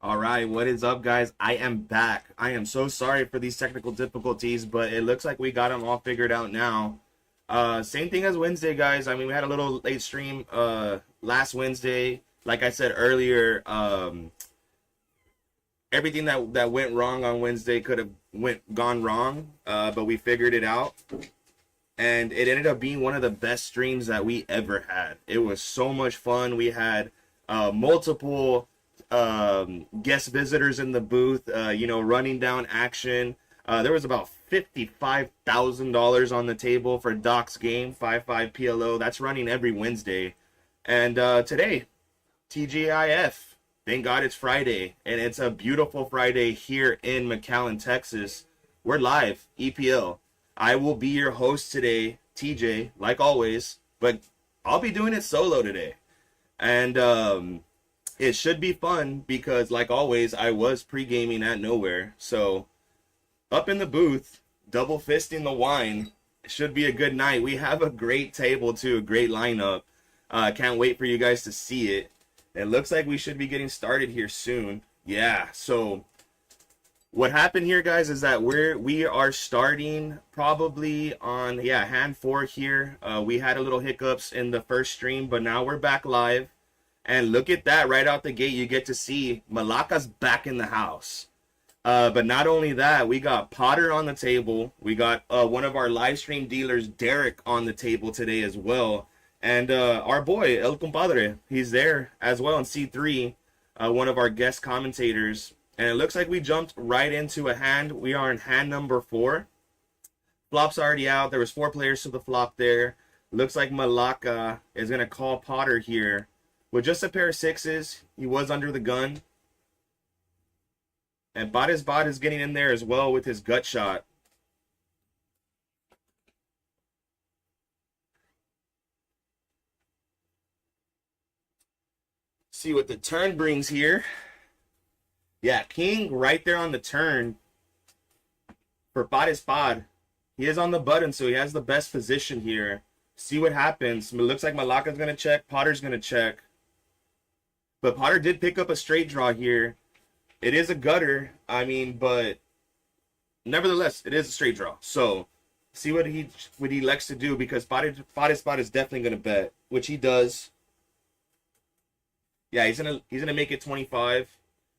All right, what is up, guys? I am back. I am so sorry for these technical difficulties, but it looks like we got them all figured out now. Same thing as Wednesday, guys. I mean, we had a little late stream last Wednesday. Like I said earlier, everything that went wrong on Wednesday could have gone wrong, but we figured it out, and it ended up being one of the best streams that we ever had. It was so much fun. We had multiple guest visitors in the booth, running down action. There was about $55,000 on the table for Doc's game, 5-5 PLO. That's running every Wednesday. And today, TGIF. Thank God it's Friday, and it's a beautiful Friday here in McAllen, Texas. We're live, EPL. I will be your host today, TJ, like always, but I'll be doing it solo today. And it should be fun because, like always, I was pre-gaming at nowhere. So, up in the booth, double fisting the wine. It should be a good night. We have a great table, too, a great lineup. Can't wait for you guys to see it. It looks like we should be getting started here soon. Yeah, so what happened here, guys, is that we are starting probably on, hand 4 here. We had a little hiccups in the first stream, but now we're back live. And look at that, right out the gate, you get to see Malaka's back in the house. But not only that, we got Potter on the table. We got one of our live stream dealers, Derek, on the table today as well. And our boy, El Compadre, he's there as well in C3, one of our guest commentators. And it looks like we jumped right into a hand. We are in hand number 4. Flop's already out. There was 4 players to the flop there. Looks like Malaka is going to call Potter here. With just a pair of 6s, he was under the gun. And Bot is getting in there as well with his gut shot. See what the turn brings here. Yeah, King right there on the turn for Bot. He is on the button, so he has the best position here. See what happens. It looks like Malaka's going to check. Potter's going to check. But Potter did pick up a straight draw here. It is a gutter, but nevertheless, it is a straight draw. So, see what he elects to do, because Spot is definitely going to bet, which he does. Yeah, he's gonna make it 25.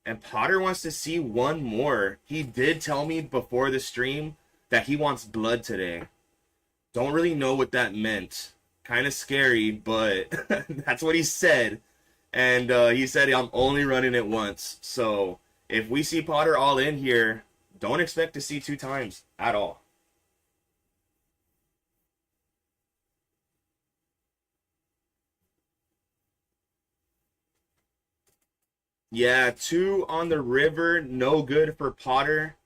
And Potter wants to see one more. He did tell me before the stream that he wants blood today. Don't really know what that meant. Kind of scary, but that's what he said. And he said, I'm only running it once. So if we see Potter all in here, don't expect to see 2 times at all. Yeah, 2 on the river. No good for Potter.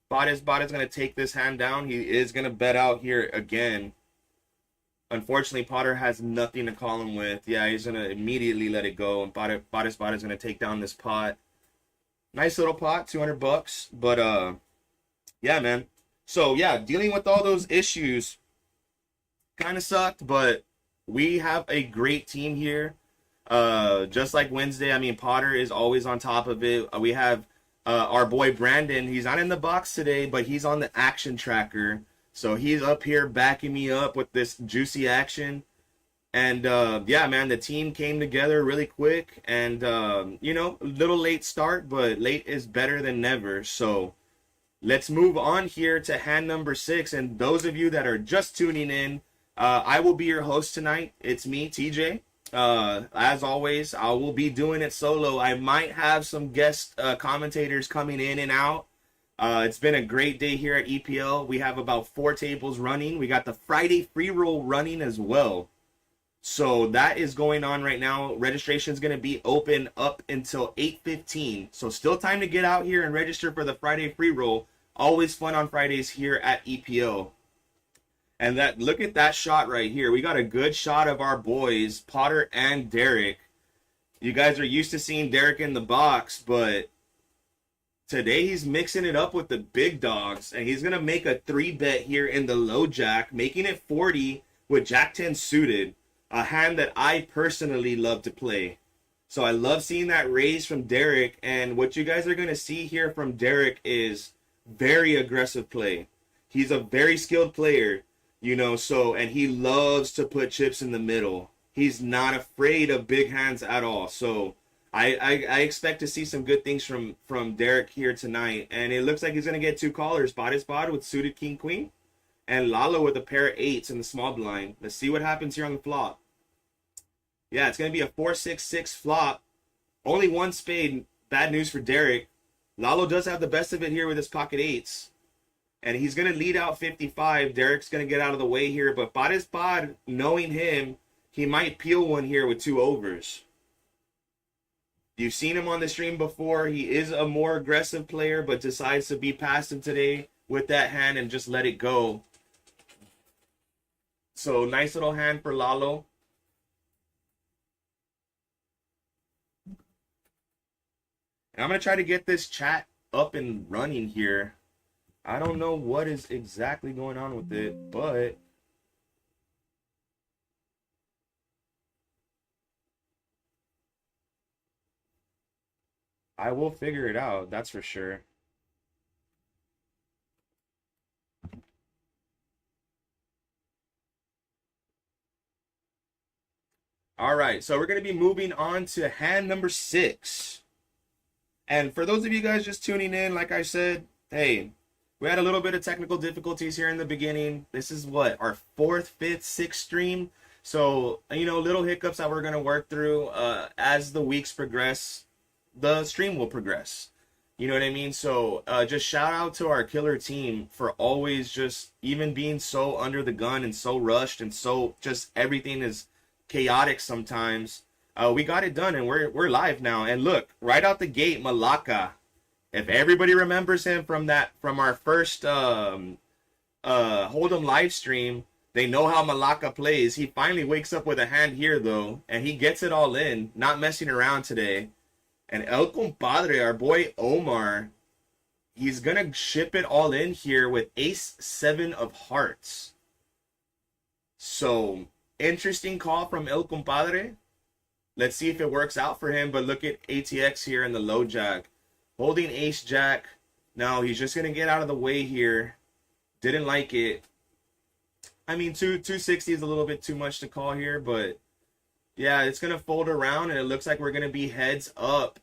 Bot is going to take this hand down. He is going to bet out here again. Unfortunately, Potter has nothing to call him with. Yeah, he's going to immediately let it go. And Bot is going to take down this pot. Nice little pot, $200. But, yeah, man. So, yeah, dealing with all those issues kind of sucked. But we have a great team here. Just like Wednesday, Potter is always on top of it. We have our boy Brandon. He's not in the box today, but he's on the action tracker. So he's up here backing me up with this juicy action. And, yeah, man, the team came together really quick. And, a little late start, but late is better than never. So let's move on here to hand number 6. And those of you that are just tuning in, I will be your host tonight. It's me, TJ. As always, I will be doing it solo. I might have some guest commentators coming in and out. It's been a great day here at EPL. We have about 4 tables running. We got the Friday free roll running as well. So that is going on right now. Registration is going to be open up until 8:15. So still time to get out here and register for the Friday free roll. Always fun on Fridays here at EPL. And look at that shot right here. We got a good shot of our boys, Potter and Derek. You guys are used to seeing Derek in the box, but today he's mixing it up with the big dogs, and he's going to make a 3-bet here in the low jack, making it 40 with Jack 10 suited, a hand that I personally love to play. So I love seeing that raise from Derek. And what you guys are going to see here from Derek is very aggressive play. He's a very skilled player, you know, so, and he loves to put chips in the middle. He's not afraid of big hands at all. So I expect to see some good things from Derek here tonight. And it looks like he's going to get two callers, spotted spot with suited king queen, and Lalo with a pair of eights in the small blind. Let's see what happens here on the flop. Yeah, it's going to be a 4-6-6 flop. Only one spade. Bad news for Derek. Lalo does have the best of it here with his pocket eights. And he's going to lead out 55. Derek's going to get out of the way here. But Pares Pod, knowing him, he might peel one here with two overs. You've seen him on the stream before. He is a more aggressive player, but decides to be passive today with that hand and just let it go. So nice little hand for Lalo. And I'm going to try to get this chat up and running here. I don't know what is exactly going on with it, but I will figure it out, that's for sure. All right, so we're going to be moving on to hand number 6. And for those of you guys just tuning in, like I said, hey, we had a little bit of technical difficulties here in the beginning. This is what, our 4th, 5th, 6th stream. So, you know, little hiccups that we're going to work through. As the weeks progress, the stream will progress. You know what I mean? So just shout out to our killer team for always just even being so under the gun and so rushed and so just everything is chaotic sometimes. We got it done and we're live now. And look, right out the gate, Malaka. If everybody remembers him from our first Hold'em live stream, they know how Malaka plays. He finally wakes up with a hand here though, and he gets it all in, not messing around today. And El Compadre, our boy Omar, he's gonna ship it all in here with Ace 7 of Hearts. So interesting call from El Compadre. Let's see if it works out for him. But look at ATX here in the low jack. Holding ace jack. Now he's just going to get out of the way here. Didn't like it. I mean, 260 is a little bit too much to call here. But yeah, it's going to fold around. And it looks like we're going to be heads up.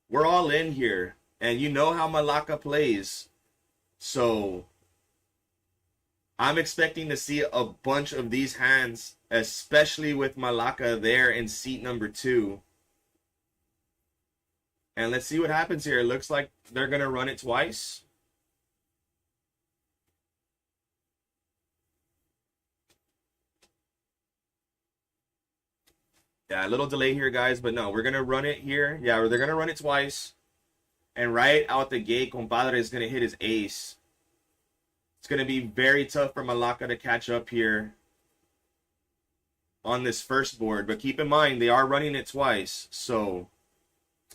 We're all in here. And you know how Malaka plays. So I'm expecting to see a bunch of these hands, especially with Malaka there in seat number 2. And let's see what happens here. It looks like they're going to run it twice. Yeah, a little delay here, guys. But no, we're going to run it here. Yeah, they're going to run it twice. And right out the gate, Compadre is going to hit his ace. It's going to be very tough for Malaka to catch up here on this first board. But keep in mind, they are running it twice. So,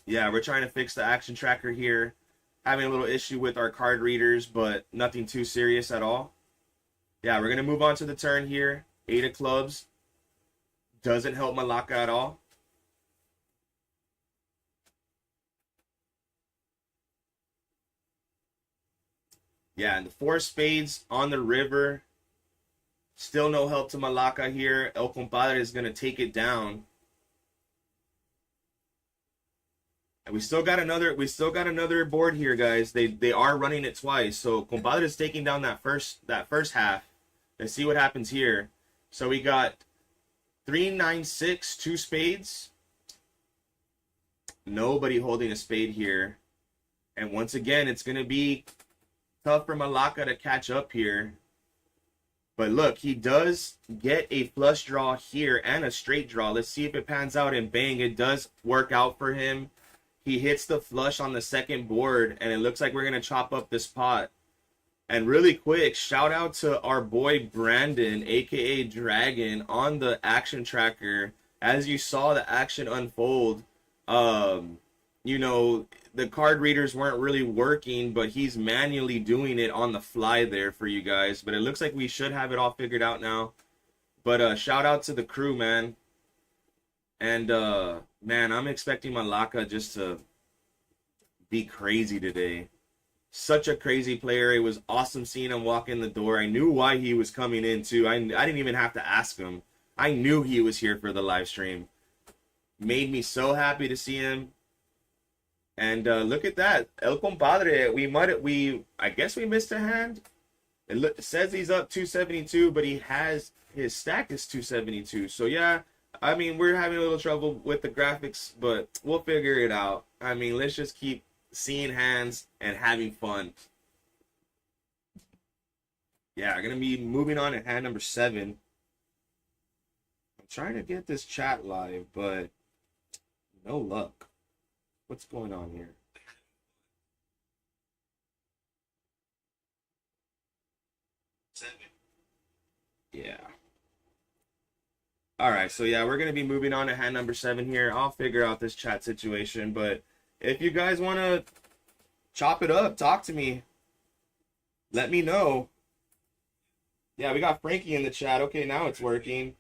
yeah, we're trying to fix the action tracker here. Having a little issue with our card readers, but nothing too serious at all. Yeah, we're going to move on to the turn here. 8 of clubs. Doesn't help Malaka at all. Yeah, and the 4 spades on the river. Still no help to Malaka here. El Compadre is going to take it down. And we still got another board here, guys. They are running it twice. So Compadre is taking down that first half. Let's see what happens here. So we got 3, 9, 6, 2 spades. Nobody holding a spade here. And once again, it's going to be tough for Malaka to catch up here. But look, he does get a flush draw here and a straight draw. Let's see if it pans out, and bang, it does work out for him. He hits the flush on the second board, and it looks like we're going to chop up this pot. And really quick, shout out to our boy Brandon, aka Dragon, on the action tracker. As you saw the action unfold, you know, the card readers weren't really working, but he's manually doing it on the fly there for you guys. But it looks like we should have it all figured out now. But shout out to the crew, man. And Man, I'm expecting Malaka just to be crazy today. Such a crazy player. It was awesome seeing him walk in the door. I knew why he was coming in too. I didn't even have to ask him. I knew he was here for the live stream. Made me so happy to see him. And look at that, El Compadre. I guess we missed a hand. It says he's up 272, but his stack is 272. So yeah, I mean, we're having a little trouble with the graphics, but we'll figure it out. I mean, let's just keep seeing hands and having fun. Yeah, I'm gonna be moving on to hand number 7. I'm trying to get this chat live, but no luck. What's going on here? Yeah. All right, so yeah, we're going to be moving on to hand number 7 here. I'll figure out this chat situation, but if you guys want to chop it up, talk to me, let me know. Yeah, we got Frankie in the chat. Okay, now it's working.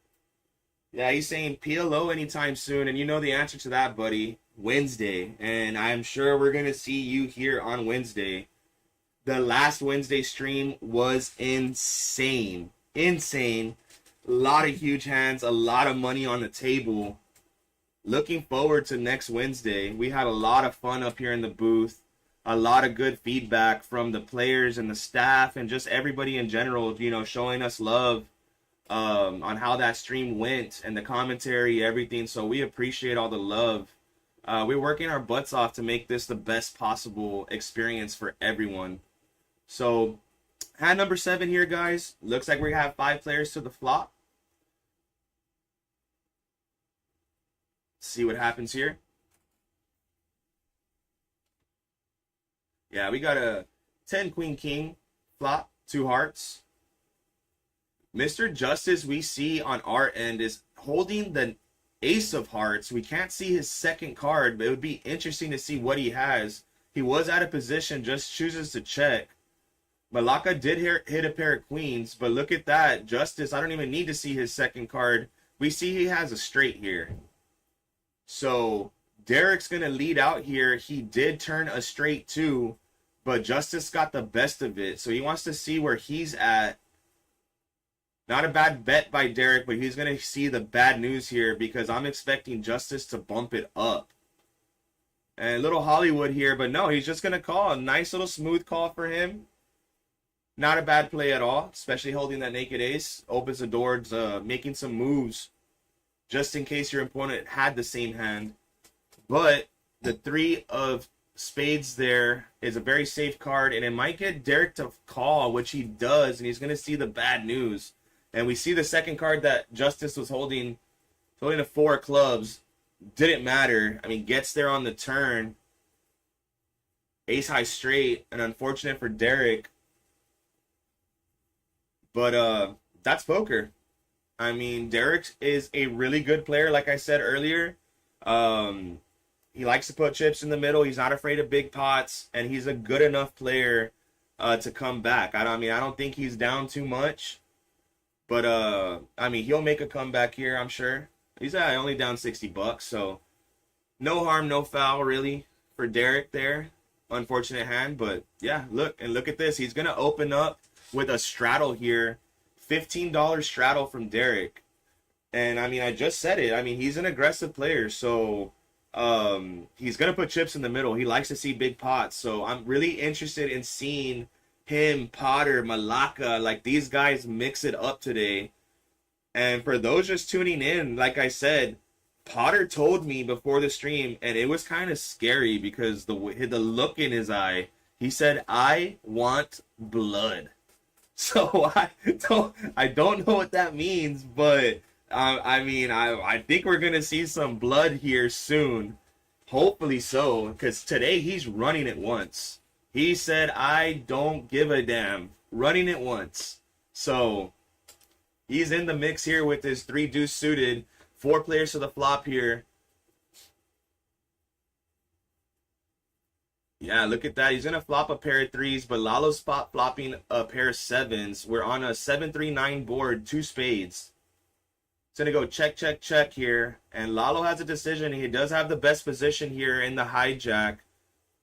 Yeah, he's saying PLO anytime soon, and you know the answer to that, buddy. Wednesday, and I'm sure we're going to see you here on Wednesday. The last Wednesday stream was insane. Insane. A lot of huge hands, a lot of money on the table. Looking forward to next Wednesday. We had a lot of fun up here in the booth. A lot of good feedback from the players and the staff and just everybody in general, you know, showing us love on how that stream went and the commentary, everything. So we appreciate all the love. We're working our butts off to make this the best possible experience for everyone. So hand number 7 here, guys. Looks like we have 5 players to the flop. See what happens here. Yeah, we got a 10 Queen King flop, 2 hearts. Mr. Justice, we see on our end, is holding the Ace of Hearts. We can't see his second card, but it would be interesting to see what he has. He was out of position, just chooses to check. Malaka did hit a pair of queens, but look at that. Justice, I don't even need to see his second card. We see he has a straight here. So Derek's going to lead out here. He did turn a straight too, but Justice got the best of it. So he wants to see where he's at. Not a bad bet by Derek, but he's going to see the bad news here because I'm expecting Justice to bump it up. And a little Hollywood here, but no, he's just going to call. A nice little smooth call for him. Not a bad play at all, especially holding that naked ace. Opens the door to making some moves just in case your opponent had the same hand. But the 3 of spades there is a very safe card, and it might get Derek to call, which he does, and he's going to see the bad news. And we see the second card that Justice was holding a 4 of clubs. Didn't matter. I mean, gets there on the turn. Ace high straight, and unfortunate for Derek. But that's poker. I mean, Derek is a really good player, like I said earlier. He likes to put chips in the middle. He's not afraid of big pots, and he's a good enough player to come back. I don't think he's down too much. But, I mean, he'll make a comeback here, I'm sure. He's only down $60, so no harm, no foul, really, for Derek there. Unfortunate hand, but yeah, look at this. He's going to open up with a straddle here. $15 straddle from Derek. And, I mean, I just said it. I mean, he's an aggressive player, so he's going to put chips in the middle. He likes to see big pots, so I'm really interested in seeing him, Potter, Malaka, like these guys mix it up today. And for those just tuning in, like I said, Potter told me before the stream, and it was kind of scary because the look in his eye. He said, "I want blood." So I don't know what that means, but I mean, I think we're gonna see some blood here soon. Hopefully so, because today he's running it once. He said, "I don't give a damn." Running it once. So he's in the mix here with his 3 deuce suited. 4 players to the flop here. Yeah, look at that. He's going to flop a pair of 3s, but Lalo's flopping a pair of 7s. We're on a 7-3-9 board, 2 spades. It's going to go check, check, check here. And Lalo has a decision. He does have the best position here in the hijack.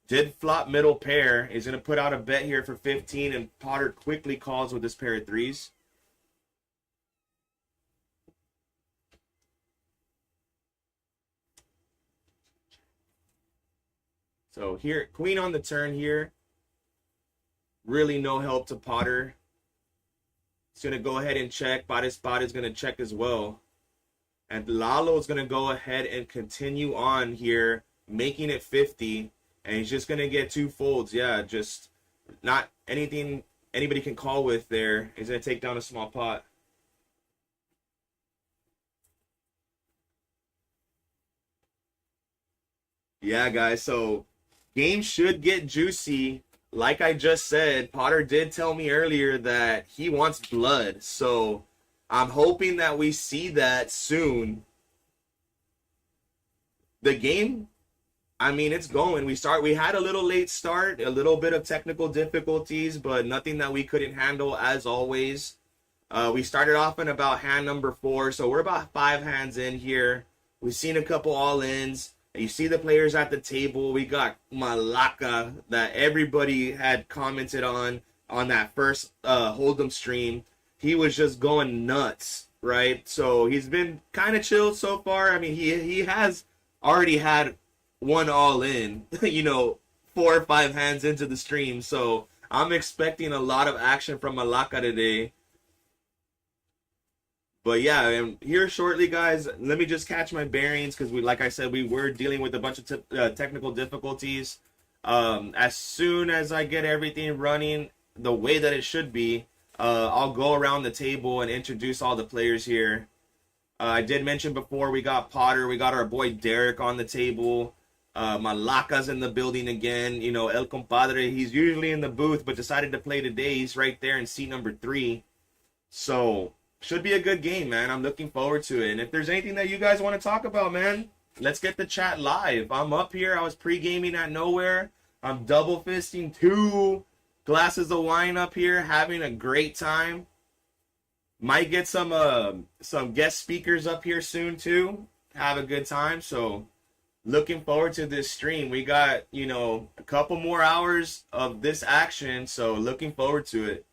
Did flop middle pair. He's going to put out a bet here for 15. And Potter quickly calls with this pair of threes. So here, queen on the turn here. Really no help to Potter. He's going to go ahead and check. Body spot is going to check as well. And Lalo is going to go ahead and continue on here, making it 50. And he's just going to get 2 folds. Yeah, just not anything anybody can call with there. He's going to take down a small pot. Yeah, guys, so game should get juicy. Like I just said, Potter did tell me earlier that he wants blood. So I'm hoping that we see that soon. The game, I mean, it's going. We had a little late start, a little bit of technical difficulties, but nothing that we couldn't handle as always. We started off in about hand number 4, so we're about 5 hands in here. We've seen a couple all-ins. You see the players at the table. We got Malaka that everybody had commented on that first Hold'em stream. He was just going nuts, right? So he's been kind of chill so far. I mean, he has already had one all-in, you know, 4 or 5 hands into the stream. So I'm expecting a lot of action from Malaka today. But yeah, and here shortly, guys, let me just catch my bearings because like I said, we were dealing with a bunch of technical difficulties. As soon as I get everything running the way that it should be, I'll go around the table and introduce all the players here. I did mention before we got Potter, we got our boy Derek on the table. Malaka's in the building again. You know, El Compadre, he's usually in the booth, but decided to play today. He's right there in seat number 3. So should be a good game, man. I'm looking forward to it. And if there's anything that you guys want to talk about, man, let's get the chat live. I'm up here. I was pre-gaming at nowhere. I'm double fisting 2 glasses of wine up here, having a great time. Might get some guest speakers up here soon too. Have a good time. So looking forward to this stream. We got, you know, a couple more hours of this action. So looking forward to it.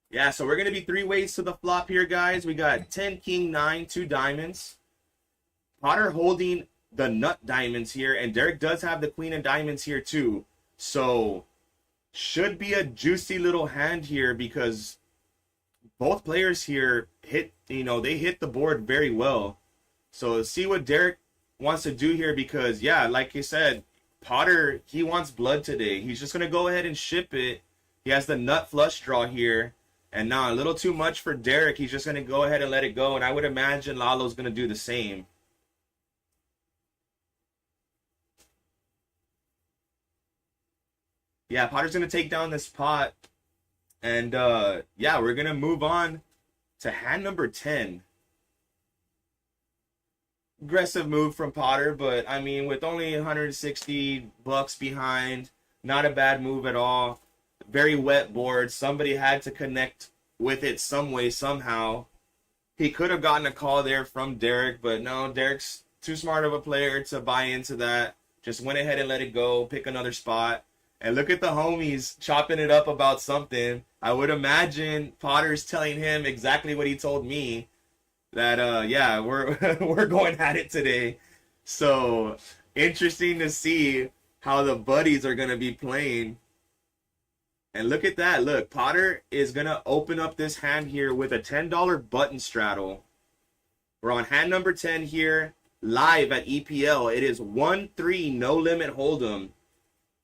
Yeah, so we're going to be 3 ways to the flop here, guys. We got 10, king, 9, 2 diamonds. Potter holding the nut diamonds here, and Derek does have the queen and diamonds here too. So should be a juicy little hand here because both players here hit, you know, they hit the board very well. So see what Derek wants to do here because, yeah, like you said, Potter, he wants blood today. He's just going to go ahead and ship it. He has the nut flush draw here. And now a little too much for Derek. He's just going to go ahead and let it go. And I would imagine Lalo's going to do the same. Yeah, Potter's going to take down this pot. And, yeah, we're going to move on to hand number 10. Aggressive move from Potter. But, I mean, with only $160 behind, not a bad move at all. Very wet board. Somebody had to connect with it some way, somehow. He could have gotten a call there from Derek, but no, Derek's too smart of a player to buy into that. Just went ahead and let it go, pick another spot. And look at the homies chopping it up about something. I would imagine Potter's telling him exactly what he told me. That, yeah, we're going at it today. So, interesting to see how the buddies are going to be playing. And look at that. Look, Potter is going to open up this hand here with a $10 button straddle. We're on hand number 10 here, live at EPL. It is 1-3, no limit hold'em.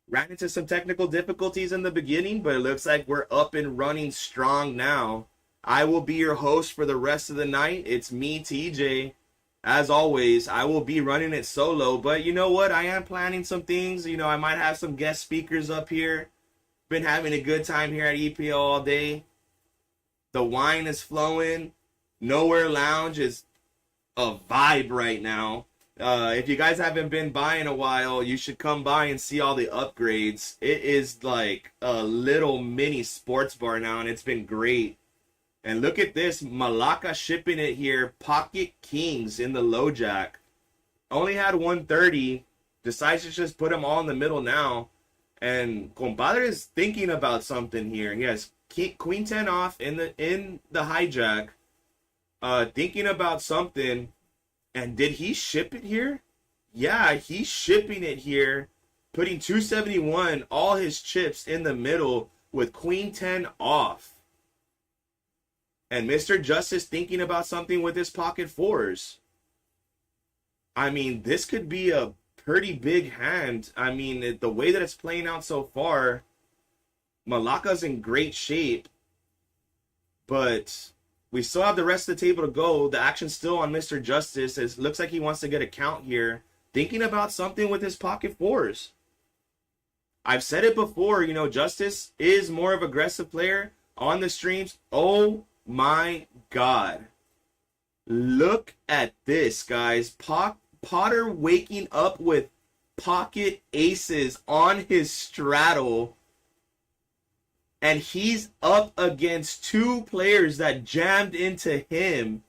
Ran into some technical difficulties in the beginning, but it looks like we're up and running strong now. I will be your host for the rest of the night. It's me, TJ. As always, I will be running it solo. But you know what? I am planning some things. You know, I might have some guest speakers up here. Been having a good time here at EPL all day. The wine is flowing. Nowhere Lounge is a vibe right now. If you guys haven't been by in a while, you should come by and see all the upgrades. It is like a little mini sports bar now, and it's been great. And look at this, Malacca shipping it here. Pocket kings in the low jack. Only had 130. Decides to just put them all in the middle now. And compadre is thinking about something here. He has queen 10 off in the hijack. Thinking about something. And did he ship it here? Yeah, he's shipping it here. Putting 271, all his chips in the middle with queen 10 off. And Mr. Justice thinking about something with his pocket fours. I mean, this could be a pretty big hand. I mean, the way that it's playing out so far, Malacca's in great shape. But we still have the rest of the table to go. The action's still on Mr. Justice. It looks like he wants to get a count here. Thinking about something with his pocket fours. I've said it before, you know, Justice is more of an aggressive player on the streams. Oh my God. Look at this, guys. Potter waking up with pocket aces on his straddle. And he's up against two players that jammed into him.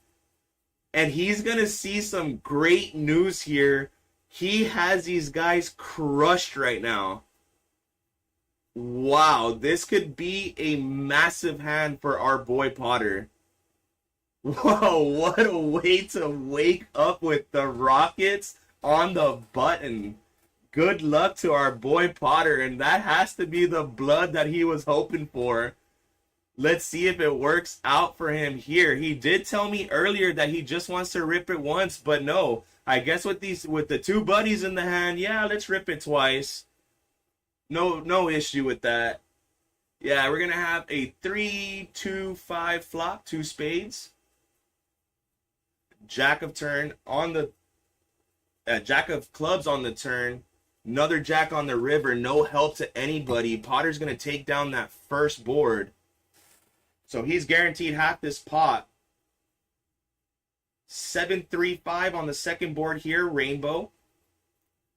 And he's going to see some great news here. He has these guys crushed right now. Wow, this could be a massive hand for our boy Potter. Whoa, what a way to wake up with the Rockets on the button. Good luck to our boy Potter, and that has to be the blood that he was hoping for. Let's see if it works out for him here. He did tell me earlier that he just wants to rip it once, but no. I guess with the two buddies in the hand, yeah, let's rip it twice. No issue with that. Yeah, we're going to have a 3-2-5 flop, two spades. Jack of turn on the... Jack of clubs on the turn. Another jack on the river. No help to anybody. Potter's going to take down that first board. So he's guaranteed half this pot. 7-3-5 on the second board here. Rainbow.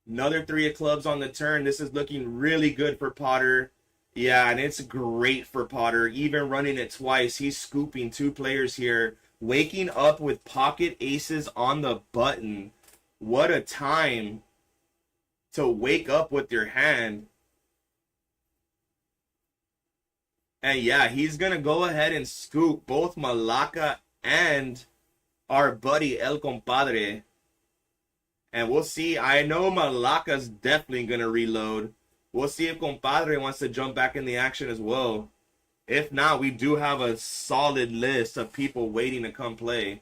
Another 3 of clubs on the turn. This is looking really good for Potter. Yeah, and it's great for Potter. Even running it twice. He's scooping two players here. Waking up with pocket aces on the button. What a time to wake up with your hand. And yeah, he's going to go ahead and scoop both Malacca and our buddy El Compadre. And we'll see. I know Malacca's definitely going to reload. We'll see if Compadre wants to jump back in the action as well. If not, we do have a solid list of people waiting to come play.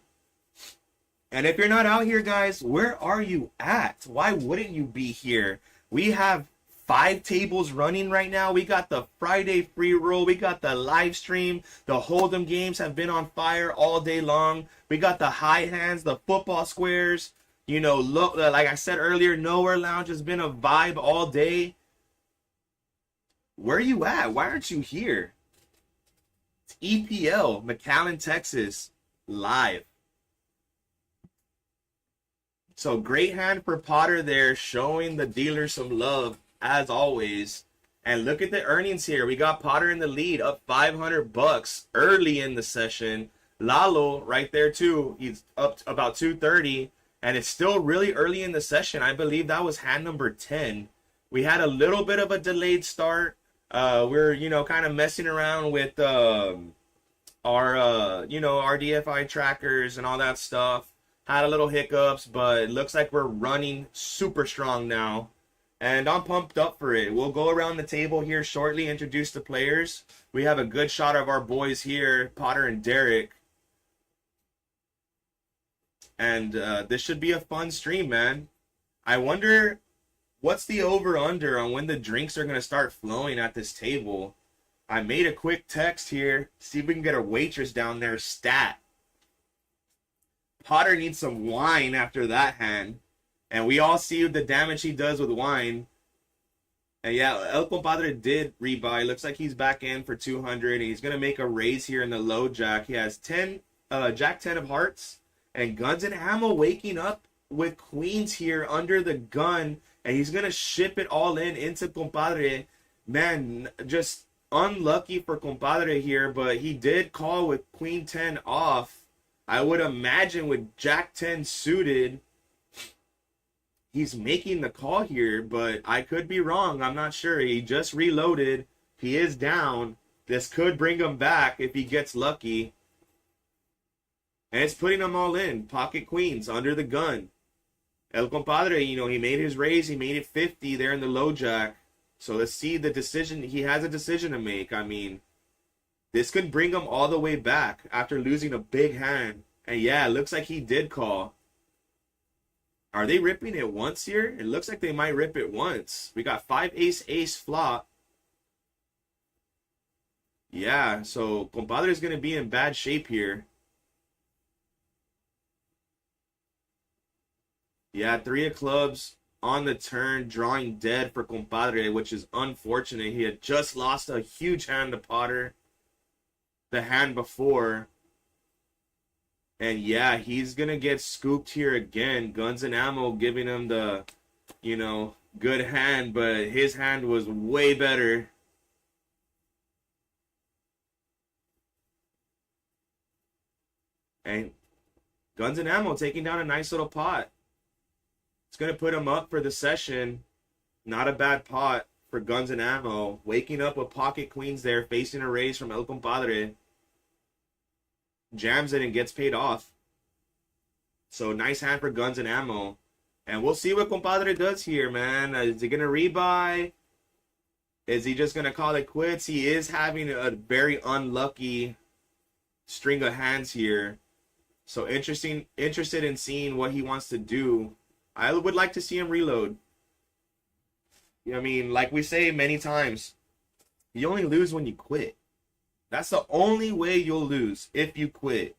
And if you're not out here, guys, where are you at? Why wouldn't you be here? We have 5 tables running right now. We got the Friday free roll. We got the live stream. The Hold'em games have been on fire all day long. We got the high hands, the football squares. You know, look, like I said earlier, Nowhere Lounge has been a vibe all day. Where are you at? Why aren't you here? It's EPL, McAllen, Texas, live. So great hand for Potter there, showing the dealer some love, as always. And look at the earnings here. We got Potter in the lead, up $500 early in the session. Lalo right there too. He's up about 230. And it's still really early in the session. I believe that was hand number 10. We had a little bit of a delayed start. We're, you know, kind of messing around with our DFI trackers and all that stuff. Had a little hiccups, but it looks like we're running super strong now. And I'm pumped up for it. We'll go around the table here shortly, introduce the players. We have a good shot of our boys here, Potter and Derek. And this should be a fun stream, man. I wonder what's the over-under on when the drinks are going to start flowing at this table. I made a quick text here. See if we can get a waitress down there stat. Potter needs some wine after that hand. And we all see the damage he does with wine. And yeah, El Compadre did rebuy. Looks like he's back in for 200. He's going to make a raise here in the low jack. He has Jack 10 of hearts. And guns and ammo waking up with queens here under the gun. And he's going to ship it all into Compadre. Man, just unlucky for Compadre here, but he did call with Queen 10 off. I would imagine with Jack 10 suited, he's making the call here, but I could be wrong. I'm not sure. He just reloaded. He is down. This could bring him back if he gets lucky. And it's putting them all in. Pocket queens under the gun. El Compadre, you know, he made his raise. He made it 50 there in the low jack. So let's see the decision. He has a decision to make. I mean, this could bring him all the way back after losing a big hand. And yeah, it looks like he did call. Are they ripping it once here? It looks like they might rip it once. We got 5 ace ace flop. Yeah, so Compadre is going to be in bad shape here. Yeah, 3 of clubs on the turn, drawing dead for Compadre, which is unfortunate. He had just lost a huge hand to Potter the hand before. And yeah, he's going to get scooped here again. Guns and Ammo giving him the, you know, good hand, but his hand was way better. And Guns and Ammo taking down a nice little pot. It's going to put him up for the session. Not a bad pot for Guns and Ammo. Waking up with pocket queens there, facing a raise from El Compadre. Jams it and gets paid off. So nice hand for Guns and Ammo. And we'll see what Compadre does here, man. Is he going to rebuy? Is he just going to call it quits? He is having a very unlucky string of hands here. So interested in seeing what he wants to do. I would like to see him reload. I mean, like we say many times, you only lose when you quit. That's the only way you'll lose, if you quit.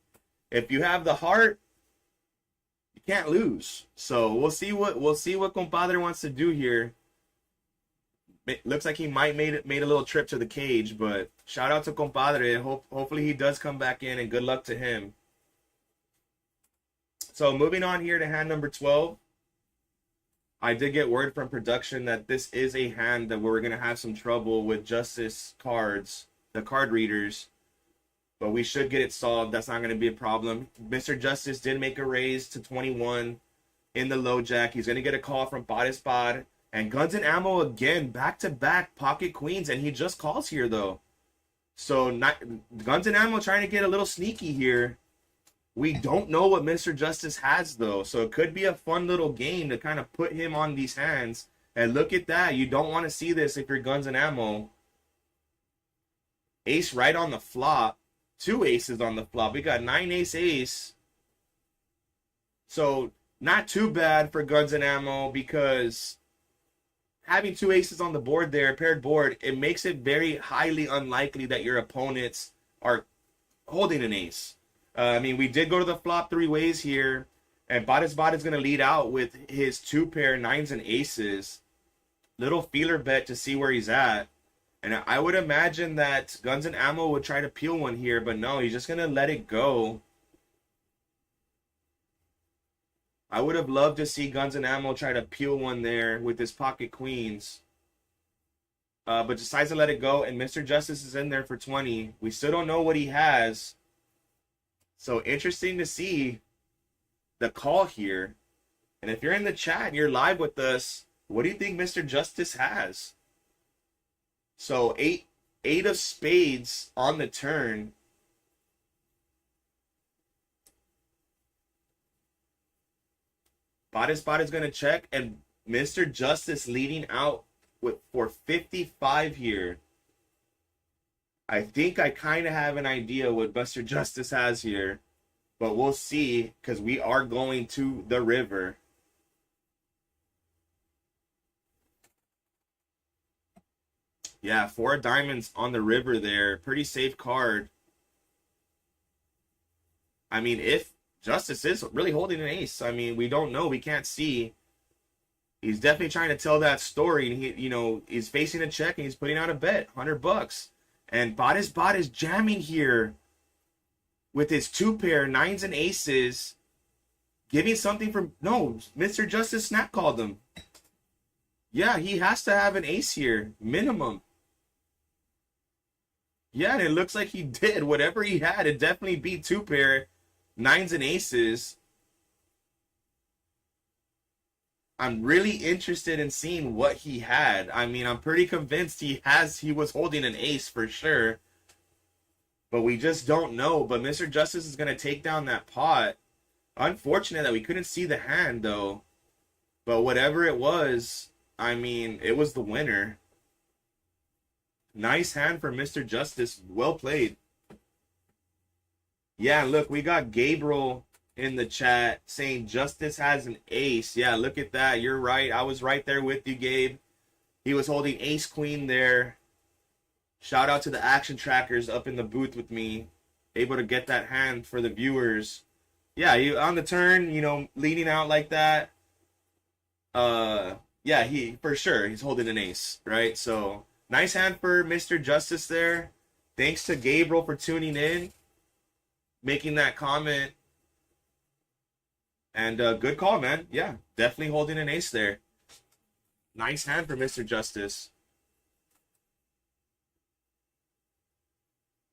If you have the heart, you can't lose. So we'll see what Compadre wants to do here. It looks like he might made a little trip to the cage, but shout out to Compadre. Hopefully he does come back in, and good luck to him. So moving on here to hand number 12. I did get word from production that this is a hand that we're going to have some trouble with Justice cards, the card readers. But we should get it solved. That's not going to be a problem. Mr. Justice did make a raise to 21 in the low jack. He's going to get a call from Parispad. And Guns and Ammo again, back-to-back pocket queens. And he just calls here, though. So Guns and Ammo trying to get a little sneaky here. We don't know what Mr. Justice has, though. So it could be a fun little game to kind of put him on these hands. And look at that. You don't want to see this if you're Guns and Ammo. Ace right on the flop. 2 aces on the flop. We got 9 ace ace. So not too bad for Guns and Ammo, because having 2 aces on the board there, paired board, it makes it very highly unlikely that your opponents are holding an ace. I mean, we did go to the flop 3 ways here, and Batisbot is going to lead out with his 2 pair 9s and aces. Little feeler bet to see where he's at. And I would imagine that Guns and Ammo would try to peel one here, but no, he's just going to let it go. I would have loved to see Guns and Ammo try to peel one there with his pocket queens. But decides to let it go, and Mr. Justice is in there for 20. We still don't know what he has. So interesting to see the call here. And if you're in the chat and you're live with us, what do you think Mr. Justice has? So eight of spades on the turn. Spot is going to check, and Mr. Justice leading out for 55 here. I think I kind of have an idea what Mr. Justice has here, but we'll see, because we are going to the river. Yeah, 4 diamonds on the river there. Pretty safe card. I mean, if Justice is really holding an ace, I mean, we don't know. We can't see. He's definitely trying to tell that story, and he's facing a check, and he's putting out a bet, $100. And Bot is jamming here with his 2 pair 9s and aces, giving something from... No, Mr. Justice snap called him. Yeah, he has to have an ace here, minimum. Yeah, and it looks like he did. Whatever he had, it definitely beat two pair, nines and aces. I'm really interested in seeing what he had. I mean, I'm pretty convinced he was holding an ace for sure. But we just don't know. But Mr. Justice is going to take down that pot. Unfortunate that we couldn't see the hand, though. But whatever it was, I mean, it was the winner. Nice hand for Mr. Justice. Well played. Yeah, look, we got Gabriel in the chat saying Justice has an ace. Yeah, look at that. You're right. I was right there with you, Gabe. He was holding ace queen there. Shout out to the action trackers up in the booth with me. Able to get that hand for the viewers. Yeah, on the turn, you know, leading out like that. Yeah, for sure, he's holding an ace, right? So, nice hand for Mr. Justice there. Thanks to Gabriel for tuning in, making that comment. And good call, man. Yeah, definitely holding an ace there. Nice hand for Mr. Justice.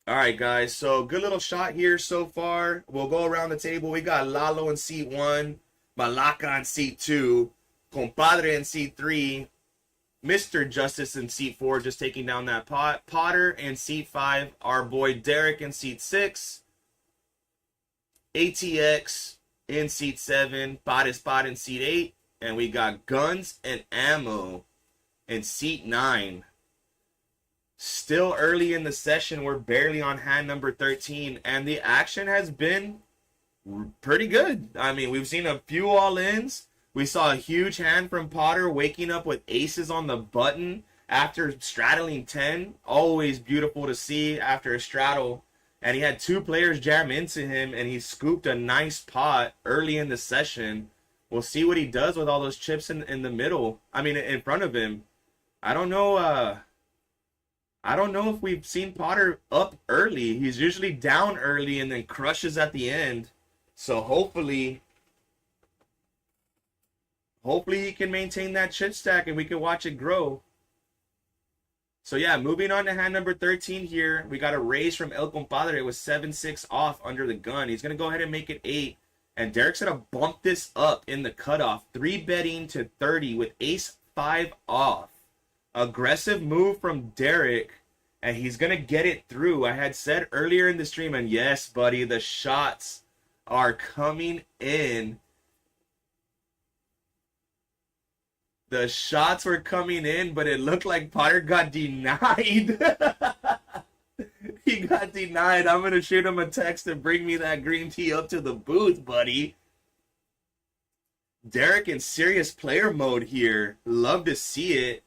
All right, guys. So good little shot here so far. We'll go around the table. We got Lalo in seat 1, Malaka in seat 2, Compadre in seat 3, Mr. Justice in seat 4, just taking down that pot. Potter in seat 5, our boy Derek in seat 6, ATX in seat 7, Spot in seat 8, and we got Guns and Ammo in seat 9. Still early in the session, we're barely on hand number 13, and the action has been pretty good. I mean, we've seen a few all-ins. We saw a huge hand from Potter waking up with aces on the button after straddling 10. Always beautiful to see after a straddle. And he had two players jam into him, and he scooped a nice pot early in the session. We'll see what he does with all those chips in the middle. I mean, in front of him. I don't know if we've seen Potter up early. He's usually down early and then crushes at the end. So hopefully he can maintain that chip stack and we can watch it grow. So yeah, moving on to hand number 13 here. We got a raise from El Compadre. It was 7-6 off under the gun. He's going to go ahead and make it 8. And Derek's going to bump this up in the cutoff. 3-betting to 30 with ace 5 off. Aggressive move from Derek. And he's going to get it through. I had said earlier in the stream, and yes, buddy, the shots are coming in. The shots were coming in, but it looked like Potter got denied. He got denied. I'm going to shoot him a text and bring me that green tea up to the booth, buddy. Derek in serious player mode here. Love to see it.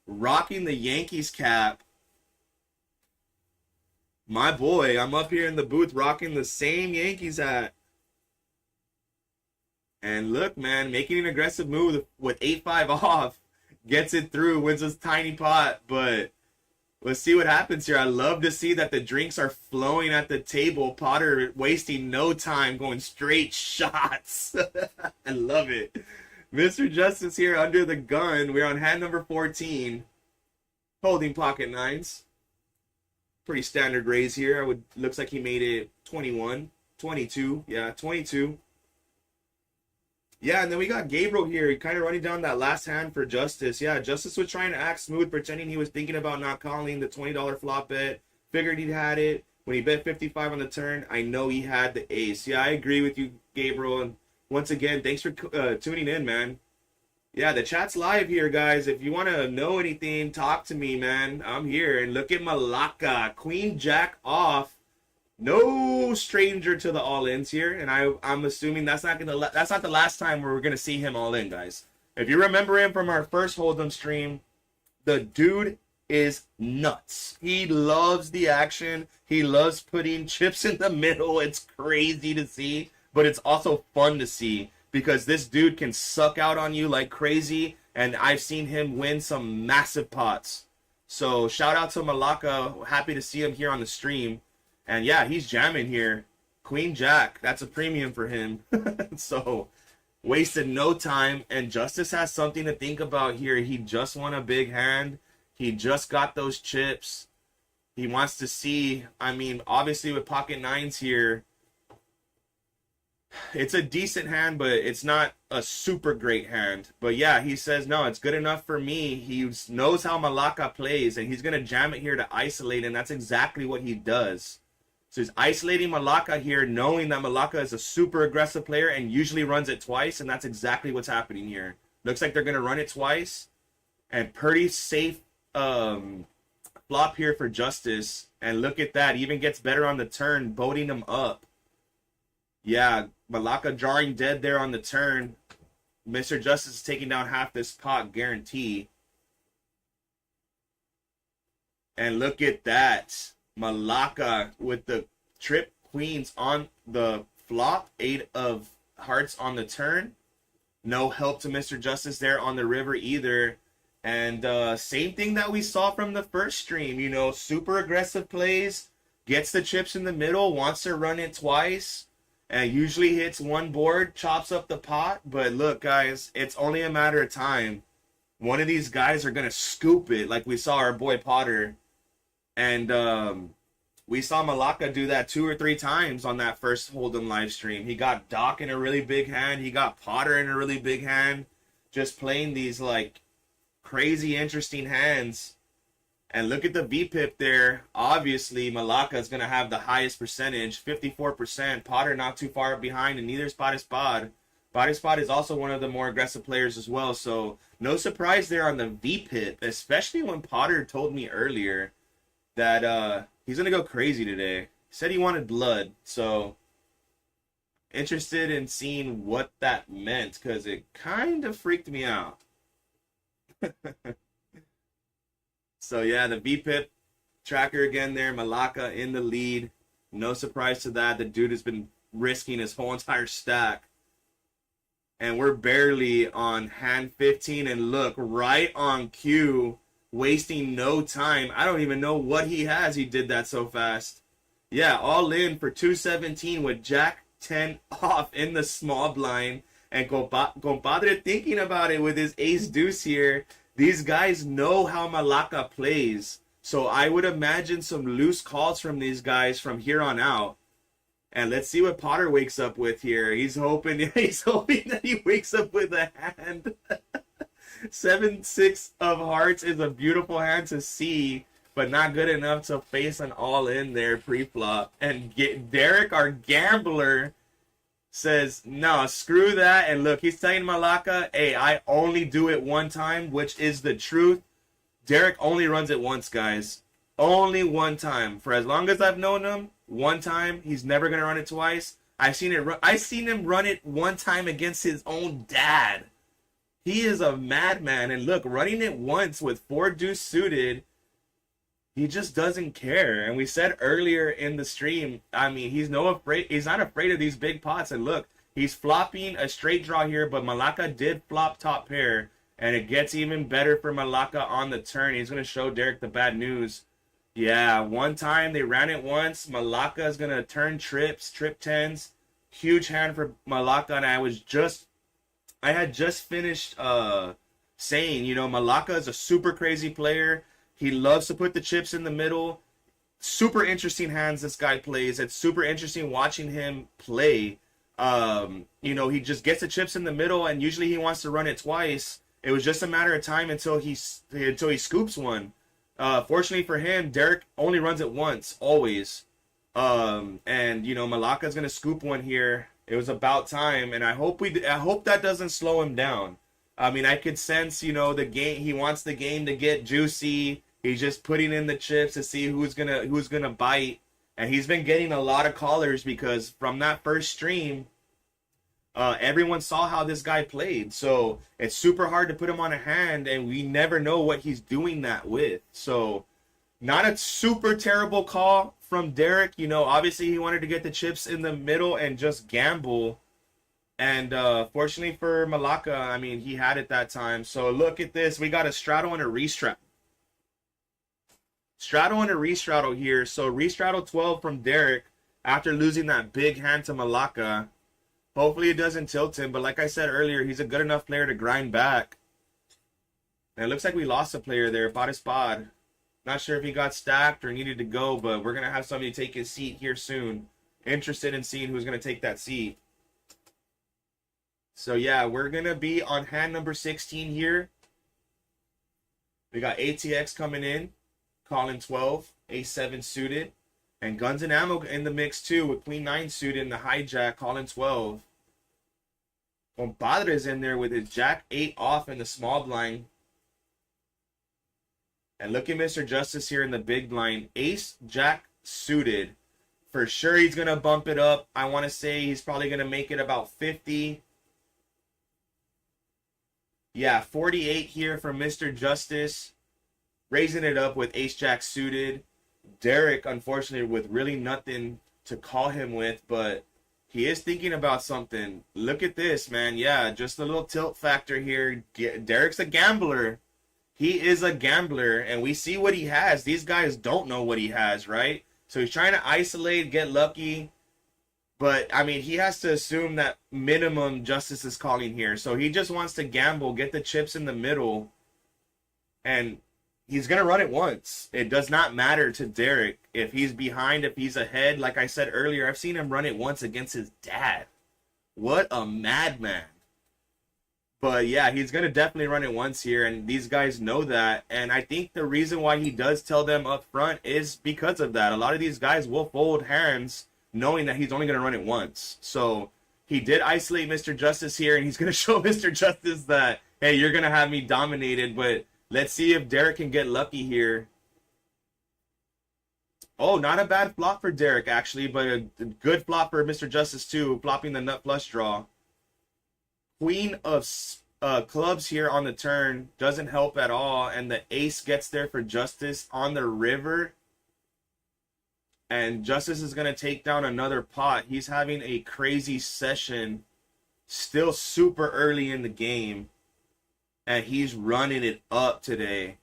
Rocking the Yankees cap. My boy, I'm up here in the booth rocking the same Yankees hat. And look, man, making an aggressive move with 8-5 off. Gets it through, wins this tiny pot. But let's see what happens here. I love to see that the drinks are flowing at the table. Potter wasting no time, going straight shots. I love it. Mr. Justice here under the gun. We're on hand number 14. Holding pocket nines. Pretty standard raise here. Looks like he made it 21. 22. Yeah, 22. Yeah, and then we got Gabriel here. He kind of running down that last hand for Justice. Yeah, Justice was trying to act smooth, pretending he was thinking about not calling the $20 flop bet. Figured he had it. When he bet 55 on the turn, I know he had the ace. Yeah, I agree with you, Gabriel. And once again, thanks for tuning in, man. Yeah, the chat's live here, guys. If you want to know anything, talk to me, man. I'm here. And look at Malaka. Queen Jack off. No stranger to the all-ins here, and I'm assuming that's not the last time we're gonna see him all in, guys. If you remember him from our first Hold'em stream, the dude is nuts. He loves the action. He loves putting chips in the middle. It's crazy to see, but it's also fun to see because this dude can suck out on you like crazy, and I've seen him win some massive pots. So shout out to Malaka. Happy to see him here on the stream. And yeah, he's jamming here. Queen Jack, that's a premium for him. So, wasted no time. And Justice has something to think about here. He just won a big hand. He just got those chips. He wants to see, I mean, obviously with pocket nines here, it's a decent hand, but it's not a super great hand. But yeah, he says, no, it's good enough for me. He knows how Malacca plays, and he's going to jam it here to isolate, and that's exactly what he does. So he's isolating Malacca here, knowing that Malacca is a super aggressive player and usually runs it twice, and that's exactly what's happening here. Looks like they're going to run it twice, and pretty safe flop here for Justice. And look at that, even gets better on the turn, boating him up. Yeah, Malacca drawing dead there on the turn. Mr. Justice is taking down half this pot, guarantee. And look at that. Malacca with the trip queens on the flop. 8 of hearts on the turn. No help to Mr. Justice there on the river either. And same thing that we saw from the first stream. You know, super aggressive plays. Gets the chips in the middle. Wants to run it twice. And usually hits one board, chops up the pot. But look, guys, it's only a matter of time. One of these guys are going to scoop it like we saw our boy Potter. And we saw Malacca do that 2 or 3 times on that first Hold'em live stream. He got Doc in a really big hand. He got Potter in a really big hand. Just playing these, like, crazy interesting hands. And look at the VPIP there. Obviously, Malacca is going to have the highest percentage, 54%. Potter not too far behind, and neither is Spod. Spod is also one of the more aggressive players as well. So no surprise there on the VPIP, especially when Potter told me earlier that he's going to go crazy today. He said he wanted blood. So interested in seeing what that meant, because it kind of freaked me out. So yeah, the VPIP tracker again there. Malacca in the lead. No surprise to that. The dude has been risking his whole entire stack. And we're barely on hand 15. And look, right on cue, wasting no time. I don't even know what he has. He did that so fast. Yeah, all in for 217 with Jack 10 off in the small blind. And compadre thinking about it with his ace deuce here. These guys know how Malacca plays. So I would imagine some loose calls from these guys from here on out. And let's see what Potter wakes up with here. He's hoping that he wakes up with a hand. 7-6 of hearts is a beautiful hand to see, but not good enough to face an all-in there pre-flop. And Derek, our gambler, says, no, screw that. And look, he's telling Malacca, hey, I only do it one time, which is the truth. Derek only runs it once, guys. Only one time. For as long as I've known him, one time. He's never going to run it twice. I've seen him run it one time against his own dad. He is a madman. And look, running it once with 4 deuce suited, he just doesn't care. And we said earlier in the stream, I mean, he's not afraid of these big pots. And look, he's flopping a straight draw here, but Malacca did flop top pair. And it gets even better for Malacca on the turn. He's going to show Derek the bad news. Yeah, one time they ran it once. Malacca is going to turn trips, trip 10s. Huge hand for Malacca. And I had just finished saying, you know, Malacca is a super crazy player. He loves to put the chips in the middle. Super interesting hands this guy plays. It's super interesting watching him play. You know, he just gets the chips in the middle, and usually he wants to run it twice. It was just a matter of time until he scoops one. Fortunately for him, Derek only runs it once, always. And you know, Malacca's gonna scoop one here. It was about time, and I hope that doesn't slow him down. I mean, I could sense, you know, the game. He wants the game to get juicy. He's just putting in the chips to see who's gonna bite. And he's been getting a lot of callers because from that first stream, everyone saw how this guy played. So it's super hard to put him on a hand, and we never know what he's doing that with. So not a super terrible call from Derek. You know, obviously he wanted to get the chips in the middle and just gamble. And fortunately for Malacca, I mean, he had it that time. So look at this. We got a straddle and a restraddle. Straddle and a restraddle here. So restraddle 12 from Derek after losing that big hand to Malacca. Hopefully it doesn't tilt him. But like I said earlier, he's a good enough player to grind back. And it looks like we lost a player there. Spod. Not sure if he got stacked or needed to go, but we're going to have somebody take his seat here soon. Interested in seeing who's going to take that seat. So, yeah, we're going to be on hand number 16 here. We got ATX coming in, calling 12, A7 suited. And Guns and Ammo in the mix, too, with Queen 9 suited and the hijack, calling 12. Compadre is in there with his Jack 8 off in the small blind. And look at Mr. Justice here in the big blind. Ace, Jack suited. For sure he's going to bump it up. I want to say he's probably going to make it about 50. Yeah, 48 here from Mr. Justice. Raising it up with Ace, Jack suited. Derek, unfortunately, with really nothing to call him with, but he is thinking about something. Look at this, man. Yeah, just a little tilt factor here. Derek's a gambler. He is a gambler, and we see what he has. These guys don't know what he has, right? So he's trying to isolate, get lucky. But, I mean, he has to assume that minimum Justice is calling here. So he just wants to gamble, get the chips in the middle, and he's going to run it once. It does not matter to Derek if he's behind, if he's ahead. Like I said earlier, I've seen him run it once against his dad. What a madman. But yeah, he's going to definitely run it once here, and these guys know that. And I think the reason why he does tell them up front is because of that. A lot of these guys will fold hands knowing that he's only going to run it once. So he did isolate Mr. Justice here, and he's going to show Mr. Justice that, hey, you're going to have me dominated, but let's see if Derek can get lucky here. Oh, not a bad flop for Derek, actually, but a good flop for Mr. Justice, too, flopping the nut flush draw. Queen of clubs here on the turn doesn't help at all, and the ace gets there for Justice on the river. And Justice is going to take down another pot. He's having a crazy session, still super early in the game. And he's running it up today.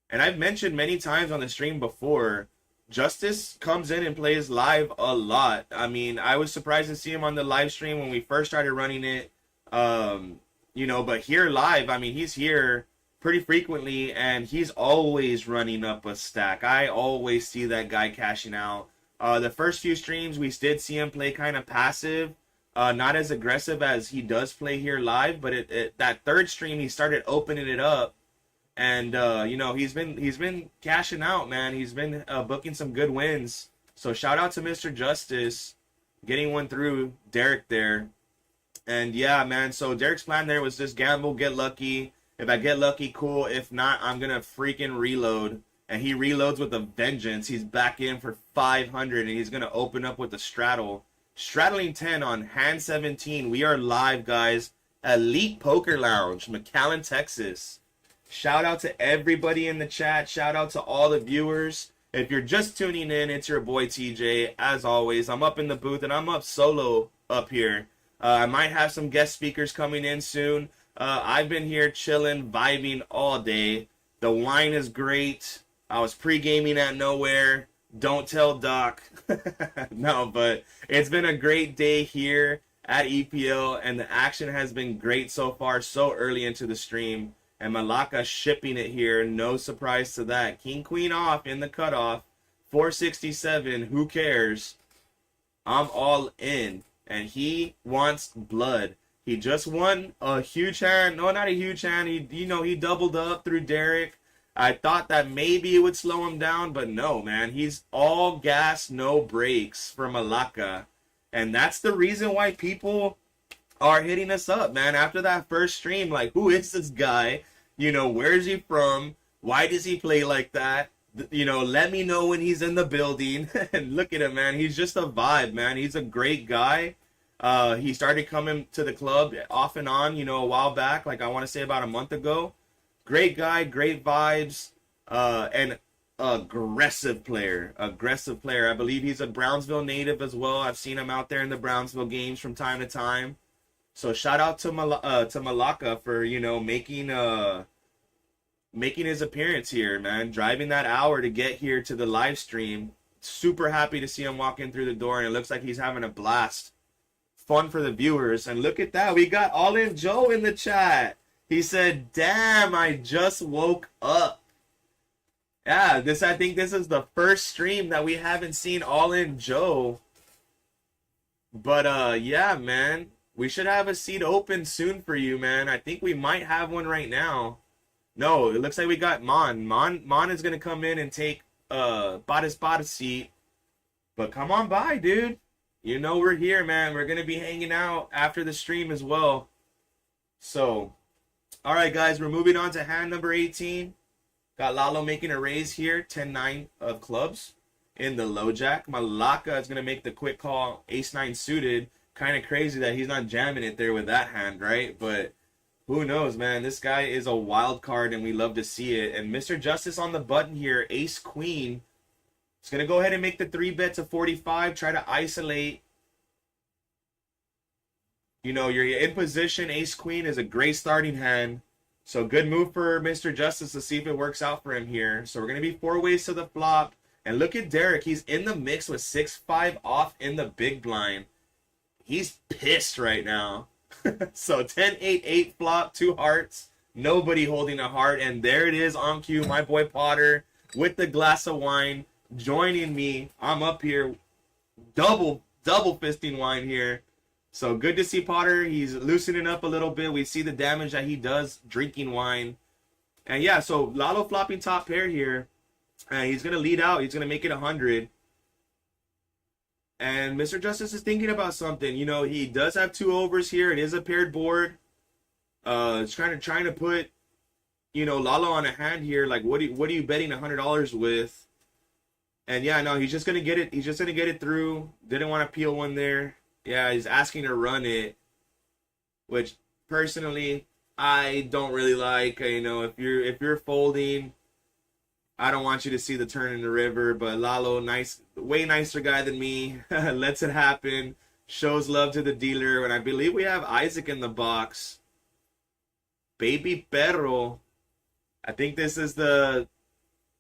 And I've mentioned many times on the stream before, Justice comes in and plays live a lot. I mean, I was surprised to see him on the live stream when we first started running it. You know, but here live, I mean, he's here pretty frequently, and he's always running up a stack. I always see that guy cashing out. The first few streams, we did see him play kind of passive. Not as aggressive as he does play here live, but that third stream he started opening it up, and you know, he's been cashing out, man. He's been booking some good wins. So shout out to Mr. Justice getting one through Derek there. And yeah, man, so Derek's plan there was just gamble, get lucky. If I get lucky, cool. If not, I'm gonna freaking reload. And he reloads with a vengeance. He's back in for 500, and he's gonna open up with a straddle. Straddling 10 on hand 17. We are live, guys. Elite Poker Lounge, McAllen, Texas. Shout out to everybody in the chat. Shout out to all the viewers. If you're just tuning in, it's your boy TJ. As always, I'm up in the booth, and I'm up solo up here. I might have some guest speakers coming in soon. I've been here chilling, vibing all day. The wine is great. I was pre-gaming at Nowhere. Don't tell Doc. No, but it's been a great day here at EPL, and the action has been great so far, so early into the stream. And Malaka shipping it here, no surprise to that. King Queen off in the cutoff, 467. Who cares? I'm all in, and he wants blood. He just won a huge hand. No, not a huge hand. He doubled up through Derek. I thought that maybe it would slow him down, but no, man. He's all gas, no brakes for Malaka. And that's the reason why people are hitting us up, man. After that first stream, like, who is this guy? You know, where is he from? Why does he play like that? You know, let me know when he's in the building. And look at him, man. He's just a vibe, man. He's a great guy. He started coming to the club off and on, you know, a while back, like I want to say about a month ago. Great guy, great vibes, and aggressive player. I believe he's a Brownsville native as well. I've seen him out there in the Brownsville games from time to time. So shout out to Malaka for, you know, making his appearance here, man. Driving that hour to get here to the live stream. Super happy to see him walk in through the door, and it looks like he's having a blast. Fun for the viewers. And look at that, we got All In Joe in the chat. He said, damn, I just woke up. Yeah, I think this is the first stream that we haven't seen All In Joe. But yeah, man. We should have a seat open soon for you, man. I think we might have one right now. No, it looks like we got Mon. Mon is gonna come in and take Bada's seat. But come on by, dude. You know we're here, man. We're gonna be hanging out after the stream as well. So, all right, guys, we're moving on to hand number 18. Got Lalo making a raise here, 10-9 of clubs in the low jack. Malaka is going to make the quick call, ace-9 suited. Kind of crazy that he's not jamming it there with that hand, right? But who knows, man? This guy is a wild card, and we love to see it. And Mr. Justice on the button here, ace-queen. He's going to go ahead and make the 3-bet to 45, try to isolate. You know, you're in position. Ace-queen is a great starting hand. So good move for Mr. Justice to see if it works out for him here. So we're going to be 4 ways to the flop. And look at Derek. He's in the mix with 6-5 off in the big blind. He's pissed right now. So 10-8-8 flop, 2 hearts. Nobody holding a heart. And there it is on cue. My boy Potter with the glass of wine joining me. I'm up here. Double fisting wine here. So good to see Potter. He's loosening up a little bit. We see the damage that he does drinking wine. And yeah, so Lalo flopping top pair here. And he's going to lead out. He's going to make it 100. And Mr. Justice is thinking about something. You know, he does have 2 overs here. It is a paired board. It's kind of trying to put, you know, Lalo on a hand here. Like, what are you betting $100 with? And yeah, no, he's just going to get it. He's just going to get it through. Didn't want to peel one there. Yeah, he's asking to run it, which personally I don't really like. You know, if you're folding, I don't want you to see the turn in the river. But Lalo, nice, way nicer guy than me, lets it happen, shows love to the dealer. And I believe we have Isaac in the box. Baby Perro. I think this is the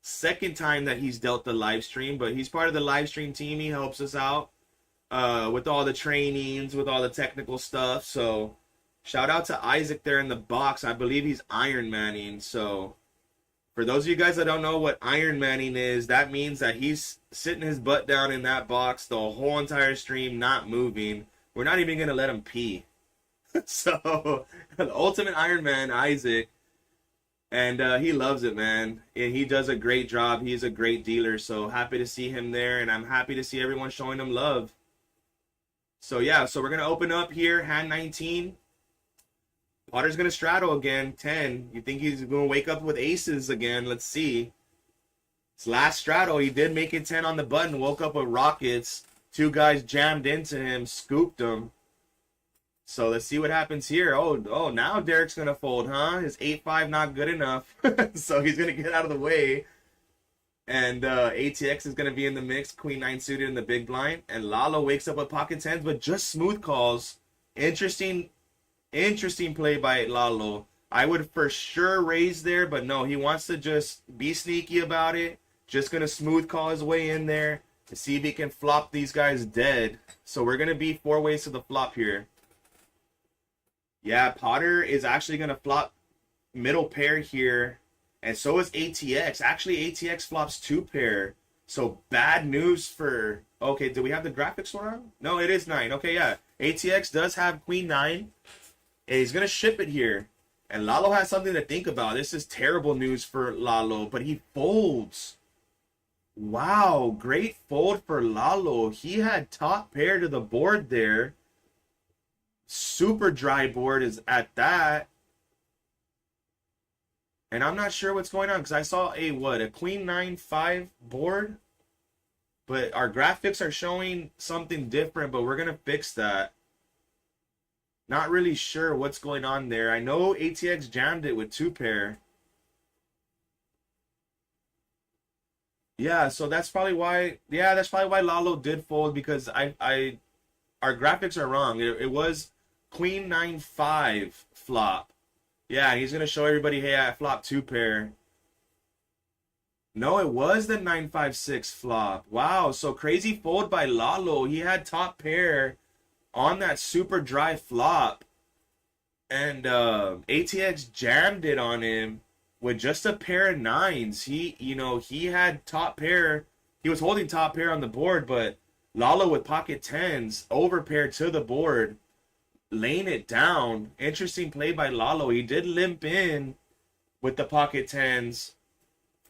second time that he's dealt the live stream, but he's part of the live stream team. He helps us out. With all the trainings, with all the technical stuff. So shout out to Isaac there in the box. I believe he's Iron Manning. So for those of you guys that don't know what Iron Manning is, that means that he's sitting his butt down in that box the whole entire stream, not moving. We're not even going to let him pee. So the ultimate Iron Man, Isaac. And he loves it, man. And he does a great job. He's a great dealer. So happy to see him there. And I'm happy to see everyone showing him love. So yeah, so we're going to open up here, hand 19. Potter's going to straddle again, 10. You think he's going to wake up with aces again? Let's see. His last straddle, he did make it 10 on the button, woke up with rockets. 2 guys jammed into him, scooped him. So let's see what happens here. Oh, now Derek's going to fold, huh? His 8-5 not good enough. So he's going to get out of the way. And ATX is going to be in the mix. Queen 9 suited in the big blind. And Lalo wakes up with pocket 10s, but just smooth calls. Interesting play by Lalo. I would for sure raise there, but no, he wants to just be sneaky about it. Just going to smooth call his way in there to see if he can flop these guys dead. So we're going to be 4 ways to the flop here. Yeah, Potter is actually going to flop middle pair here. And so is ATX. Actually, ATX flops 2 pair. So bad news for... Okay, do we have the graphics on? No, it is 9. Okay, yeah. ATX does have Queen 9. And he's going to ship it here. And Lalo has something to think about. This is terrible news for Lalo. But he folds. Wow, great fold for Lalo. He had top pair to the board there. Super dry board is at that. And I'm not sure what's going on because I saw a Queen 9-5 board. But our graphics are showing something different, but we're going to fix that. Not really sure what's going on there. I know ATX jammed it with 2 pair. Yeah, so that's probably why. Yeah, that's probably why Lalo did fold, because our graphics are wrong. It was Queen 9-5 flop. Yeah, he's gonna show everybody, hey, I flopped 2 pair. No, it was the 9-5-6 flop. Wow, so crazy fold by Lalo. He had top pair on that super dry flop, and ATX jammed it on him with just a pair of nines. He had top pair. He was holding top pair on the board, but Lalo with pocket tens, over pair to the board, laying it down. Interesting play by Lalo. He did limp in with the pocket tens.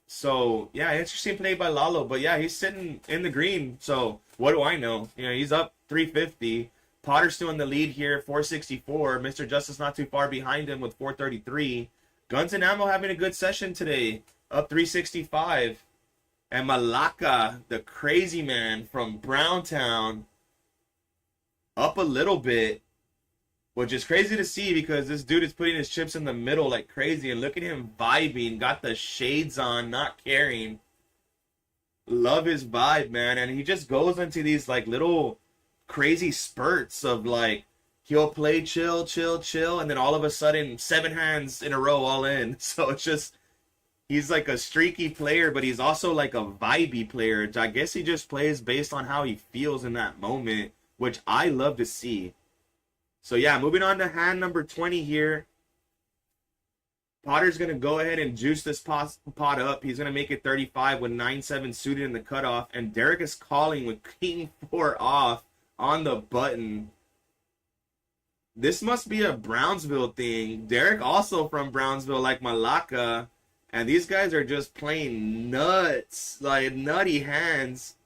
So, yeah, interesting play by Lalo. But, yeah, he's sitting in the green. So, what do I know? He's up 350. Potter's still in the lead here, 464. Mr. Justice not too far behind him with 433. Guns and Ammo having a good session today, up 365. And Malaka, the crazy man from Browntown, up a little bit, which is crazy to see because this dude is putting his chips in the middle like crazy. And look at him vibing, got the shades on, not caring. Love his vibe, man. And he just goes into these like little crazy spurts of like, he'll play chill, chill, chill, and then all of a sudden 7 hands in a row all in. So it's just, he's like a streaky player, but he's also like a vibey player. I guess he just plays based on how he feels in that moment, which I love to see. So yeah, moving on to hand number 20 here. Potter's going to go ahead and juice this pot up. He's going to make it 35 with 9-7 suited in the cutoff. And Derek is calling with king 4 off on the button. This must be a Brownsville thing. Derek also from Brownsville like Malaka. And these guys are just playing nuts, like nutty hands.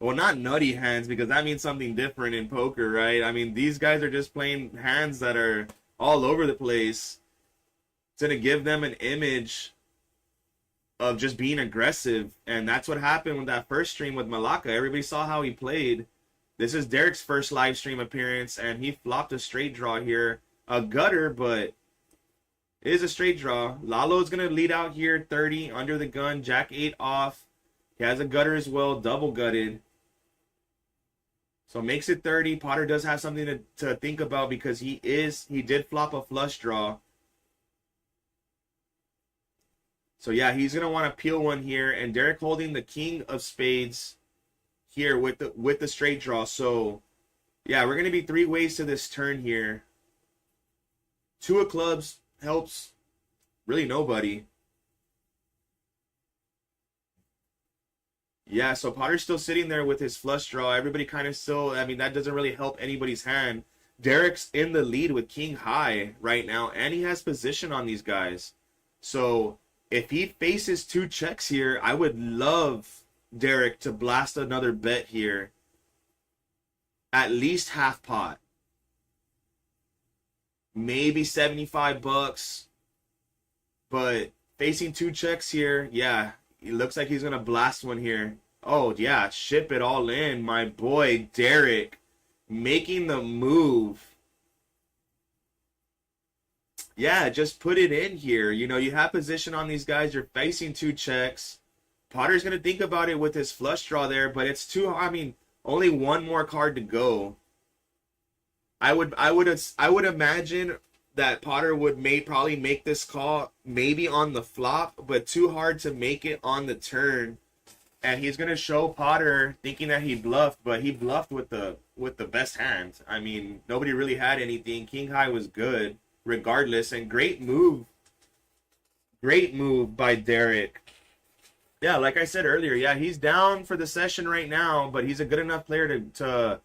Well, not nutty hands, because that means something different in poker, right? I mean, these guys are just playing hands that are all over the place. It's going to give them an image of just being aggressive. And that's what happened with that first stream with Malaka. Everybody saw how he played. This is Derek's first live stream appearance, and he flopped a straight draw here. A gutter, but it is a straight draw. Lalo's going to lead out here, 30, under the gun, Jack 8 off. He has a gutter as well, double gutted. So makes it 30. Potter does have something to think about because he did flop a flush draw. So yeah, he's going to want to peel one here. And Derek holding the king of spades here with the straight draw. So yeah, we're going to be 3 ways to this turn here. 2 of clubs helps really nobody. Yeah, so Potter's still sitting there with his flush draw. Everybody kind of still, I mean, that doesn't really help anybody's hand. Derek's in the lead with king high right now, and he has position on these guys. So if he faces 2 checks here, I would love Derek to blast another bet here. At least half pot. Maybe 75 bucks. But facing 2 checks here, yeah, it looks like he's going to blast one here. Oh, yeah, ship it all in. My boy, Derek, making the move. Yeah, just put it in here. You have position on these guys. You're facing 2 checks. Potter's going to think about it with his flush draw there, but it's too, I mean, only 1 more card to go. I would imagine that Potter would probably make this call maybe on the flop, but too hard to make it on the turn. And he's gonna show Potter thinking that he bluffed, but he bluffed with the best hand. I mean, nobody really had anything. King high was good regardless, and great move by Derek. Yeah, like I said earlier, yeah, he's down for the session right now, but he's a good enough player to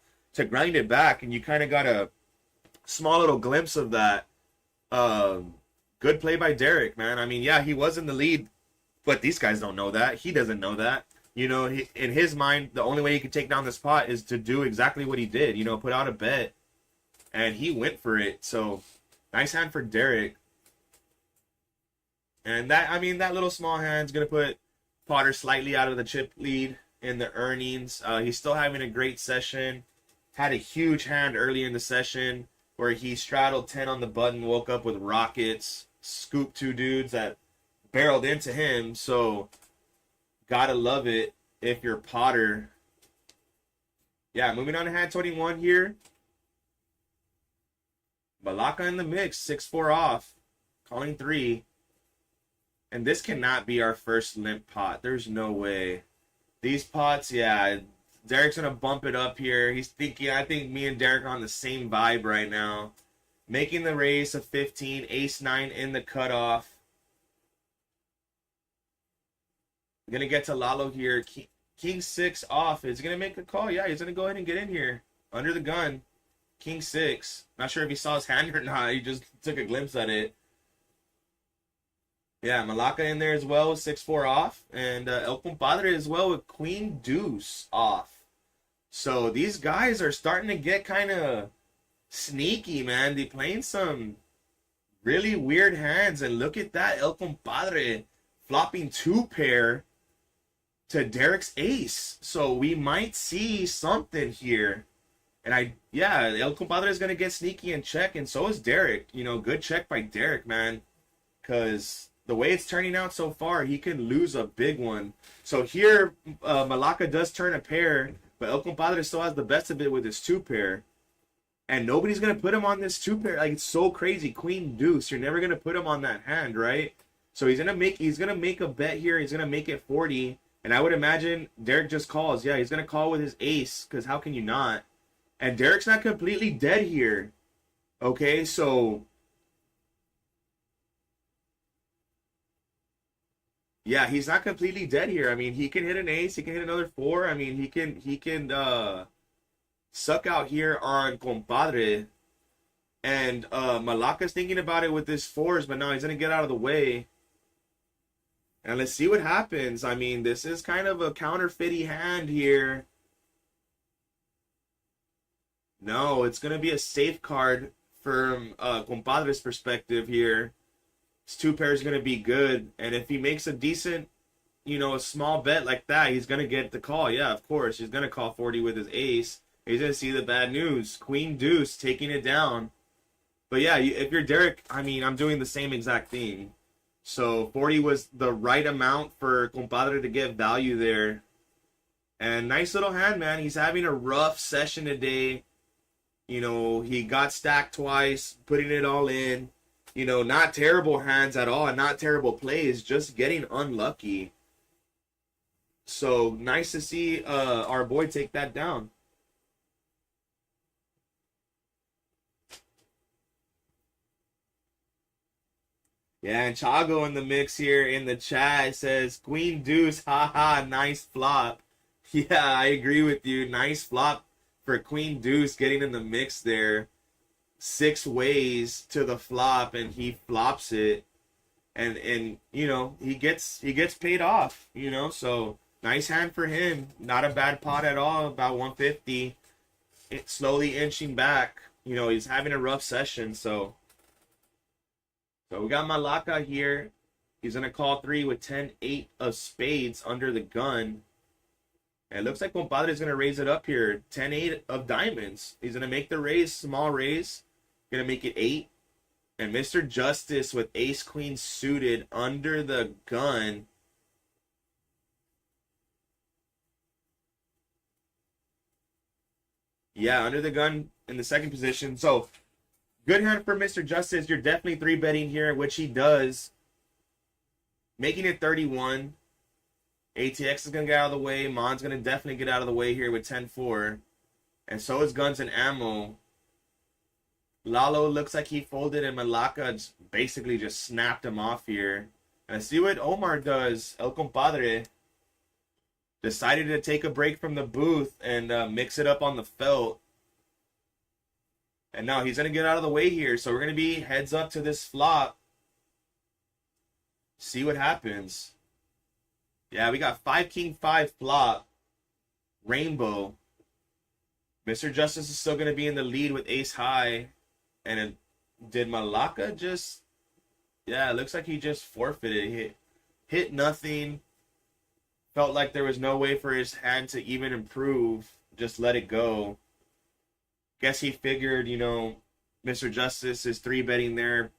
grind it back, and you kind of got a small little glimpse of that. Good play by Derek, man. I mean, yeah, he was in the lead, but these guys don't know that. He doesn't know that. In his mind, the only way he could take down this pot is to do exactly what he did, put out a bet, and he went for it. So, nice hand for Derek. And that little small hand's going to put Potter slightly out of the chip lead in the earnings. He's still having a great session. Had a huge hand early in the session where he straddled 10 on the button, woke up with rockets, scooped 2 dudes that barreled into him. So, gotta love it if you're Potter. Yeah, moving on to hand 21 here. Malaka in the mix, 6-4 off, calling 3. And this cannot be our first limp pot. There's no way. These pots, yeah, Derek's going to bump it up here. He's thinking, I think me and Derek are on the same vibe right now. Making the raise of 15, ace 9 in the cutoff. Gonna get to Lalo here. King 6 off. Is he gonna make a call? Yeah, he's gonna go ahead and get in here. Under the gun. King 6. Not sure if he saw his hand or not. He just took a glimpse at it. Yeah, Malacca in there as well with 6-4 off. And El Compadre as well with Queen Deuce off. So these guys are starting to get kind of sneaky, man. They playing some really weird hands. And look at that. El Compadre flopping 2-pair to Derek's ace. So we might see something here. And El Compadre is going to get sneaky and check. And so is Derek. You know, good check by Derek, man. Because the way it's turning out so far, he can lose a big one. So here, Malacca does turn a pair, but El Compadre still has the best of it with his 2-pair. And nobody's going to put him on this 2-pair. Like, it's so crazy. Queen Deuce, you're never going to put him on that hand, right? So he's going to make a bet here. He's going to make it 40. And I would imagine Derek just calls. Yeah, he's going to call with his ace, because how can you not? And Derek's not completely dead here. Okay, so yeah, he's not completely dead here. I mean, he can hit an ace, he can hit another 4. I mean, he can suck out here on Compadre. And Malacca's thinking about it with his 4s, but now he's gonna get out of the way. And let's see what happens. I mean, this is kind of a counterfeity hand here. No, it's gonna be a safe card from Compadre's perspective here. His 2-pair is going to be good. And if he makes a decent, a small bet like that, he's going to get the call. Yeah, of course. He's going to call 40 with his ace. He's going to see the bad news. Queen Deuce taking it down. But yeah, if you're Derek, I mean, I'm doing the same exact thing. So 40 was the right amount for Compadre to get value there. And nice little hand, man. He's having a rough session today. He got stacked twice, putting it all in. Not terrible hands at all and not terrible plays, just getting unlucky. So nice to see our boy take that down. Yeah, and Chago in the mix here in the chat says, Queen Deuce, haha, nice flop. Yeah, I agree with you. Nice flop for Queen Deuce getting in the mix there. 6 ways to the flop, and he flops it, and he gets paid off. So nice hand for him. Not a bad pot at all. About 150. It's slowly inching back. He's having a rough session. So we got Malacca here. He's gonna call 3 with 10-8 of spades under the gun. And it looks like Compadre is gonna raise it up here. 10-8 of diamonds. He's gonna make the raise, small raise. Gonna make it 8. And Mr. Justice with ace queen suited under the gun. Yeah, under the gun in the second position. So good hand for Mr. Justice. You're definitely 3-betting here, which he does. Making it 31. ATX is gonna get out of the way. Mon's gonna definitely get out of the way here with 10-4. And so is Guns and Ammo. Lalo looks like he folded, and Malacca basically just snapped him off here. And I see what Omar does. El Compadre decided to take a break from the booth and mix it up on the felt. And now he's going to get out of the way here. So we're going to be heads up to this flop. See what happens. Yeah, we got 5-King-5 flop. Rainbow. Mr. Justice is still going to be in the lead with ace high. And did Malacca just... Yeah, it looks like he just forfeited. Hit nothing. Felt like there was no way for his hand to even improve. Just let it go. Guess he figured, Mr. Justice is 3-betting there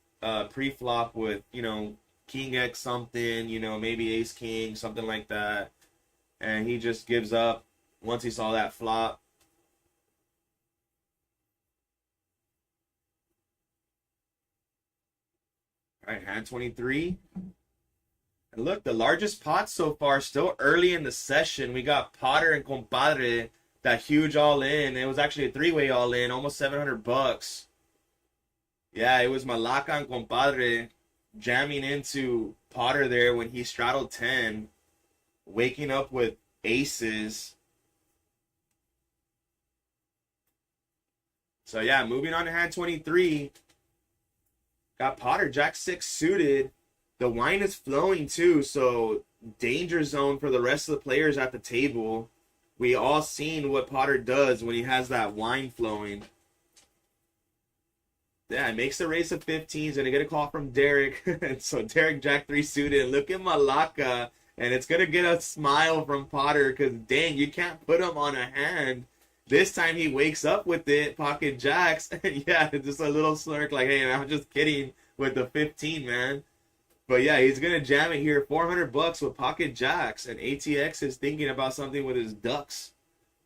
pre-flop with, King X something, maybe Ace King, something like that. And he just gives up once he saw that flop. All right, hand 23. And look, the largest pot so far, still early in the session. We got Potter and Compadre, that huge all-in. It was actually a 3-way all-in, almost $700. Yeah, it was Malacca and Compadre jamming into Potter there when he straddled 10. waking up with aces. So yeah, moving on to hand 23. Got Potter, Jack 6 suited. The wine is flowing too, so danger zone for the rest of the players at the table. We all seen what Potter does when he has that wine flowing. Yeah, it makes the race of 15s, and I get a call from Derek. So Derek, Jack 3 suited. Look at Malacca, and it's going to get a smile from Potter because, dang, you can't put him on a hand. This time he wakes up with it, pocket jacks, and yeah, just a little smirk like, hey, I'm just kidding with the 15, man. But yeah, he's going to jam it here, $400 with pocket jacks, and ATX is thinking about something with his ducks.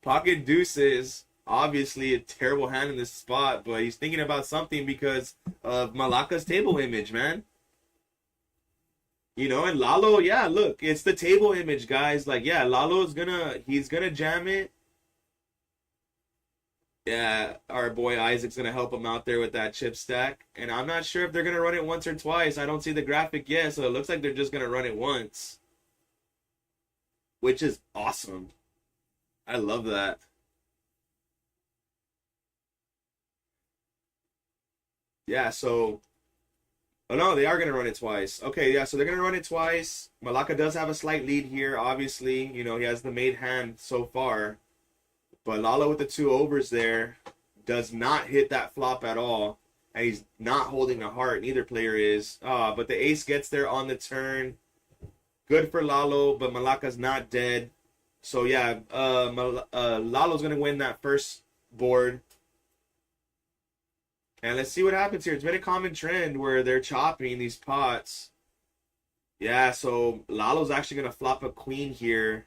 Pocket deuces, obviously a terrible hand in this spot, but he's thinking about something because of Malacca's table image, man. You know, and Lalo, yeah, look, it's the table image, guys. Like, yeah, he's gonna jam it. Yeah, our boy Isaac's going to help him out there with that chip stack. And I'm not sure if they're going to run it once or twice. I don't see the graphic yet, so it looks like they're just going to run it once. Which is awesome. I love that. Yeah, so... Oh, no, they are going to run it twice. Okay, yeah, so they're going to run it twice. Malacca does have a slight lead here, obviously. You know, he has the made hand so far. But Lalo with the 2 overs there does not hit that flop at all. And he's not holding a heart. Neither player is. But the ace gets there on the turn. Good for Lalo, but Malacca's not dead. So, yeah, Lalo's going to win that first board. And let's see what happens here. It's been a common trend where they're chopping these pots. Yeah, so Lalo's actually going to flop a queen here.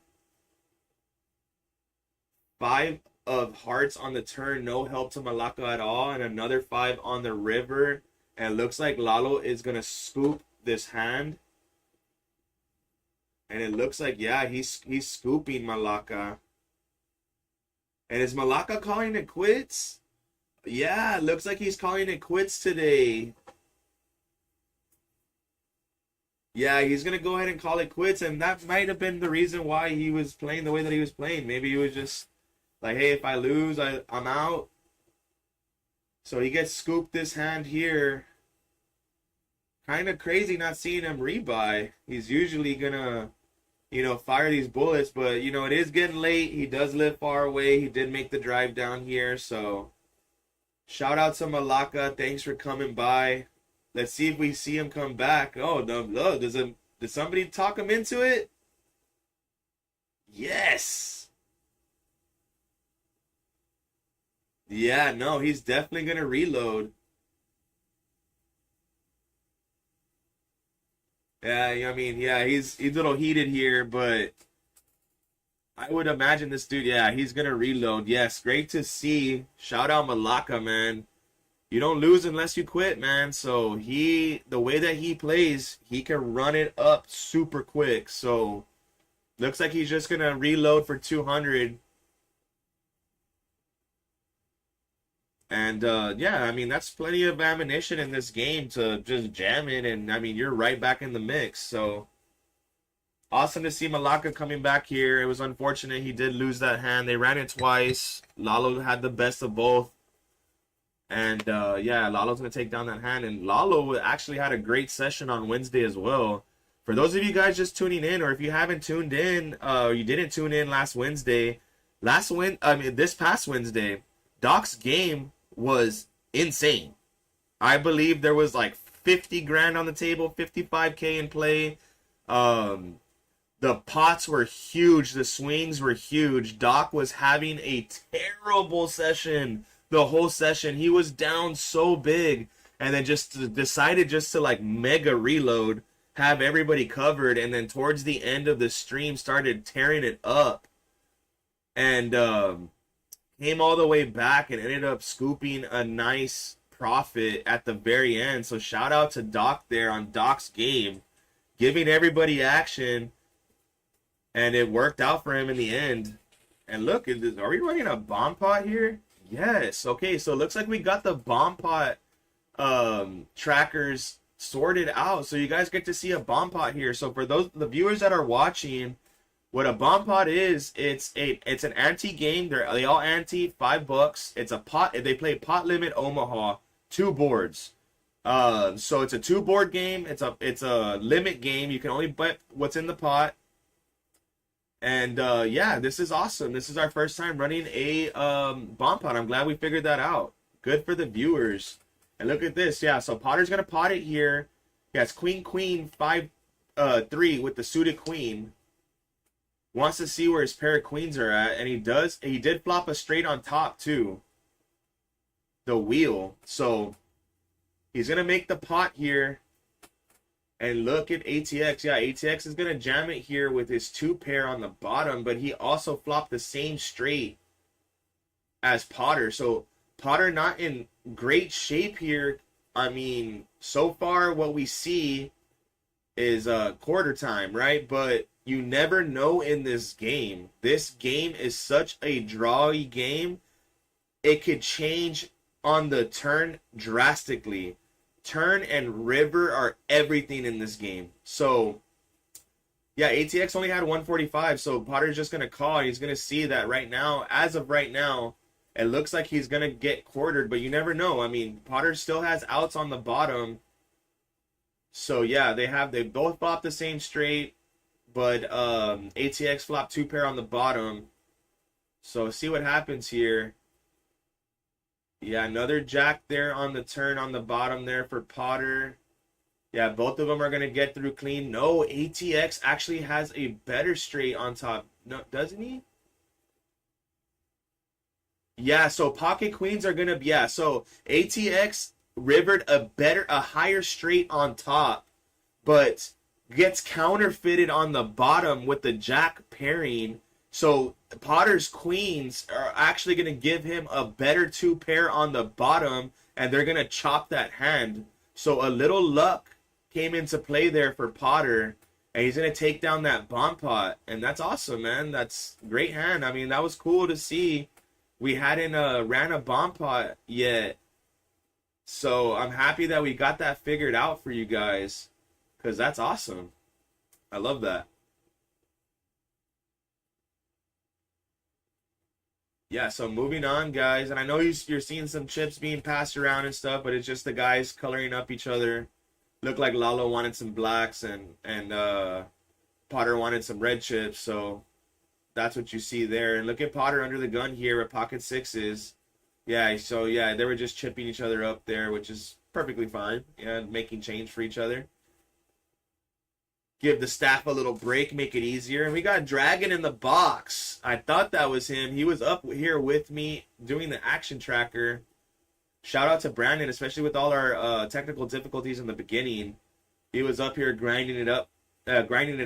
5 of hearts on the turn, no help to Malacca at all, and another 5 on the river. And it looks like Lalo is going to scoop this hand. And it looks like, yeah, he's scooping Malacca. And is Malacca calling it quits? Yeah, it looks like he's calling it quits today. Yeah, he's going to go ahead and call it quits, and that might have been the reason why he was playing the way that he was playing. Maybe he was just like, hey, if I lose, I'm out. So he gets scooped this hand here. Kind of crazy not seeing him rebuy. He's usually going to, you know, fire these bullets, but, you know, it is getting late. He does live far away. He did make the drive down here, so shout out to Malacca. Thanks for coming by. Let's see if we see him come back. Oh, no, did somebody talk him into it? Yes. Yeah, no, he's definitely going to reload. Yeah, I mean, yeah, he's a little heated here, but I would imagine this dude, yeah, he's going to reload. Yes, great to see. Shout out Malacca, man. You don't lose unless you quit, man. So the way that he plays, he can run it up super quick. So looks like he's just going to reload for 200. And, yeah, I mean, that's plenty of ammunition in this game to just jam it. And, I mean, you're right back in the mix. So, awesome to see Malacca coming back here. It was unfortunate he did lose that hand. They ran it twice. Lalo had the best of both. And, yeah, Lalo's going to take down that hand. And Lalo actually had a great session on Wednesday as well. For those of you guys just tuning in, or if you haven't tuned in, you didn't tune in last Wednesday. This past Wednesday, Doc's game was insane. I believe there was like 50 grand on the table, 55K in play. The pots were huge. The swings were huge. Doc was having a terrible session the whole session. He was down so big and then just decided just to like mega reload, have everybody covered, and then towards the end of the stream started tearing it up. And came all the way back and ended up scooping a nice profit at the very end. So shout out to Doc there on Doc's game, giving everybody action, and it worked out for him in the end. And look, are we running a bomb pot here? Yes. Okay, so it looks like we got the bomb pot trackers sorted out, so you guys get to see a bomb pot here. So for the viewers that are watching, What a bomb pot is, it's an ante game. They all ante $5. It's a pot. They play Pot Limit Omaha, 2 boards. So it's a 2 board game. It's a limit game. You can only bet what's in the pot. And yeah, this is awesome. This is our first time running a bomb pot. I'm glad we figured that out. Good for the viewers. And look at this. Yeah, so Potter's gonna pot it here. Yeah, it's Queen Queen 5-3 with the suited queen. Wants to see where his pair of queens are at, and he does. He did flop a straight on top too. The wheel. So he's gonna make the pot here. And look at ATX. Yeah, ATX is going to jam it here with his 2 pair on the bottom. But he also flopped the same straight as Potter. So Potter not in great shape here. I mean, so far what we see is quarter time, right? But you never know in this game. This game is such a drawy game. It could change on the turn drastically. Turn and river are everything in this game. So yeah, ATX only had 145, so Potter's just gonna call. He's gonna see that right now, as of right now, it looks like he's gonna get quartered, but you never know. I mean, Potter still has outs on the bottom. So yeah, they both flopped the same straight, but ATX flopped 2 pair on the bottom. So see what happens here. Yeah, another jack there on the turn on the bottom there for Potter. Yeah, both of them are going to get through clean. No, ATX actually has a better straight on top. No, doesn't he? Yeah, so pocket queens are going to be... Yeah, so ATX rivered a higher straight on top, but gets counterfeited on the bottom with the jack pairing. So Potter's queens are actually going to give him a better 2 pair on the bottom, and they're going to chop that hand. So a little luck came into play there for Potter, and he's going to take down that bomb pot. And that's awesome, man. That's great hand. I mean, that was cool to see. We hadn't ran a bomb pot yet. So I'm happy that we got that figured out for you guys, because that's awesome. I love that. Yeah, so moving on, guys. And I know you're seeing some chips being passed around and stuff, but it's just the guys coloring up each other. Looked like Lalo wanted some blacks and Potter wanted some red chips, so that's what you see there. And look at Potter under the gun here at pocket 6s. Yeah, so yeah, they were just chipping each other up there, which is perfectly fine. Yeah, making change for each other. Give the staff a little break, make it easier. And we got Dragon in the box. I thought that was him. He was up here with me doing the action tracker. Shout out to Brandon, especially with all our technical difficulties in the beginning. He was up here grinding it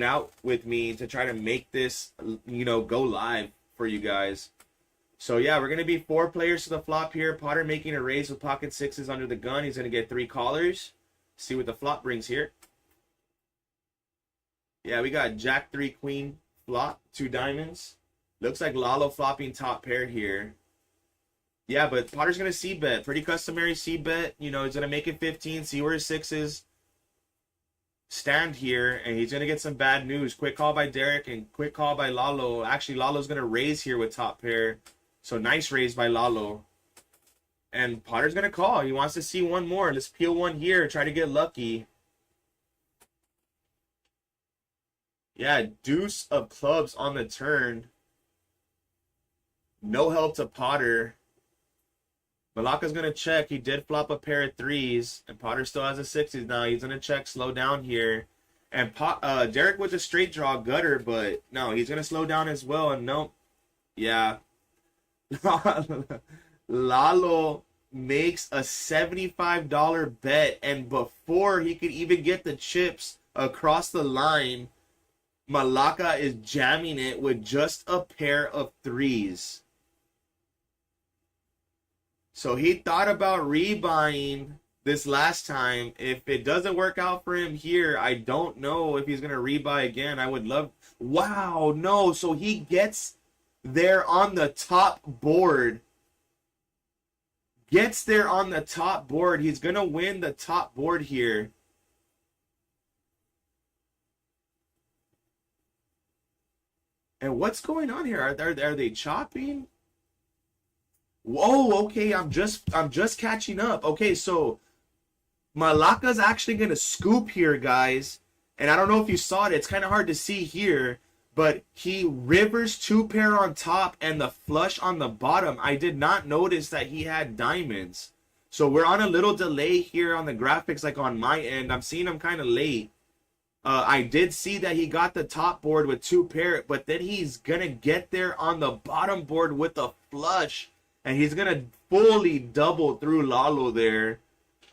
out with me to try to make this, go live for you guys. So yeah, we're gonna be 4 players to the flop here. Potter making a raise with pocket 6s under the gun. He's gonna get 3 callers. See what the flop brings here. Yeah, we got Jack 3 Queen flop, 2 diamonds. Looks like Lalo flopping top pair here. Yeah, but Potter's going to c-bet. Pretty customary c-bet. He's going to make it 15, see where his 6s stand here, and he's going to get some bad news. Quick call by Derek and quick call by Lalo. Actually, Lalo's going to raise here with top pair. So nice raise by Lalo. And Potter's going to call. He wants to see one more. Let's peel one here, try to get lucky. Yeah, deuce of clubs on the turn. No help to Potter. Malaka's going to check. He did flop a pair of 3s. And Potter still has a 6s now. He's going to check, slow down here. And Derek with a straight draw gutter, but no, he's going to slow down as well. And nope. Yeah. Lalo makes a $75 bet. And before he could even get the chips across the line, Malaka is jamming it with just a pair of 3s. So he thought about rebuying this last time. If it doesn't work out for him here, I don't know if he's going to rebuy again. I would love... Wow, no. So he gets there on the top board. Gets there on the top board. He's going to win the top board here. And what's going on here? Are they chopping? Whoa, okay, I'm just catching up. Okay, so Malaka's actually gonna scoop here, guys. And I don't know if you saw it, it's kind of hard to see here, but he rivers two pair on top and the flush on the bottom. I did not notice that he had diamonds. So we're on a little delay here on the graphics, like on my end. I'm seeing him kind of late. I did see that he got the top board with two pair, but then he's gonna get there on the bottom board with the flush, and he's gonna fully double through Lalo there.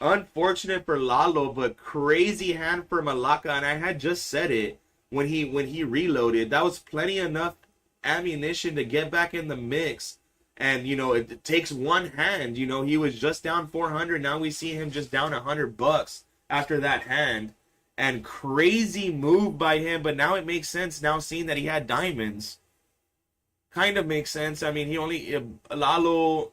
Unfortunate for Lalo, but crazy hand for Malaka. And I had just said it when he reloaded. That was plenty enough ammunition to get back in the mix. And you know, it takes one hand. You know, he was just down 400. Now we see him just down $100 after that hand. And crazy move by him, but now it makes sense now seeing that he had diamonds. Kind of makes sense. I mean, he only Lalo,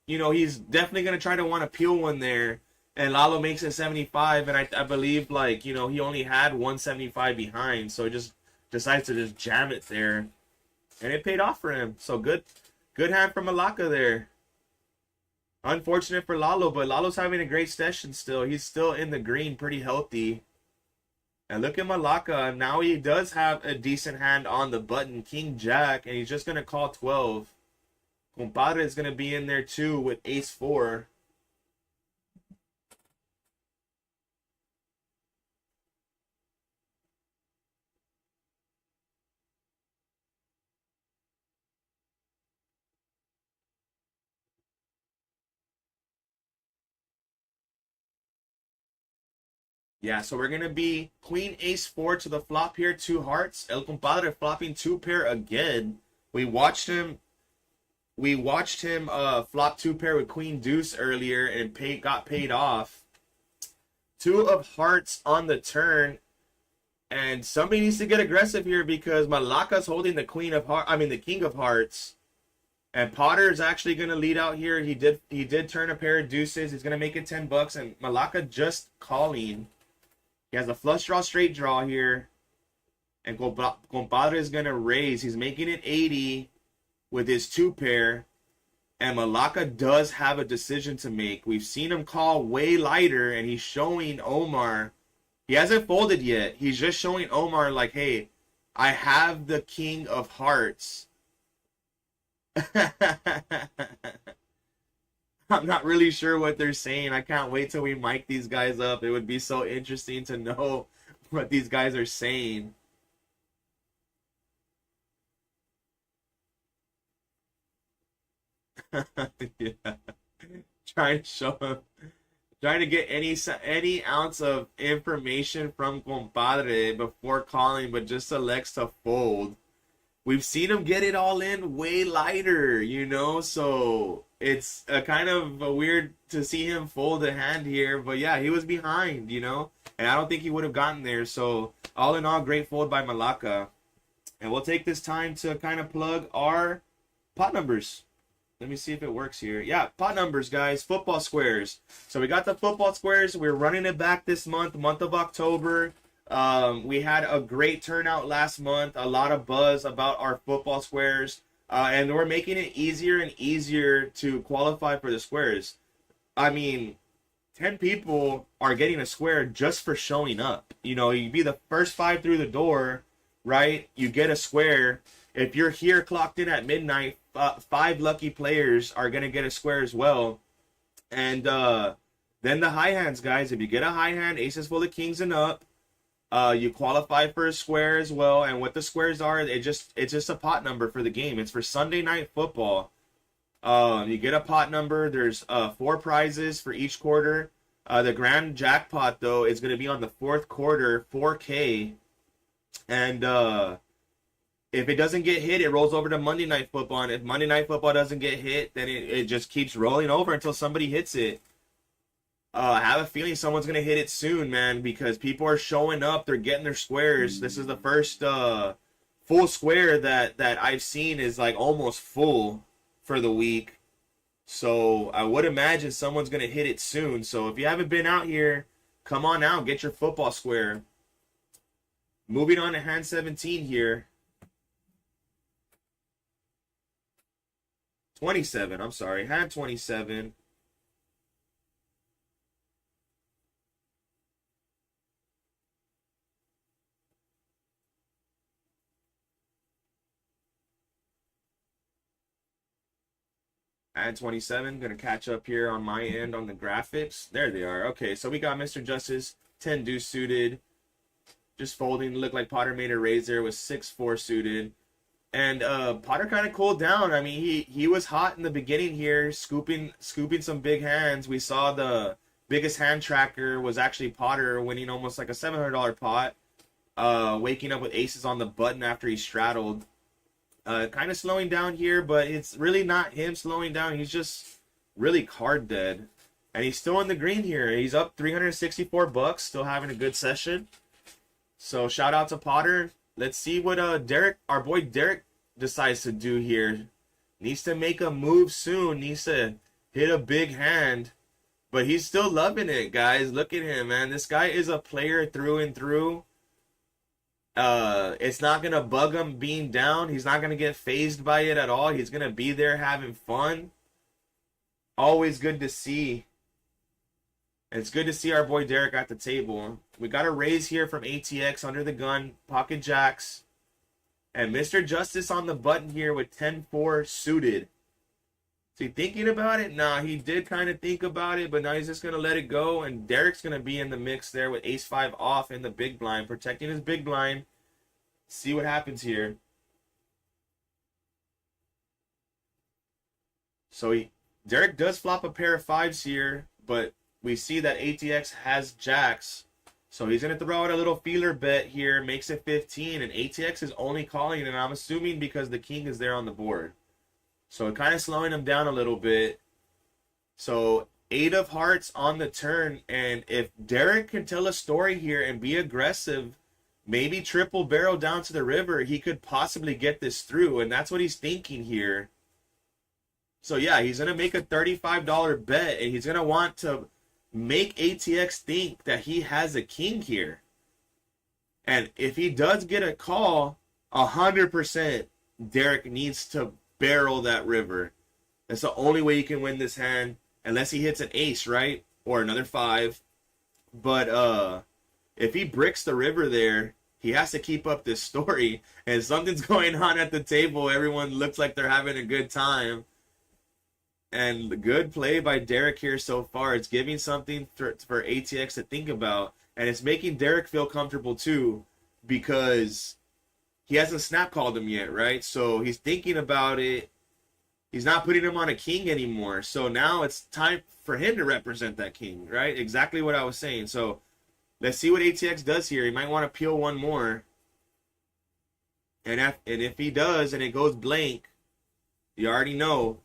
you know, he's definitely gonna try to want to peel one there. And Lalo makes it 75, and I believe, like, you know, he only had 175 behind, so he just decides to just jam it there. And it paid off for him. So good hand from Malaka there. Unfortunate for Lalo, but Lalo's having a great session still. He's still in the green, pretty healthy. And look at Malaka. Now he does have a decent hand on the button, King Jack, and he's just going to call 12. Compadre is going to be in there too with Ace 4. Yeah, so we're going to be Queen Ace 4 to the flop here, 2 hearts. El Compadre flopping 2 pair again. We watched him flop 2 pair with Queen Deuce earlier and got paid off. 2 of hearts on the turn. And somebody needs to get aggressive here because Malaka's holding the the King of Hearts. And Potter is actually going to lead out here. He did turn a pair of deuces. He's going to make it $10 and Malaka just calling. He has a flush draw, straight draw here. And Compadre is going to raise. He's making it 80 with his 2 pair. And Malaka does have a decision to make. We've seen him call way lighter, and he's showing Omar. He hasn't folded yet. He's just showing Omar like, hey, I have the King of Hearts. I'm not really sure what they're saying. I can't wait till we mic these guys up. It would be so interesting to know what these guys are saying. Yeah. Trying to show him, trying to get any ounce of information from Compadre before calling, but just selects to fold. We've seen him get it all in way lighter, you know, so it's a kind of weird to see him fold a hand here. But yeah, he was behind, you know, and I don't think he would have gotten there. So all in all, great fold by Malaka. And we'll take this time to kind of plug our pot numbers. Let me see if it works here. Yeah, pot numbers, guys. Football squares. So we got the football squares. We're running it back this month of October. We had a great turnout last month. A lot of buzz about our football squares. And we're making it easier and easier to qualify for the squares. I mean, 10 people are getting a square just for showing up. You know, you be the first 5 through the door, right? You get a square. If you're here clocked in at midnight, 5 lucky players are going to get a square as well. And then the high hands, guys. If you get a high hand, aces full of kings and up, you qualify for a square as well. And what the squares are, it's just a pot number for the game. It's for Sunday Night Football. You get a pot number. There's 4 prizes for each quarter. The grand jackpot, though, is going to be on the 4th quarter, 4K. And if it doesn't get hit, it rolls over to Monday Night Football. And if Monday Night Football doesn't get hit, then it just keeps rolling over until somebody hits it. I have a feeling someone's going to hit it soon, man, because people are showing up. They're getting their squares. This is the first full square that I've seen is like almost full for the week. So I would imagine someone's going to hit it soon. So if you haven't been out here, come on out. Get your football square. Moving on to hand 17 here. 27. I'm sorry. Hand 27. Add 27, gonna catch up here on my end on the graphics. There they are. Okay, so we got Mr. Justice, 10 deuce suited, just folding. Looked like Potter made a raise there with 6-4 suited. And Potter kind of cooled down. I mean, he was hot in the beginning here, scooping some big hands. We saw the biggest hand tracker was actually Potter, winning almost like a $700 pot, waking up with aces on the button after he straddled. Kind of slowing down here, but it's really not him slowing down. He's just really card dead. And he's still in the green here. He's up 364 bucks, still having a good session. So shout out to Potter. Let's see what our boy Derek decides to do here. Needs to make a move soon. Needs to hit a big hand. But he's still loving it, guys. Look at him, man. This guy is a player through and through. It's not gonna bug him being down. He's not gonna get phased by it at all. He's gonna be there having fun. Always good to see. And it's good to see our boy Derek at the table. We got a raise here from ATX under the gun, pocket jacks, and Mr. Justice on the button here with 10-4 suited. Is he thinking about it? Nah, he did kind of think about it, but now he's just gonna let it go. And Derek's gonna be in the mix there with ace-5 off in the big blind, protecting his big blind. See what happens here. So Derek does flop a pair of 5s here, but we see that ATX has jacks. So he's going to throw out a little feeler bet here, makes it 15, and ATX is only calling, and I'm assuming because the king is there on the board. So kind of slowing him down a little bit. So 8 of hearts on the turn, and if Derek can tell a story here and be aggressive, maybe triple barrel down to the river, he could possibly get this through, and that's what he's thinking here. So yeah, he's going to make a $35 bet, and he's going to want to make ATX think that he has a king here. And if he does get a call, 100% Derek needs to barrel that river. That's the only way you can win this hand, unless he hits an ace, right? Or another 5. But if he bricks the river there, he has to keep up this story. And something's going on at the table. Everyone looks like they're having a good time. And the good play by Derek here so far. It's giving something for ATX to think about. And it's making Derek feel comfortable too, because he hasn't snap called him yet, right? So he's thinking about it. He's not putting him on a king anymore. So now it's time for him to represent that king, right? Exactly what I was saying. So let's see what ATX does here. He might want to peel one more. And if he does and it goes blank, you already know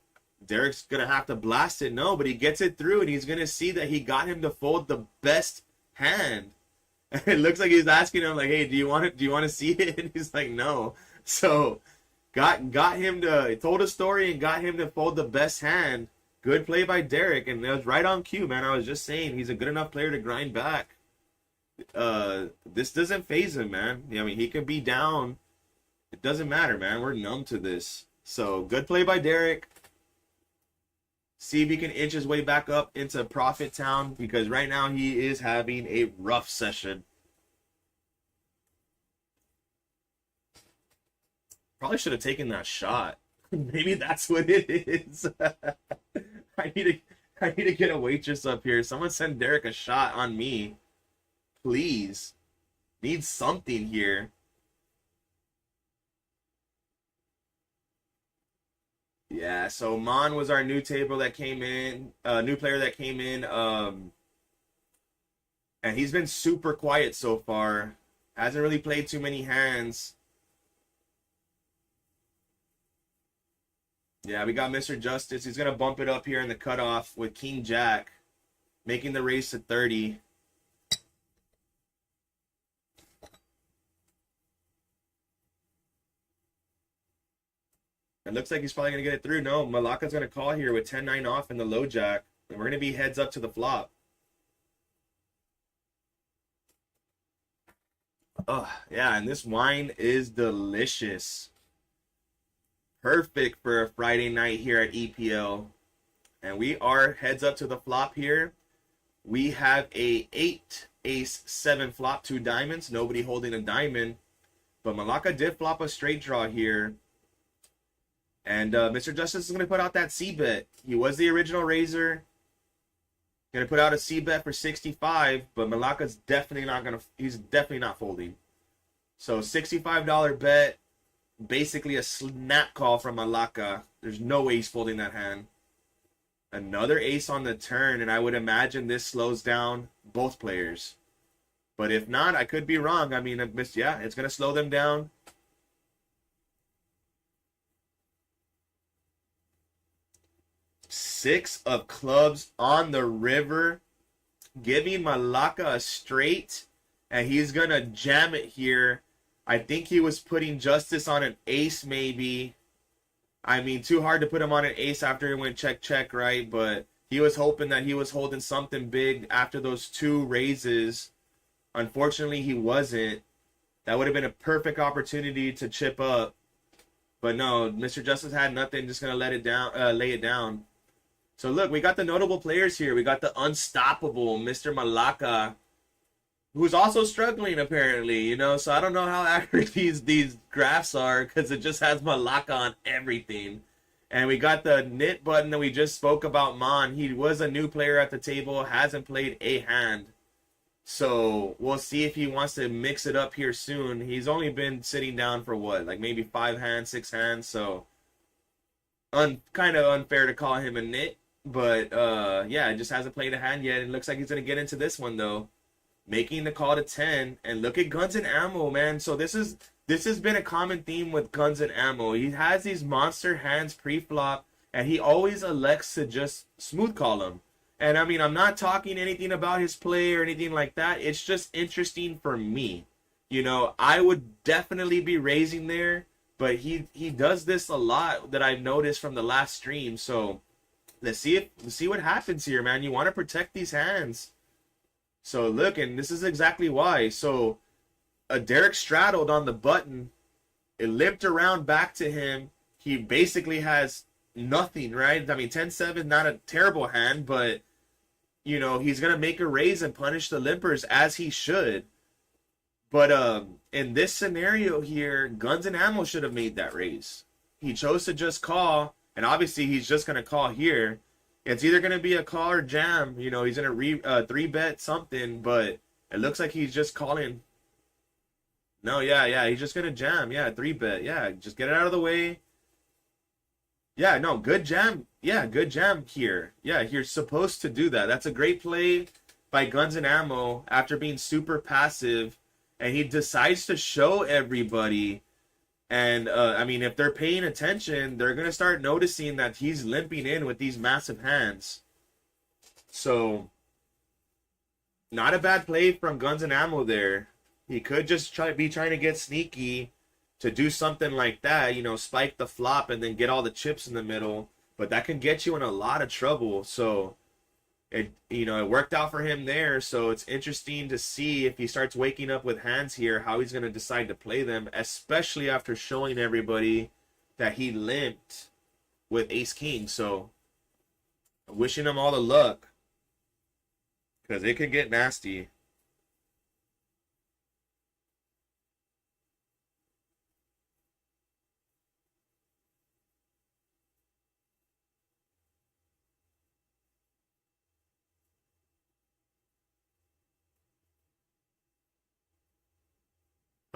Derek's going to have to blast it. No, but he gets it through, and he's going to see that he got him to fold the best hand. And it looks like he's asking him, like, hey, do you want to see it? And he's like, no. So got him to, told a story and got him to fold the best hand. Good play by Derek, and that was right on cue, man. I was just saying, he's a good enough player to grind back. This doesn't faze him, man. I mean, he could be down. It doesn't matter, man. We're numb to this. So good play by Derek. See if he can inch his way back up into Profit Town, because right now he is having a rough session. Probably should have taken that shot. Maybe that's what it is. I need to get a waitress up here. Someone send Derek a shot on me, please. Need something here. Yeah, so Mon was our new table that came in, new player that came in, and he's been super quiet so far. Hasn't really played too many hands. Yeah, we got Mr. Justice. He's going to bump it up here in the cutoff with King Jack, making the raise to 30. It looks like he's probably going to get it through. No, Malaka's going to call here with 10-9 off in the low jack. And we're going to be heads up to the flop. Oh, yeah, and this wine is delicious. perfect for a Friday night here at EPL. And we are heads up to the flop here. We have a 8 ace 7 flop, 2 diamonds, nobody holding a diamond, but Malacca did flop a straight draw here. And Mr. Justice is going to put out that C bet. He was the original raiser. Going to put out a C bet for 65, but Malacca's definitely not going to, he's definitely not folding. So $65 bet, basically a snap call from Malacca. There's no way he's folding that hand. Another ace on the turn, and I would imagine this slows down both players. But if not, I could be wrong. I mean, yeah, it's going to slow them down. Six of clubs on the river, giving Malacca a straight, and he's going to jam it here. I think he was putting Justice on an ace maybe. I mean, too hard to put him on an ace after he went check, check, right? But he was hoping that he was holding something big after those 2 raises. Unfortunately, he wasn't. That would have been a perfect opportunity to chip up. But no, Mr. Justice had nothing, just going to let it down, lay it down. So look, we got the notable players here. We got the unstoppable Mr. Malacca, who's also struggling apparently, you know. So I don't know how accurate these graphs are, because it just has Malacca on everything. And we got the knit button that we just spoke about. Mon, he was a new player at the table, hasn't played a hand. So we'll see if he wants to mix it up here soon. He's only been sitting down for what, like maybe 5 hands, 6 hands. So kind of unfair to call him a nit. But yeah, just hasn't played a hand yet. It looks like he's going to get into this one though. Making the call to 10, and look at Guns and Ammo, man. So this has been a common theme with Guns and Ammo. He has these monster hands pre-flop, and he always elects to just smooth call them. And I mean, I'm not talking anything about his play or anything like that. It's just interesting for me. You know, I would definitely be raising there, but he does this a lot that I've noticed from the last stream. So let's see what happens here, man. You want to protect these hands. So look, and this is exactly why. So Derek straddled on the button. It limped around back to him. He basically has nothing, right? I mean, 10-7, not a terrible hand, but, you know, he's going to make a raise and punish the limpers as he should. But in this scenario here, Guns and Ammo should have made that raise. He chose to just call, and obviously he's just going to call here. It's either going to be a call or jam. You know, he's going to 3-bet something, but it looks like he's just calling. No, yeah, he's just going to jam. Yeah, 3-bet. Yeah, just get it out of the way. Yeah, no, good jam. Yeah, good jam here. Yeah, you're supposed to do that. That's a great play by Guns and Ammo after being super passive, and he decides to show everybody. And, I mean, if they're paying attention, they're going to start noticing that he's limping in with these massive hands. So, not a bad play from Guns and Ammo there. He could just be trying to get sneaky to do something like that, you know, spike the flop and then get all the chips in the middle. But that can get you in a lot of trouble. So, it worked out for him there. So it's interesting to see if he starts waking up with hands here, how he's going to decide to play them, especially after showing everybody that he limped with ace-king. So wishing him all the luck, because it could get nasty.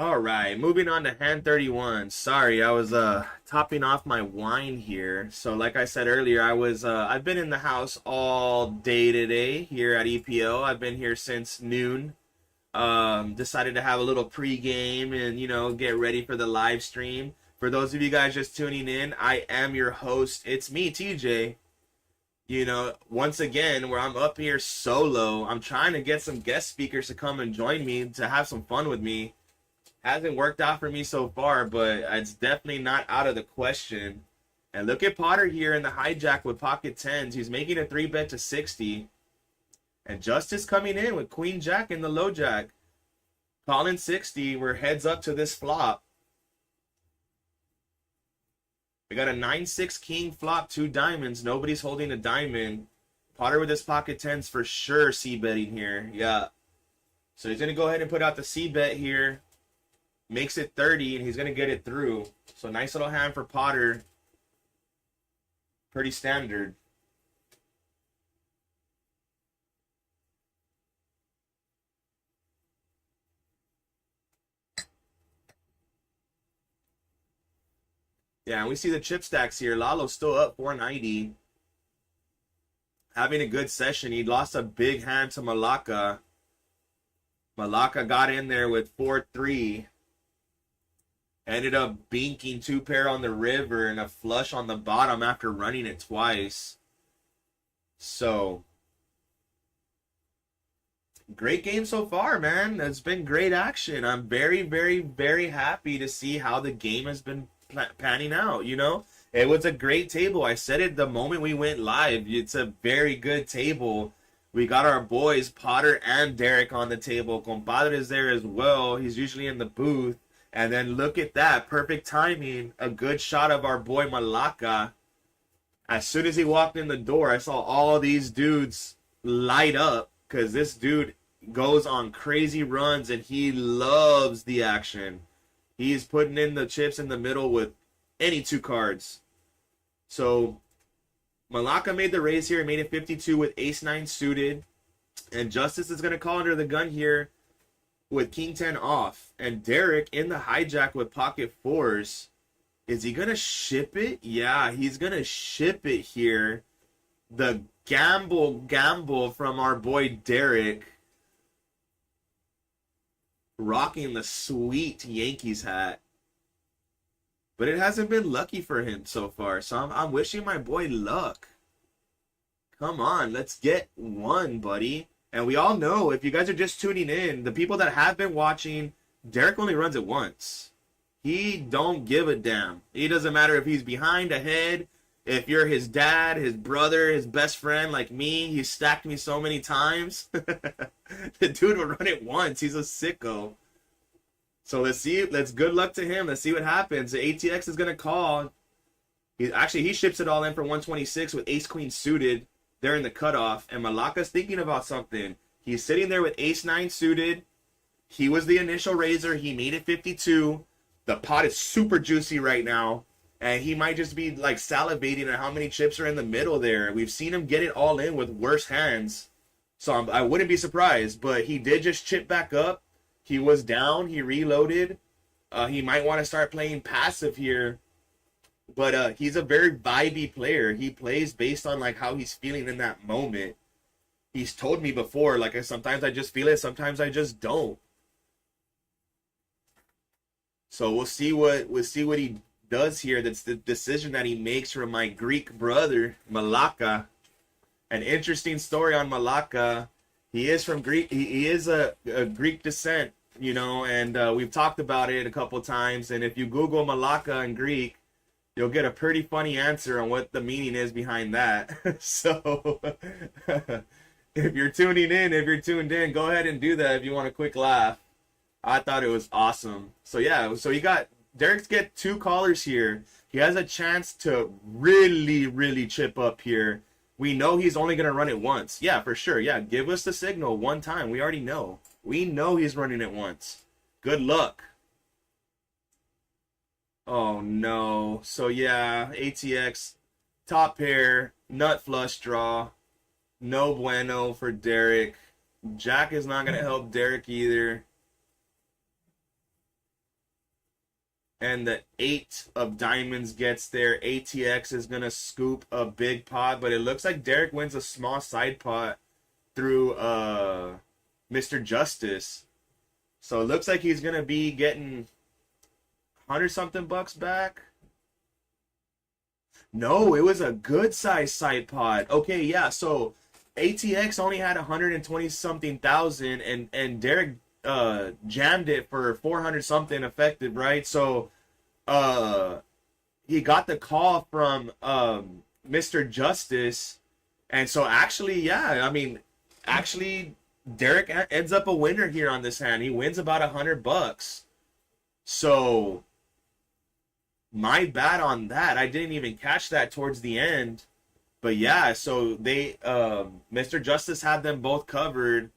All right, moving on to hand 31. Sorry, I was topping off my wine here. So like I said earlier, I've been in the house all day today here at EPO. I've been here since noon. Decided to have a little pregame and, you know, get ready for the live stream. For those of you guys just tuning in, I am your host. It's me, TJ. You know, once again, where I'm up here solo. I'm trying to get some guest speakers to come and join me to have some fun with me. Hasn't worked out for me so far, but it's definitely not out of the question. And look at Potter here in the hijack with pocket tens. He's making a 3-bet to 60. And Justice coming in with Queen Jack in the low jack. Calling 60. We're heads up to this flop. We got a 9-6 king flop, 2 diamonds. Nobody's holding a diamond. Potter with his pocket tens for sure c-betting here. Yeah. So he's going to go ahead and put out the c-bet here. Makes it 30, and he's going to get it through. So nice little hand for Potter. Pretty standard. Yeah, and we see the chip stacks here. Lalo's still up 490. Having a good session. He lost a big hand to Malacca. Malacca got in there with 4-3. Ended up binking 2 pair on the river and a flush on the bottom after running it twice. So, great game so far, man. It's been great action. I'm very, very, very happy to see how the game has been panning out, you know? It was a great table. I said it the moment we went live. It's a very good table. We got our boys, Potter and Derek, on the table. Compadre is there as well. He's usually in the booth. And then look at that. Perfect timing. A good shot of our boy Malacca. As soon as he walked in the door, I saw all these dudes light up. Because this dude goes on crazy runs and he loves the action. He's putting in the chips in the middle with any 2 cards. So Malacca made the raise here. Made it 52 with ace-9 suited. And Justice is going to call under the gun here with king-10 off. And Derek in the hijack with pocket 4s. Is he going to ship it? Yeah, he's going to ship it here. The gamble from our boy Derek. Rocking the sweet Yankees hat. But it hasn't been lucky for him so far. So I'm wishing my boy luck. Come on, let's get one, buddy. And we all know, if you guys are just tuning in, the people that have been watching, Derek only runs it once. He don't give a damn. It doesn't matter if he's behind, ahead. If you're his dad, his brother, his best friend like me, he stacked me so many times. The dude will run it once. He's a sicko. So let's see. Let's good luck to him. Let's see what happens. The ATX is going to call. He ships it all in for 126 with ace-queen suited. They're in the cutoff. And Malacca's thinking about something. He's sitting there with ace-9 suited. He was the initial raiser. He made it 52. The pot is super juicy right now. And he might just be like salivating at how many chips are in the middle there. We've seen him get it all in with worse hands. So I wouldn't be surprised. But he did just chip back up. He was down. He reloaded. He might want to start playing passive here. But he's a very vibey player. He plays based on like how he's feeling in that moment. He's told me before, like sometimes I just feel it, sometimes I just don't. So we'll see what he does here. That's the decision that he makes from my Greek brother, Malacca. An interesting story on Malacca. He is from Greek. He is a Greek descent, you know, and we've talked about it a couple times. And if you Google Malacca in Greek, you'll get a pretty funny answer on what the meaning is behind that. So if you're tuning in, if you're tuned in, go ahead and do that if you want a quick laugh. I thought it was awesome. So yeah, so you got Derek's get 2 callers here. He has a chance to really, really chip up here. We know he's only going to run it once. Yeah, for sure. Yeah, give us the signal one time. We already know. We know he's running it once. Good luck. Oh, no. So, yeah, ATX, top pair, nut flush draw. No bueno for Derek. Jack is not going to help Derek either. And the 8 of diamonds gets there. ATX is going to scoop a big pot. But it looks like Derek wins a small side pot through Mr. Justice. So it looks like he's going to be getting 100-something bucks back. No, it was a good size side pot. Okay, yeah. So ATX only had 120-something thousand. And Derek jammed it for 400-something effective, right? So he got the call from Mr. Justice, and so actually, yeah, I mean, actually, Derek ends up a winner here on this hand. He wins about $100. So My bad on that. I didn't even catch that towards the end. But yeah, so they Mr. Justice had them both covered.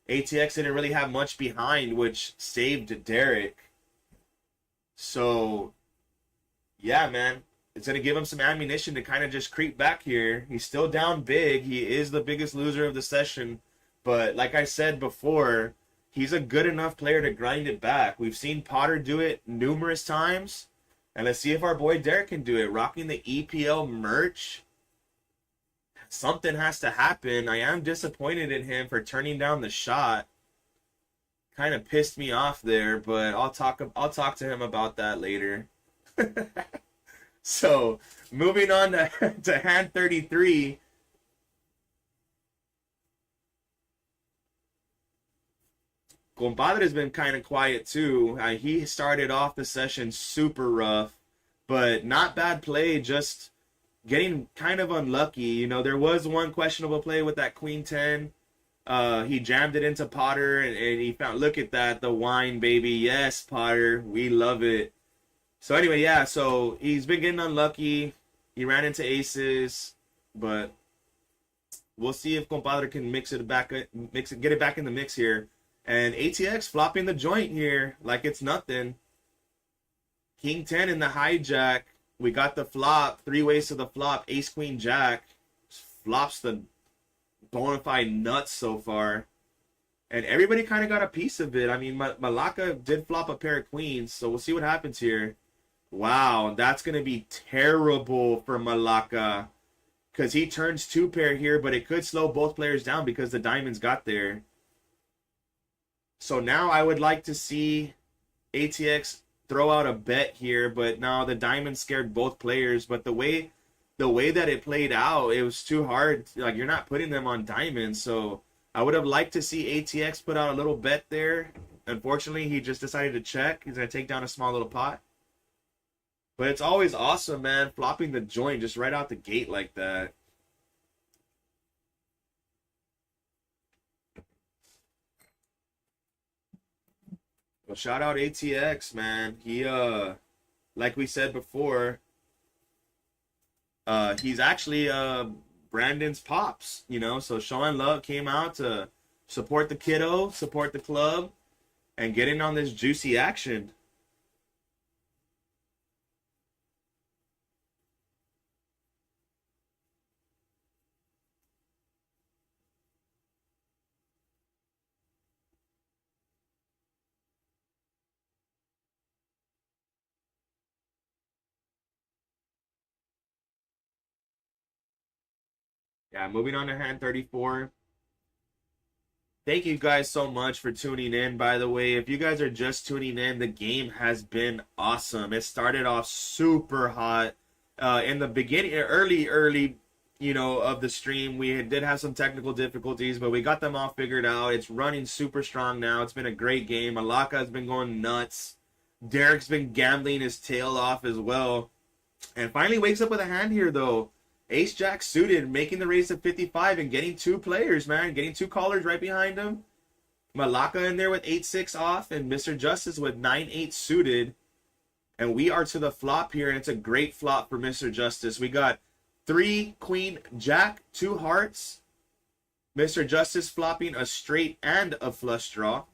ATX didn't really have much behind, which saved Derek. So yeah, man, it's gonna give him some ammunition to kind of just creep back here. He's still down big. He is the biggest loser of the session, but like I said before, he's a good enough player to grind it back. We've seen Potter do it numerous times, and let's see if our boy Derek can do it. Rocking the EPL merch. Something has to happen. I am disappointed in him for turning down the shot. Kind of pissed me off there, but I'll talk to him about that later. So, moving on to hand 33. Compadre's been kind of quiet too. He started off the session super rough, but not bad play, just getting kind of unlucky. You know, there was one questionable play with that Queen 10. He jammed it into Potter, and he found, look at that, the wine, baby. Yes, Potter, we love it. So anyway, yeah, so he's been getting unlucky. He ran into aces, but we'll see if Compadre can get it back in the mix here. And ATX flopping the joint here like it's nothing. King 10 in the hijack. We got the flop, 3 ways to the flop, ace, queen, jack. Flops the bona fide nuts so far. And everybody kind of got a piece of it. I mean, Malaka did flop a pair of queens, so we'll see what happens here. Wow, that's going to be terrible for Malaka, because he turns 2 pair here, but it could slow both players down because the diamonds got there. So now I would like to see ATX throw out a bet here, but now the diamond scared both players. But the way that it played out, it was too hard. Like, you're not putting them on diamonds. So I would have liked to see ATX put out a little bet there. Unfortunately, he just decided to check. He's going to take down a small little pot. But it's always awesome, man, flopping the joint just right out the gate like that. Well, shout out ATX, man. He like we said before, he's actually Brandon's pops, you know, so showing love, came out to support the kiddo, support the club, and get in on this juicy action. Yeah, moving on to hand 34. Thank you guys so much for tuning in, by the way. If you guys are just tuning in, the game has been awesome. It started off super hot. In the beginning, early, you know, of the stream, did have some technical difficulties, but we got them all figured out. It's running super strong now. It's been a great game. Alaka has been going nuts. Derek's been gambling his tail off as well. And finally wakes up with a hand here, though. Ace Jack suited, making the race to 55 and getting 2 players, man. Getting 2 callers right behind him. Malaka in there with 8-6 off, and Mr. Justice with 9-8 suited. And we are to the flop here, and it's a great flop for Mr. Justice. We got 3 queen jack, 2 hearts. Mr. Justice flopping a straight and a flush draw.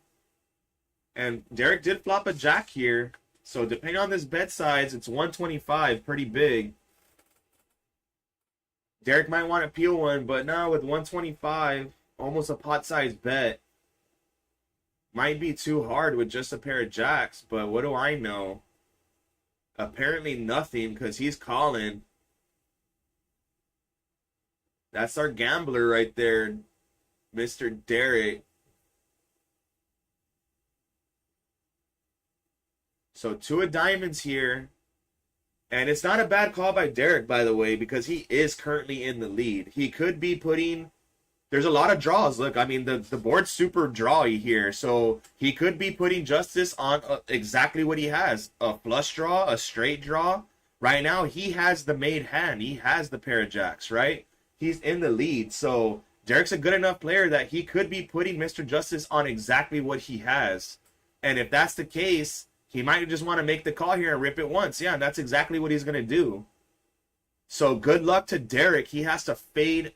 And Derek did flop a jack here. So depending on this bet size, it's 125, pretty big. Derek might want to peel one, but now with 125, almost a pot-sized bet, might be too hard with just a pair of jacks, but what do I know? Apparently nothing, because he's calling. That's our gambler right there, Mr. Derek. So 2 of diamonds here. And it's not a bad call by Derek, by the way, because he is currently in the lead. He could be putting... There's a lot of draws. Look, I mean, the board's super drawy here. So he could be putting Justice on exactly what he has. A flush draw, a straight draw. Right now, he has the made hand. He has the pair of jacks, right? He's in the lead. So Derek's a good enough player that he could be putting Mr. Justice on exactly what he has. And if that's the case, He might just want to make the call here and rip it once. Yeah, that's exactly what he's going to do. So good luck to Derek. He has to fade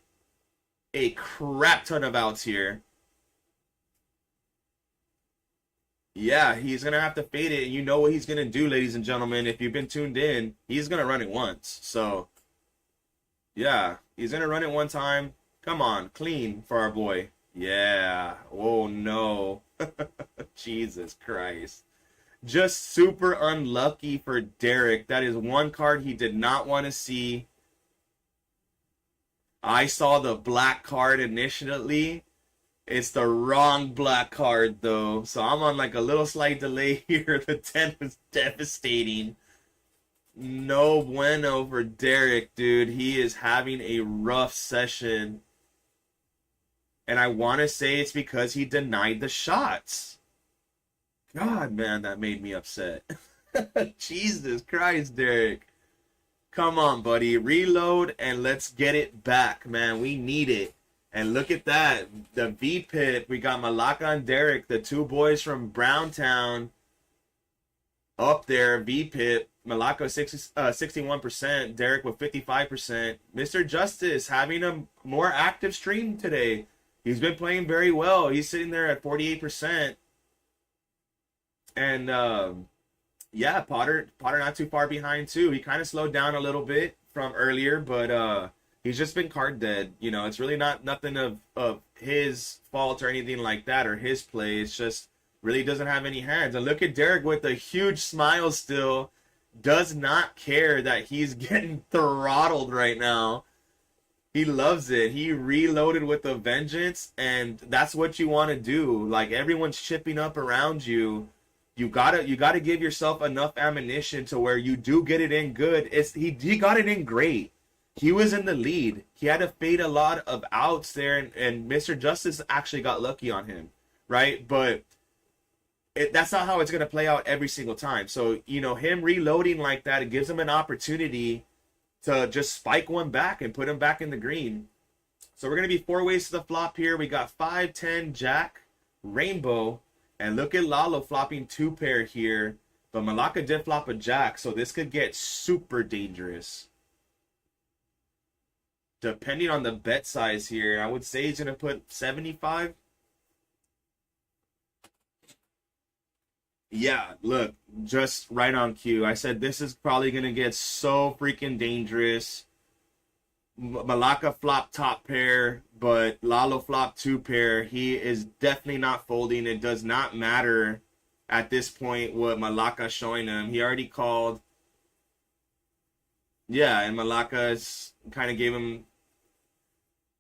a crap ton of outs here. Yeah, he's going to have to fade it. And you know what he's going to do, ladies and gentlemen. If you've been tuned in, he's going to run it once. So, yeah, he's going to run it one time. Come on, clean for our boy. Yeah. Oh, no. Jesus Christ. Just super unlucky for Derek. That is one card he did not want to see. I saw the black card initially. It's the wrong black card, though. So I'm on like a little slight delay here. The 10 was devastating. No bueno for Derek, dude. He is having a rough session. And I want to say it's because he denied the shots. God, man, that made me upset. Jesus Christ, Derek. Come on, buddy. Reload and let's get it back, man. We need it. And look at that. The V-Pip. We got Malacca and Derek, the two boys from Browntown. Up there, V-Pip. Malacca 61%. Derek with 55%. Mr. Justice having a more active stream today. He's been playing very well. He's sitting there at 48%. And yeah, Potter not too far behind too. He kind of slowed down a little bit from earlier, but he's just been card dead. You know, it's really nothing of his fault or anything like that, or his play. It's just really doesn't have any hands. And look at Derek with a huge smile still. Does not care that he's getting throttled right now. He loves it. He reloaded with a vengeance, and that's what you want to do. Like, everyone's chipping up around you. You gotta give yourself enough ammunition to where you do get it in good. He got it in great. He was in the lead. He had to fade a lot of outs there, and Mr. Justice actually got lucky on him, right? But that's not how it's gonna play out every single time. So, you know, him reloading like that, it gives him an opportunity to just spike one back and put him back in the green. So we're gonna be 4 ways to the flop here. We got 5, 10, Jack, Rainbow. And look at Lalo flopping 2 pair here. But Malacca did flop a Jack, so this could get super dangerous. Depending on the bet size here, I would say he's going to put 75. Yeah, look, just right on cue. I said this is probably going to get so freaking dangerous. Malacca flopped top pair, but Lalo flopped 2 pair. He is definitely not folding. It does not matter at this point what Malacca's showing him. He already called. Yeah, and Malacca's kind of gave him,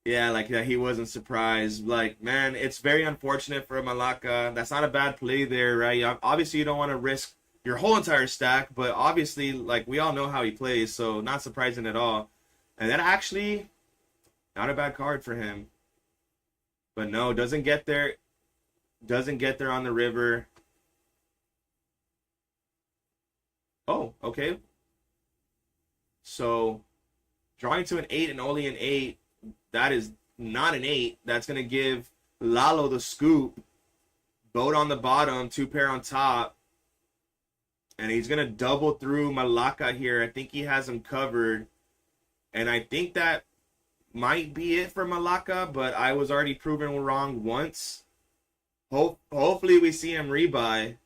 yeah, like that. He wasn't surprised. Like, man, it's very unfortunate for Malacca. That's not a bad play there, right? Obviously, you don't want to risk your whole entire stack, but obviously, like, we all know how he plays, so not surprising at all. And that actually, not a bad card for him. But no, doesn't get there. Doesn't get there on the river. Oh, okay. So, drawing to an 8 and only an 8. That is not an 8. That's going to give Lalo the scoop. Boat on the bottom, 2 pair on top. And he's going to double through Malacca here. I think he has him covered. And I think that might be it for Malacca, but I was already proven wrong once. Hopefully we see him rebuy.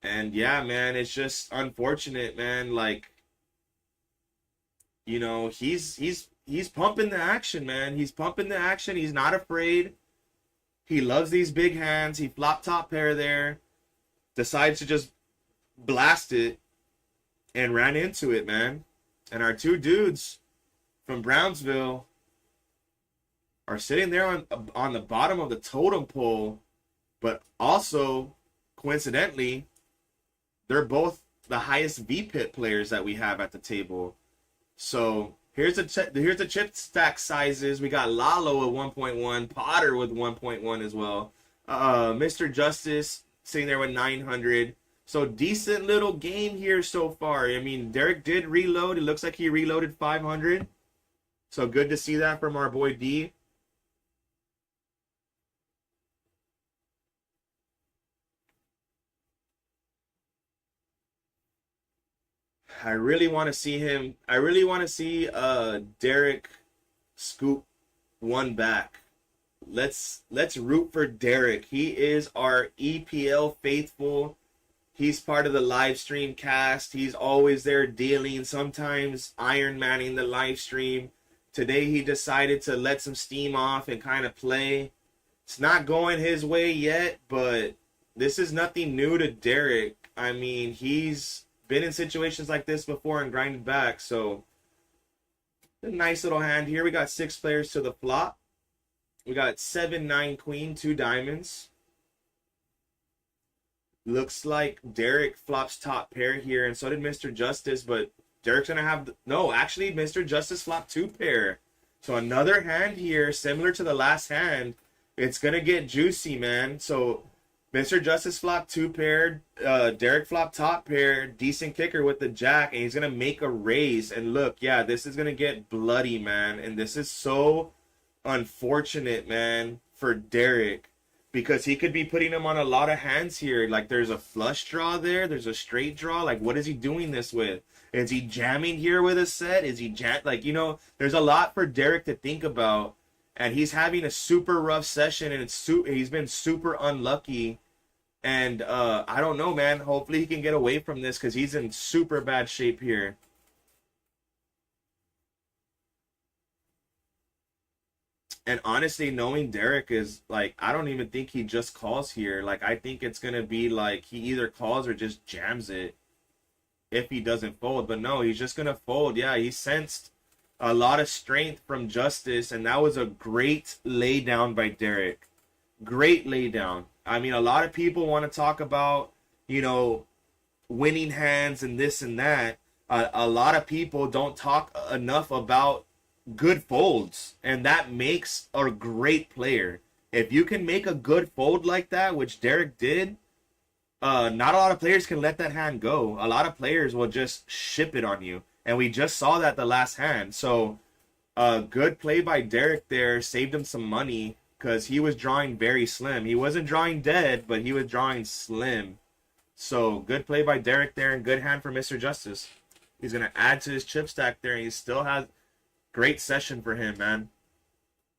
And yeah, man, it's just unfortunate, man. Like, you know, he's pumping the action, man. He's pumping the action. He's not afraid. He loves these big hands. He flopped top pair there. Decides to just blast it. And ran into it, man. And our 2 dudes from Brownsville are sitting there on the bottom of the totem pole. But also, coincidentally, they're both the highest V-Pit players that we have at the table. So here's the chip stack sizes. We got Lalo at 1.1, Potter with 1.1 as well. Mr. Justice sitting there with 900. So decent little game here so far. I mean, Derek did reload. It looks like he reloaded 500. So good to see that from our boy D. I really want to see him. I really want to see Derek scoop one back. Let's root for Derek. He is our EPL faithful. He's part of the live stream cast. He's always there dealing, sometimes Iron Manning the live stream. Today he decided to let some steam off and kind of play. It's not going his way yet, but this is nothing new to Derek. I mean, he's been in situations like this before and grinded back. So, a nice little hand here. We got 6 players to the flop. We got 7, 9, queen, 2 diamonds. Looks like Derek flops top pair here, and so did Mr. Justice, but Derek's going to have... No, actually, Mr. Justice flopped 2 pair. So another hand here, similar to the last hand. It's going to get juicy, man. So Mr. Justice flopped 2 pair. Derek flopped top pair. Decent kicker with the jack, and he's going to make a raise. And look, yeah, this is going to get bloody, man. And this is so unfortunate, man, for Derek. Because he could be putting him on a lot of hands here. Like, there's a flush draw there. There's a straight draw. Like, what is he doing this with? Is he jamming here with a set? Is he like, you know, there's a lot for Derek to think about. And he's having a super rough session, and he's been super unlucky. And I don't know, man. Hopefully he can get away from this because he's in super bad shape here. And honestly, knowing Derek is like, I don't even think he just calls here. Like, I think it's going to be like he either calls or just jams it if he doesn't fold. But no, he's just going to fold. Yeah, he sensed a lot of strength from Justice, and that was a great laydown by Derek. Great laydown. I mean, a lot of people want to talk about, you know, winning hands and this and that. A lot of people don't talk enough about good folds, and that makes a great player. If you can make a good fold like that, which Derek did, not a lot of players can let that hand go. A lot of players will just ship it on you, and we just saw that the last hand. So good play by Derek there, saved him some money because he was drawing very slim. He wasn't drawing dead, but he was drawing slim. So good play by Derek there, and good hand for Mr. Justice. He's going to add to his chip stack there, and he still has great session for him, man.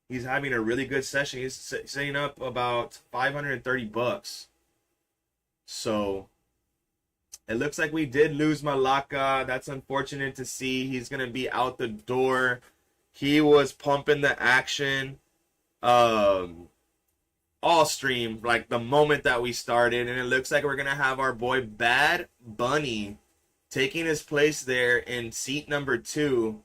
He's having a really good session. He's setting up about 530 bucks. So it looks like we did lose Malaka. That's unfortunate to see. He's going to be out the door. He was pumping the action all stream, like the moment that we started. And it looks like we're going to have our boy Bad Bunny taking his place there in seat number 2.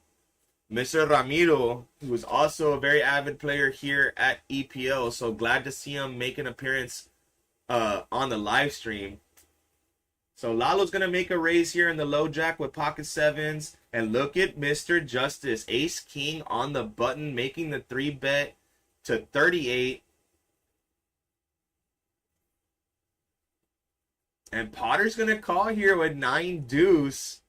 Mr. Ramiro, who is also a very avid player here at EPL, so glad to see him make an appearance on the live stream. So Lalo's going to make a raise here in the low jack with pocket 7s. And look at Mr. Justice, ace king on the button, making the 3-bet to 38. And Potter's going to call here with 9 deuce.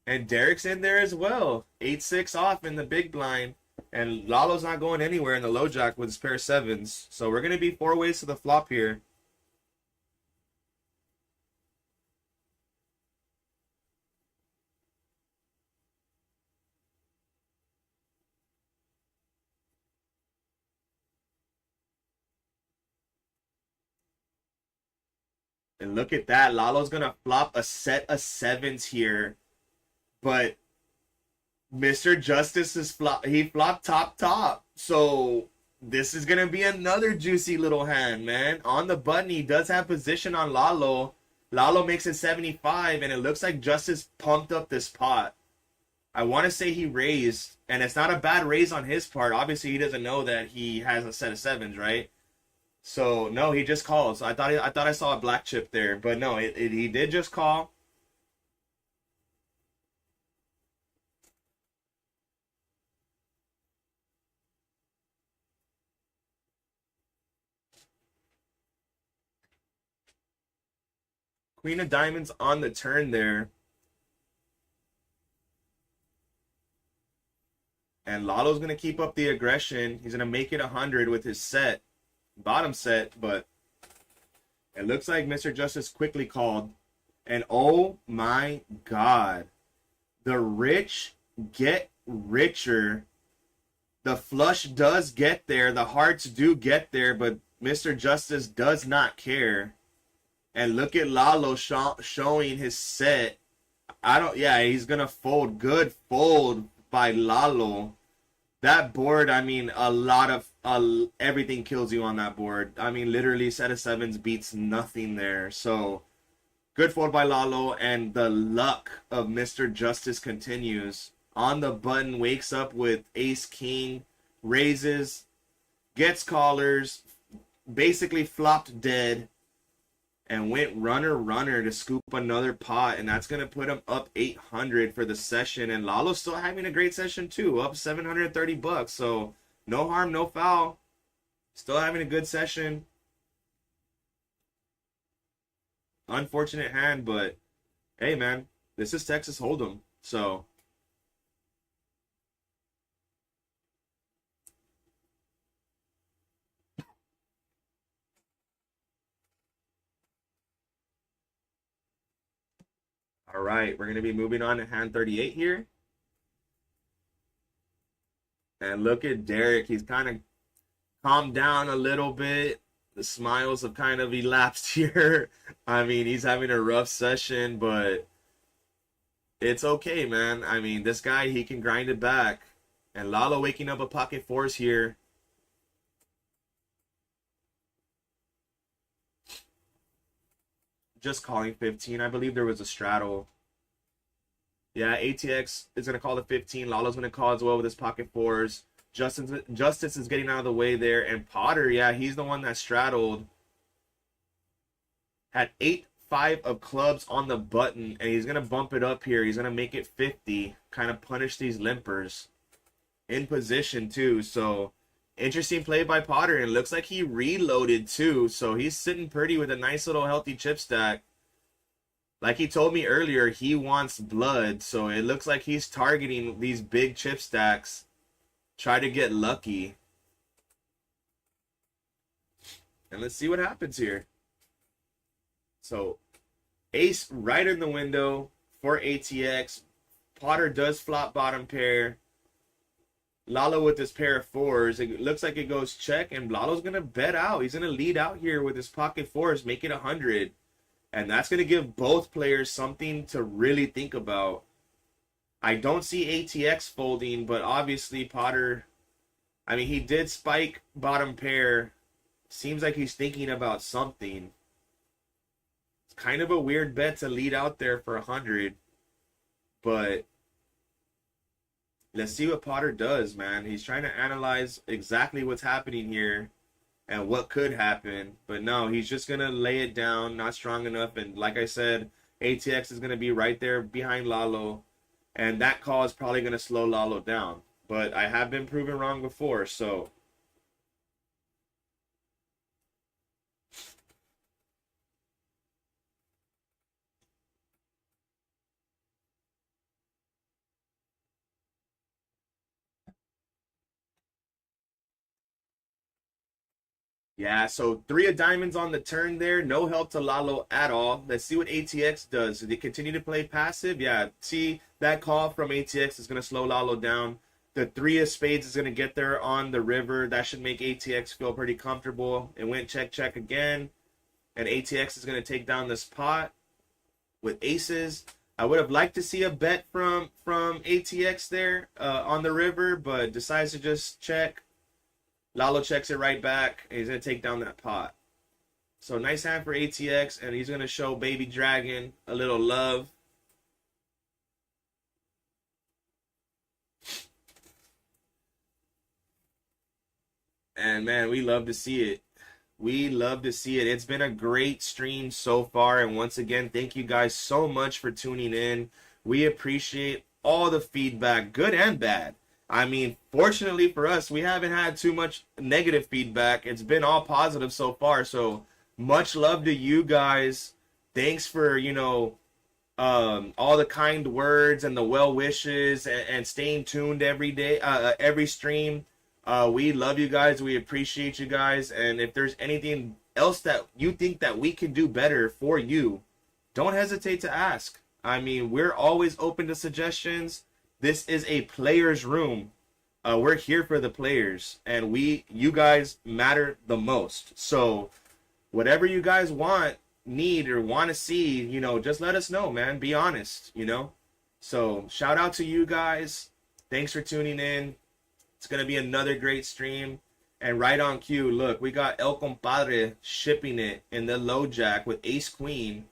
And Derek's in there as well. 8-6 off in the big blind. And Lalo's not going anywhere in the low jack with his pair of 7s. So we're going to be 4 ways to the flop here. And look at that. Lalo's going to flop a set of 7s here. But Mr. Justice is he flopped top. So this is going to be another juicy little hand, man. On the button, he does have position on Lalo. Lalo makes it 75, and it looks like Justice pumped up this pot. I want to say he raised, and it's not a bad raise on his part. Obviously, he doesn't know that he has a set of 7s, right? So, no, he just calls. I thought I saw a black chip there, but no, he did just call. Queen of diamonds on the turn there. And Lalo's going to keep up the aggression. He's going to make it 100 with his set. Bottom set, but it looks like Mr. Justice quickly called. And oh my God, the rich get richer. The flush does get there. The hearts do get there, but Mr. Justice does not care. And look at Lalo showing his set. Yeah, he's going to fold. Good fold by Lalo. That board, I mean, everything kills you on that board. I mean, literally, set of sevens beats nothing there. So, good fold by Lalo, and the luck of Mr. Justice continues. On the button, wakes up with ace king, raises, gets callers, basically flopped dead, and went runner to scoop another pot, and that's going to put him up 800 for the session. And Lalo's still having a great session too, up 730 bucks. So no harm, no foul. Still having a good session. Unfortunate hand, but hey man, this is Texas Hold'em. So all right, we're going to be moving on to hand 38 here. And look at Derek. He's kind of calmed down a little bit. The smiles have kind of elapsed here. I mean, he's having a rough session, but it's okay, man. I mean, this guy, he can grind it back. And Lalo waking up a pocket fours here. Just calling 15. I believe there was a straddle. Yeah, ATX is going to call the 15. Lalo's going to call as well with his pocket fours. Justice is getting out of the way there. And Potter, yeah, he's the one that straddled. Had 8-5 of clubs on the button. And he's going to bump it up here. He's going to make it 50. Kind of punish these limpers. In position, too. So, interesting play by Potter. And it looks like he reloaded, too. So, he's sitting pretty with a nice little healthy chip stack. Like he told me earlier, he wants blood. So, it looks like he's targeting these big chip stacks. Try to get lucky. And let's see what happens here. So, ace right in the window for ATX. Potter does flop bottom pair. Lalo with his pair of fours. It looks like it goes check, and Lalo's going to bet out. He's going to lead out here with his pocket fours, make it 100. And that's going to give both players something to really think about. I don't see ATX folding, but obviously Potter, I mean, he did spike bottom pair. Seems like he's thinking about something. It's kind of a weird bet to lead out there for 100. But let's see what Potter does, man. He's trying to analyze exactly what's happening here and what could happen. But no, he's just going to lay it down, not strong enough. And like I said, ATX is going to be right there behind Lalo. And that call is probably going to slow Lalo down. But I have been proven wrong before, so. Yeah, so 3 of diamonds on the turn there. No help to Lalo at all. Let's see what ATX does. Do they continue to play passive? Yeah, see, that call from ATX is going to slow Lalo down. The 3 of spades is going to get there on the river. That should make ATX feel pretty comfortable. It went check, check again. And ATX is going to take down this pot with aces. I would have liked to see a bet from ATX there on the river, but decides to just check. Lalo checks it right back, and he's going to take down that pot. So nice hand for ATX, and he's going to show Baby Dragon a little love. And man, we love to see it. We love to see it. It's been a great stream so far, and once again, thank you guys so much for tuning in. We appreciate all the feedback, good and bad. I mean, fortunately for us, we haven't had too much negative feedback. It's been all positive so far. So much love to you guys. Thanks for, all the kind words and the well wishes and staying tuned every day, every stream. We love you guys. We appreciate you guys. And if there's anything else that you think that we can do better for you, don't hesitate to ask. I mean, we're always open to suggestions. This is a player's room. We're here for the players, and you guys matter the most. So whatever you guys need or want to see, you know, just let us know, man. Be honest, you know. So shout out to you guys. Thanks for tuning in. It's going to be another great stream. And right on cue, look, we got El Compadre shipping it in the low jack with Ace Queen.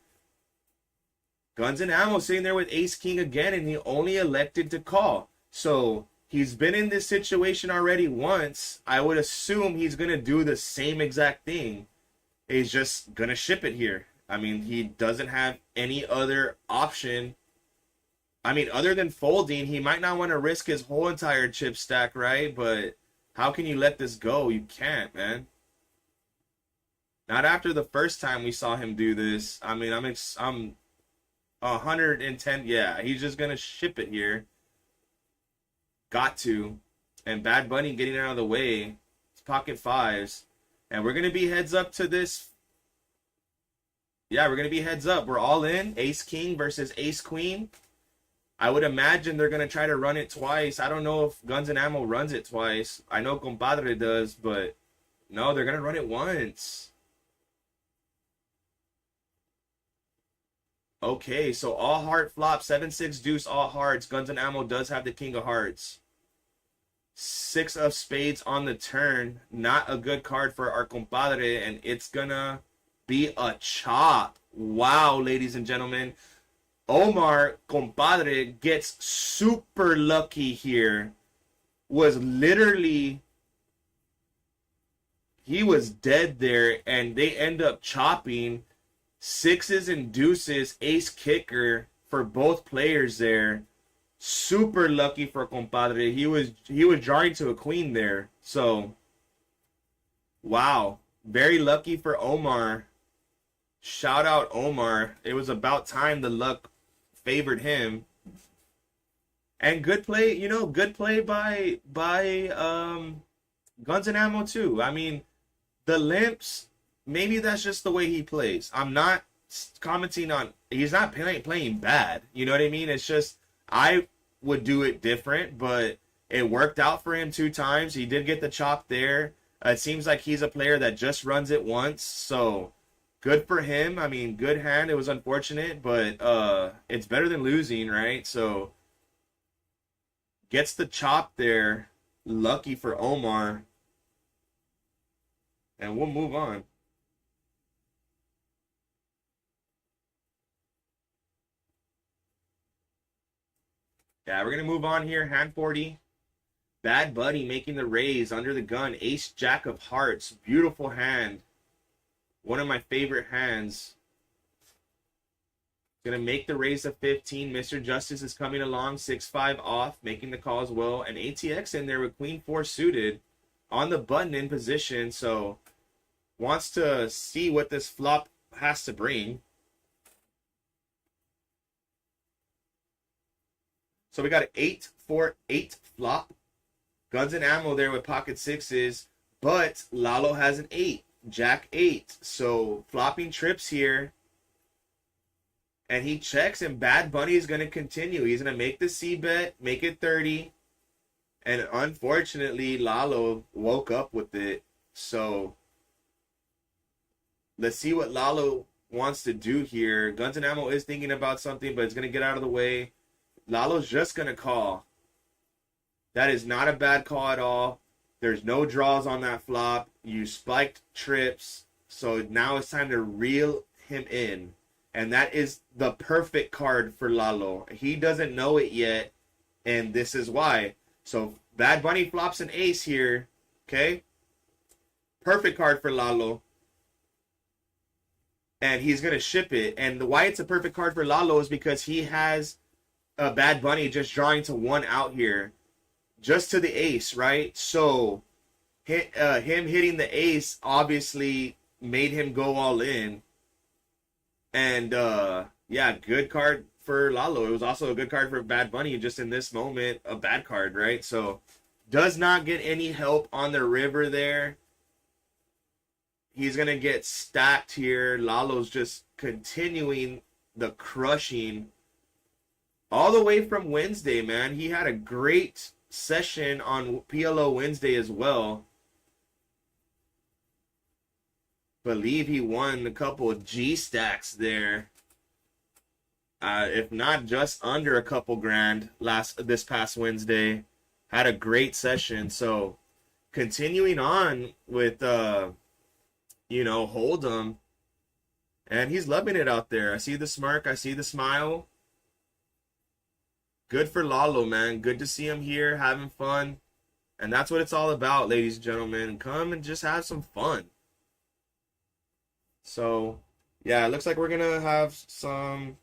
Guns and Ammo sitting there with Ace King again, and he only elected to call. So he's been in this situation already once. I would assume he's going to do the same exact thing. He's just going to ship it here. I mean, he doesn't have any other option. I mean, other than folding, he might not want to risk his whole entire chip stack, right? But how can you let this go? You can't, man. Not after the first time we saw him do this. I mean, I'm 110. Yeah, he's just going to ship it here. Got to. And Bad Bunny getting out of the way. It's pocket fives. And we're going to be heads up to this. Yeah, we're going to be heads up. We're all in. Ace King versus Ace Queen. I would imagine they're going to try to run it twice. I don't know if Guns and Ammo runs it twice. I know Compadre does, but no, they're going to run it once. Okay, so all heart flop, 7-6 deuce, all hearts. Guns and Ammo does have the king of hearts. 6 of spades on the turn. Not a good card for our Compadre, and it's going to be a chop. Wow, ladies and gentlemen. Omar, Compadre, gets super lucky here. Was literally, he was dead there, and they end up chopping. 6s and deuces, ace kicker for both players there. Super lucky for Compadre. He was drawing to a queen there. So, wow. Very lucky for Omar. Shout out Omar. It was about time the luck favored him. And good play, you know, good play by Guns and Ammo too. I mean, the limps, maybe that's just the way he plays. I'm not commenting on, he's not playing bad. You know what I mean? It's just, I would do it different, but it worked out for him 2 times. He did get the chop there. It seems like he's a player that just runs it once, so good for him. I mean, good hand. It was unfortunate, but it's better than losing, right? So gets the chop there. Lucky for Omar. And we'll move on. Yeah, we're going to move on here. Hand 40. Bad Buddy making the raise under the gun. Ace Jack of Hearts. Beautiful hand. One of my favorite hands. Going to make the raise of 15. Mr. Justice is coming along. 6-5 off. Making the call as well. And ATX in there with Queen 4 suited. On the button in position. So wants to see what this flop has to bring. So we got an 8-4-8 flop. Guns and Ammo there with pocket 6s. But Lalo has an 8. Jack 8. So flopping trips here. And he checks, and Bad Bunny is going to continue. He's going to make the C bet, make it 30. And unfortunately, Lalo woke up with it. So let's see what Lalo wants to do here. Guns and Ammo is thinking about something, but it's going to get out of the way. Lalo's just going to call. That is not a bad call at all. There's no draws on that flop. You spiked trips. So now it's time to reel him in. And that is the perfect card for Lalo. He doesn't know it yet. And this is why. So Bad Bunny flops an ace here. Okay. Perfect card for Lalo. And he's going to ship it. And why it's a perfect card for Lalo is because he has a Bad Bunny just drawing to 1 out here. Just to the ace, right? So him hitting the ace obviously made him go all in. And yeah, good card for Lalo. It was also a good card for Bad Bunny. Just in this moment, a bad card, right? So does not get any help on the river there. He's going to get stacked here. Lalo's just continuing the crushing all the way from Wednesday, man. He had a great session on PLO Wednesday as well. Believe he won a couple of G stacks there. If not just under a couple grand this past Wednesday. Had a great session. So continuing on with Hold'em. And he's loving it out there. I see the smirk, I see the smile. Good for Lalo, man. Good to see him here having fun. And that's what it's all about, ladies and gentlemen. Come and just have some fun. So, yeah, it looks like we're going to have some...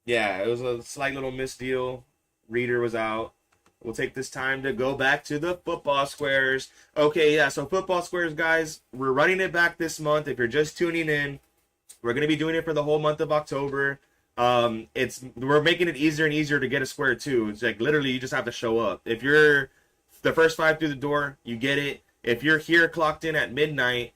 Yeah, it was a slight little misdeal. Reader was out. We'll take this time to go back to the football squares. Okay, yeah, so football squares, guys, we're running it back this month. If you're just tuning in, we're going to be doing it for the whole month of October. We're making it easier and easier to get a square, too. It's like, literally, you just have to show up. If you're the first 5 through the door, you get it. If you're here clocked in at midnight,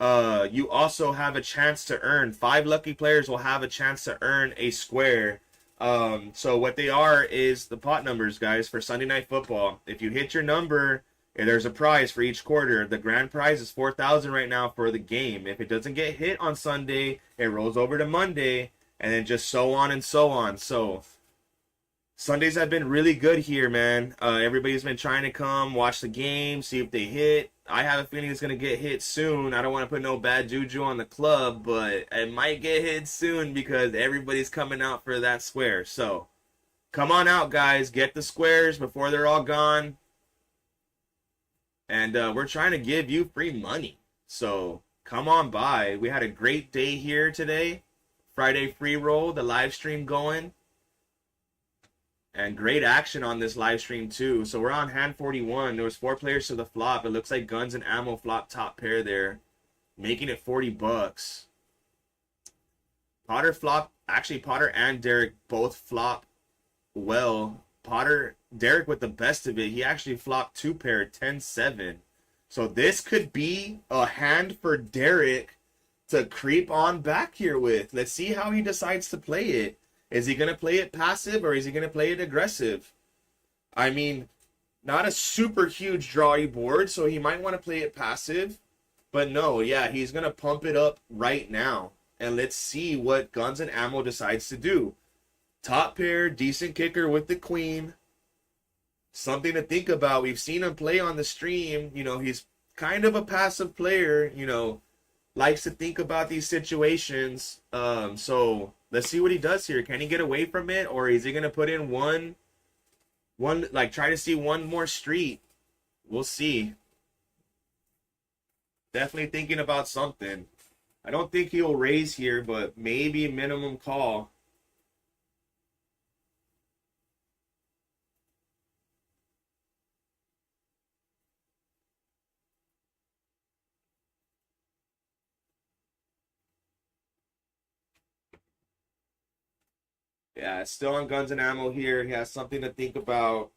you also have a chance to earn. 5 lucky players will have a chance to earn a square. So what they are is the pot numbers, guys, for Sunday Night Football. If you hit your number, there's a prize for each quarter. The grand prize is $4,000 right now for the game. If it doesn't get hit on Sunday, it rolls over to Monday, and then just so on and so on. So Sundays have been really good here, man. Everybody's been trying to come, watch the game, see if they hit. I have a feeling it's going to get hit soon. I don't want to put no bad juju on the club, but it might get hit soon because everybody's coming out for that square. So come on out, guys. Get the squares before they're all gone. And we're trying to give you free money. So come on by. We had a great day here today. Friday free roll, the live stream going. And great action on this live stream too. So we're on hand 41. There was 4 players to the flop. It looks like Guns and Ammo flop top pair there, making it $40. Potter flop. Actually, Potter and Derek both flop well. Derek with the best of it. He actually flopped 2 pair, 10-7. So this could be a hand for Derek to creep on back here with. Let's see how he decides to play it. Is he going to play it passive or is he going to play it aggressive? I mean, not a super huge drawy board, so he might want to play it passive. But no, yeah, he's going to pump it up right now. And let's see what Guns and Ammo decides to do. Top pair, decent kicker with the queen. Something to think about. We've seen him play on the stream. You know, he's kind of a passive player, you know, likes to think about these situations. So let's see what he does here. Can he get away from it, or is he going to put in one, like try to see one more street? We'll see. Definitely thinking about something. I don't think he'll raise here, but maybe minimum call. Yeah, it's still on Guns and Ammo here. He has something to think about.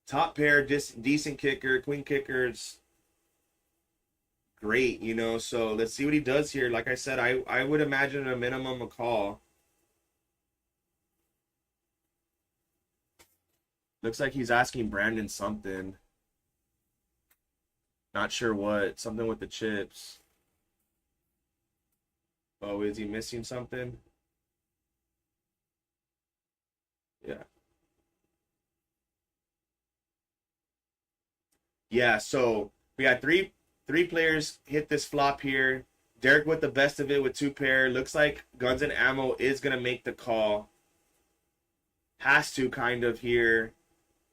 Top pair, decent kicker. Queen kicker's great, you know. So let's see what he does here. Like I said, I would imagine a minimum a call. Looks like he's asking Brandon something. Not sure what. Something with the chips. Oh, is he missing something? Yeah. Yeah, so we got three players hit this flop here. Derek with the best of it with 2 pair. Looks like Guns and Ammo is going to make the call. Has to kind of here.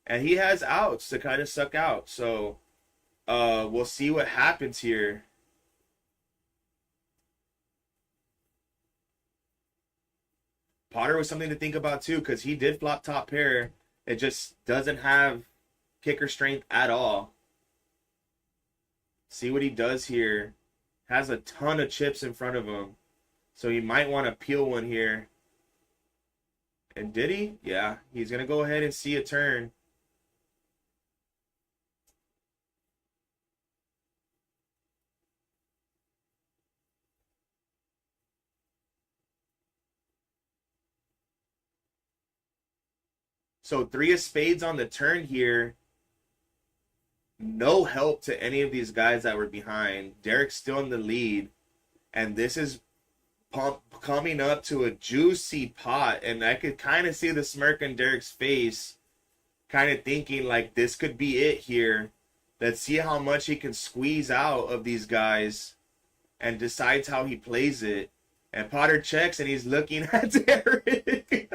And he has outs to kind of suck out. So we'll see what happens here. Potter was something to think about too, because he did flop top pair. It just doesn't have kicker strength at all. See what he does here. Has a ton of chips in front of him. So he might want to peel one here. And did he? Yeah. He's going to go ahead and see a turn. So 3 of spades on the turn here. No help to any of these guys that were behind. Derek's still in the lead. And this is coming up to a juicy pot. And I could kind of see the smirk on Derek's face. Kind of thinking like this could be it here. Let's see how much he can squeeze out of these guys. And decides how he plays it. And Potter checks and he's looking at Derek.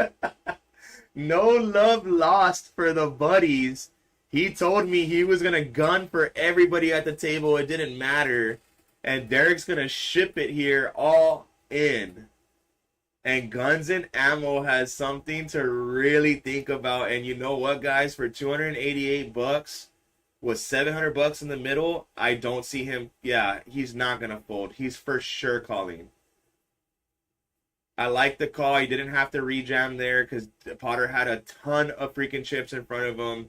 No love lost for the buddies. He told me he was going to gun for everybody at the table. It didn't matter. And Derek's going to ship it here all in. And Guns and Ammo has something to really think about. And you know what, guys? For 288 bucks with 700 bucks in the middle, I don't see him. Yeah, he's not going to fold. He's for sure calling. I like the call. He didn't have to rejam there because Potter had a ton of freaking chips in front of him.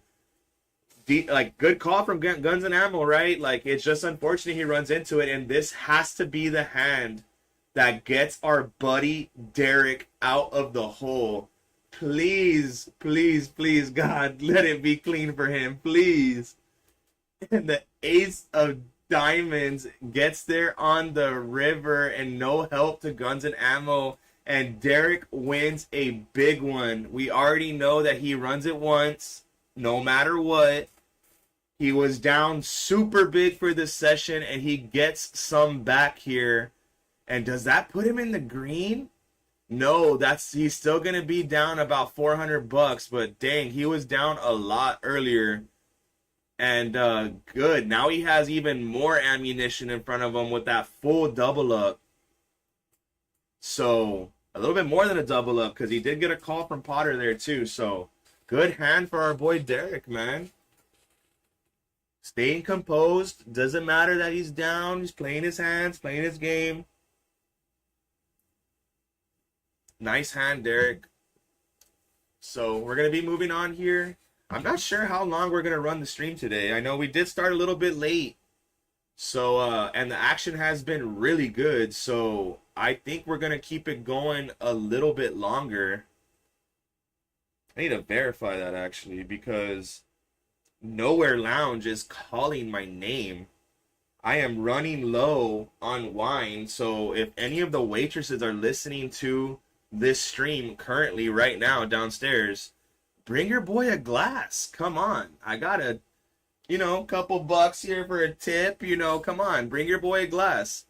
Like, good call from Guns and Ammo, right? Like, it's just unfortunate he runs into it, and this has to be the hand that gets our buddy Derek out of the hole. Please, please, please, God, let it be clean for him, please. And the ace of diamonds gets there on the river, and no help to Guns and Ammo, and Derek wins a big one. We already know that he runs it once, no matter what. He was down super big for this session, and he gets some back here. And does that put him in the green? No, he's still going to be down about 400 bucks, but dang, he was down a lot earlier. And good. Now he has even more ammunition in front of him with that full double up. So, a little bit more than a double up, because he did get a call from Potter there too. So, good hand for our boy Derek, man. Staying composed. Doesn't matter that he's down. He's playing his hands, playing his game. Nice hand, Derek. So we're going to be moving on here. I'm not sure how long we're going to run the stream today. I know we did start a little bit late. So, and the action has been really good. So I think we're going to keep it going a little bit longer. I need to verify that actually, because Nowhere Lounge is calling my name. I am running low on wine, so if any of the waitresses are listening to this stream currently right now downstairs, bring your boy a glass. Come on. I got a, couple bucks here for a tip, come on, bring your boy a glass.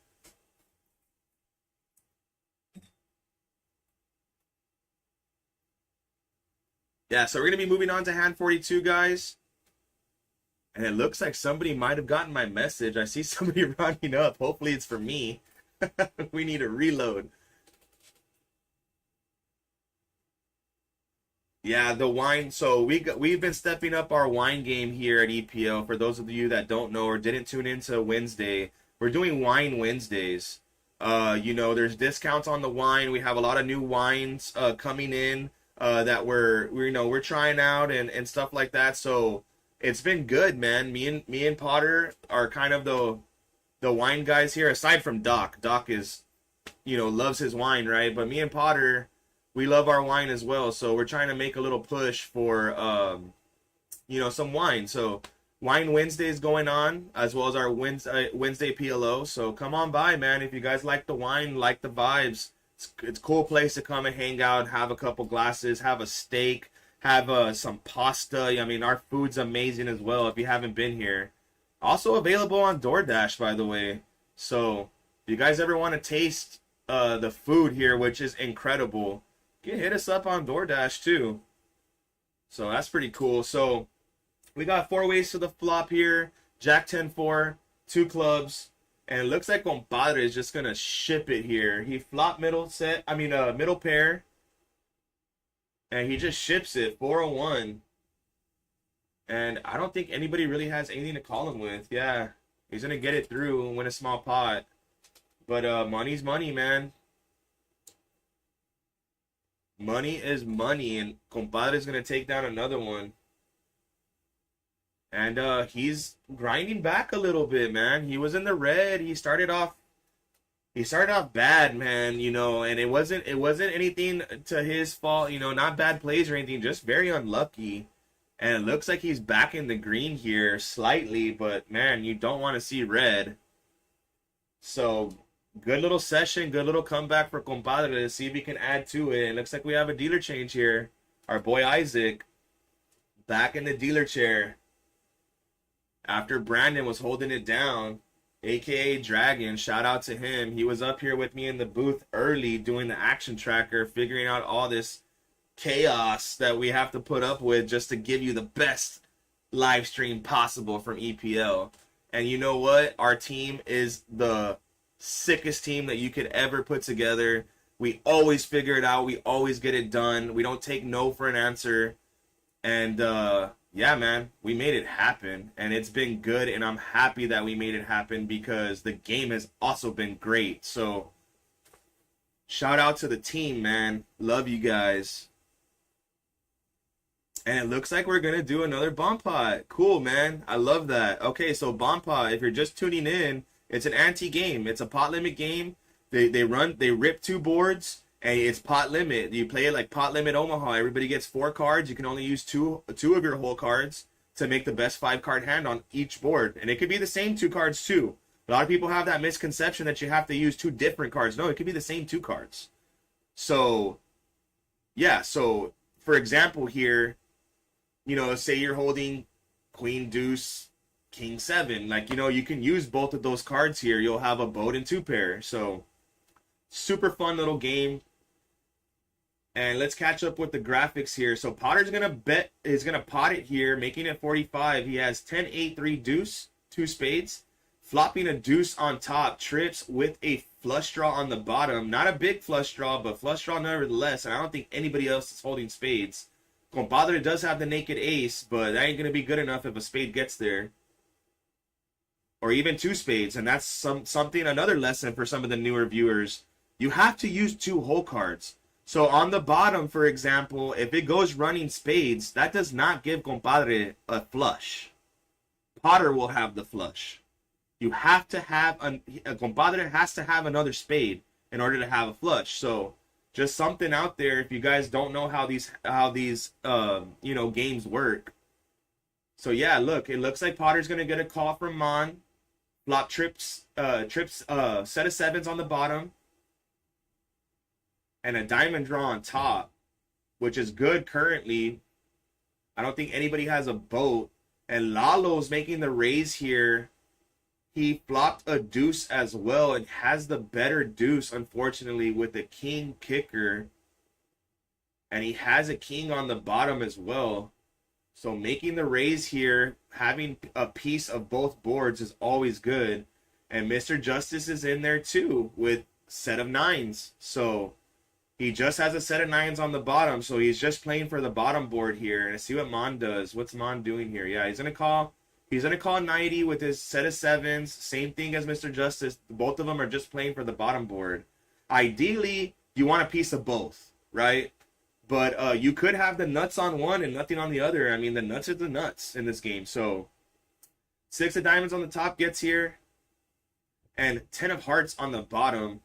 Yeah, so we're going to be moving on to hand 42, guys. And it looks like somebody might have gotten my message. I see somebody running up. Hopefully it's for me. We need to reload. Yeah, the wine. So we've been stepping up our wine game here at EPO. For those of you that don't know or didn't tune into Wednesday, we're doing Wine Wednesdays. There's discounts on the wine. We have a lot of new wines coming in that we're trying out and stuff like that. So it's been good, man. Me and Potter are kind of the wine guys here, aside from Doc. Doc is, loves his wine, right? But me and Potter, we love our wine as well. So we're trying to make a little push for, some wine. So Wine Wednesday is going on, as well as our Wednesday PLO. So come on by, man. If you guys like the wine, like the vibes, it's a cool place to come and hang out, have a couple glasses, have a steak, have some pasta. I mean, our food's amazing as well if you haven't been here. Also available on DoorDash, by the way. So if you guys ever want to taste the food here, which is incredible, you can hit us up on DoorDash too. So that's pretty cool. So we got 4 ways to the flop here. Jack 10-4, 2 clubs. And it looks like Compadre is just going to ship it here. He flopped middle pair. And he just ships it, 401. And I don't think anybody really has anything to call him with. Yeah, he's going to get it through and win a small pot. But money's money, man. Money is money, and Compadre's going to take down another one. And he's grinding back a little bit, man. He was in the red. He started off he started off bad, man, you know, and it wasn't anything to his fault, you know, not bad plays or anything, just very unlucky. And it looks like he's back in the green here slightly, but man, you don't want to see red. So good little session, good little comeback for Compadre. Let's see if he can add to it. It looks like we have a dealer change here. Our boy Isaac back in the dealer chair after Brandon was holding it down, aka Dragon. Shout out to him. He was up here with me in the booth early doing the action tracker, figuring out all this chaos that we have to put up with just to give you the best live stream possible from EPL. And you know what? Our team is the sickest team that you could ever put together. We always figure it out. We always get it done. We don't take no for an answer. And yeah, man, we made it happen. And it's been good. And I'm happy that we made it happen because the game has also been great. So shout out to the team, man. Love you guys. And it looks like we're going to do another bomb pot. Cool, man. I love that. Okay, so bomb pot, if you're just tuning in, it's an anti-game. It's a pot limit game. They rip 2 boards, and it's pot limit. You play it like pot limit Omaha. Everybody gets 4 cards. You can only use two of your whole cards to make the best 5-card hand on each board. And it could be the same 2 cards, too. A lot of people have that misconception that you have to use 2 different cards. No, it could be the same 2 cards. So, yeah. So, for example here, you know, say you're holding Queen Deuce, King 7. Like, you know, you can use both of those cards here. You'll have a boat and 2 pair. So, super fun little game. And let's catch up with the graphics here. So, Potter's going to pot it here, making it 45. He has 10, 8, 3 deuce, 2 spades. Flopping a deuce on top, trips with a flush draw on the bottom. Not a big flush draw, but flush draw nevertheless. And I don't think anybody else is holding spades. Compadre does have the naked ace, but that ain't going to be good enough if a spade gets there. Or even 2 spades, and that's something, another lesson for some of the newer viewers. You have to use 2 whole cards. So on the bottom, for example, if it goes running spades, that does not give Compadre a flush. Potter will have the flush. You have to have, a Compadre has to have another spade in order to have a flush. So just something out there if you guys don't know how these you know, games work. So yeah, look, it looks like Potter's gonna get a call from Mon. Flop trips set of 7s on the bottom. And a diamond draw on top, which is good currently. I don't think anybody has a boat. And Lalo's making the raise here. He flopped a deuce as well and has the better deuce, unfortunately, with the king kicker. And he has a king on the bottom as well. So making the raise here, having a piece of both boards is always good. And Mr. Justice is in there too with set of 9s. So he just has a set of 9s on the bottom. So he's just playing for the bottom board here. And I see what Mon does. What's Mon doing here? Yeah, he's going to call 90 with his set of 7s. Same thing as Mr. Justice. Both of them are just playing for the bottom board. Ideally, you want a piece of both, right? But you could have the nuts on one and nothing on the other. I mean, the nuts are the nuts in this game. So 6 of diamonds on the top gets here. And 10 of hearts on the bottom.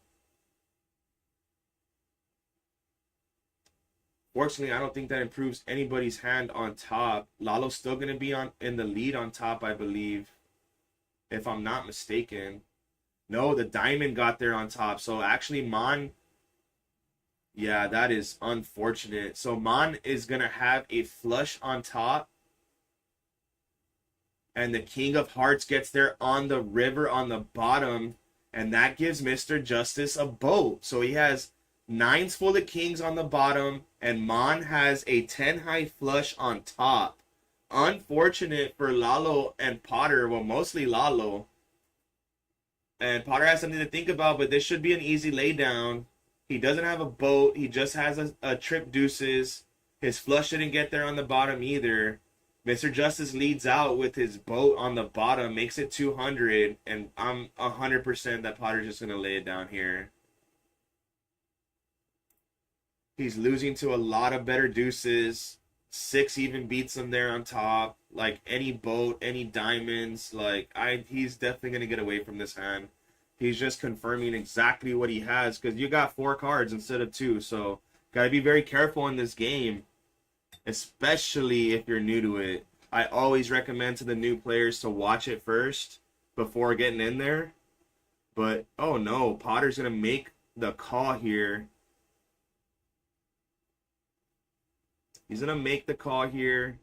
Fortunately, I don't think that improves anybody's hand on top. Lalo's still going to be in the lead on top, I believe, if I'm not mistaken. No, the diamond got there on top. So actually, Mon, yeah, that is unfortunate. So Mon is going to have a flush on top. And the king of hearts gets there on the river on the bottom. And that gives Mr. Justice a boat. So he has 9s full of kings on the bottom, and Mon has a 10 high flush on top. Unfortunate for Lalo and Potter, well, mostly Lalo. And Potter has something to think about, but this should be an easy laydown. He doesn't have a boat. He just has a trip deuces. His flush didn't get there on the bottom either. Mr. Justice leads out with his boat on the bottom, makes it 200, and I'm 100% that Potter's just going to lay it down here. He's losing to a lot of better deuces. 6 even beats him there on top. Like, any boat, any diamonds. Like, he's definitely going to get away from this hand. He's just confirming exactly what he has, because you got 4 cards instead of 2. So gotta be very careful in this game, especially if you're new to it. I always recommend to the new players to watch it first before getting in there. But, oh no, Potter's going to make the call here. He's going to make the call here.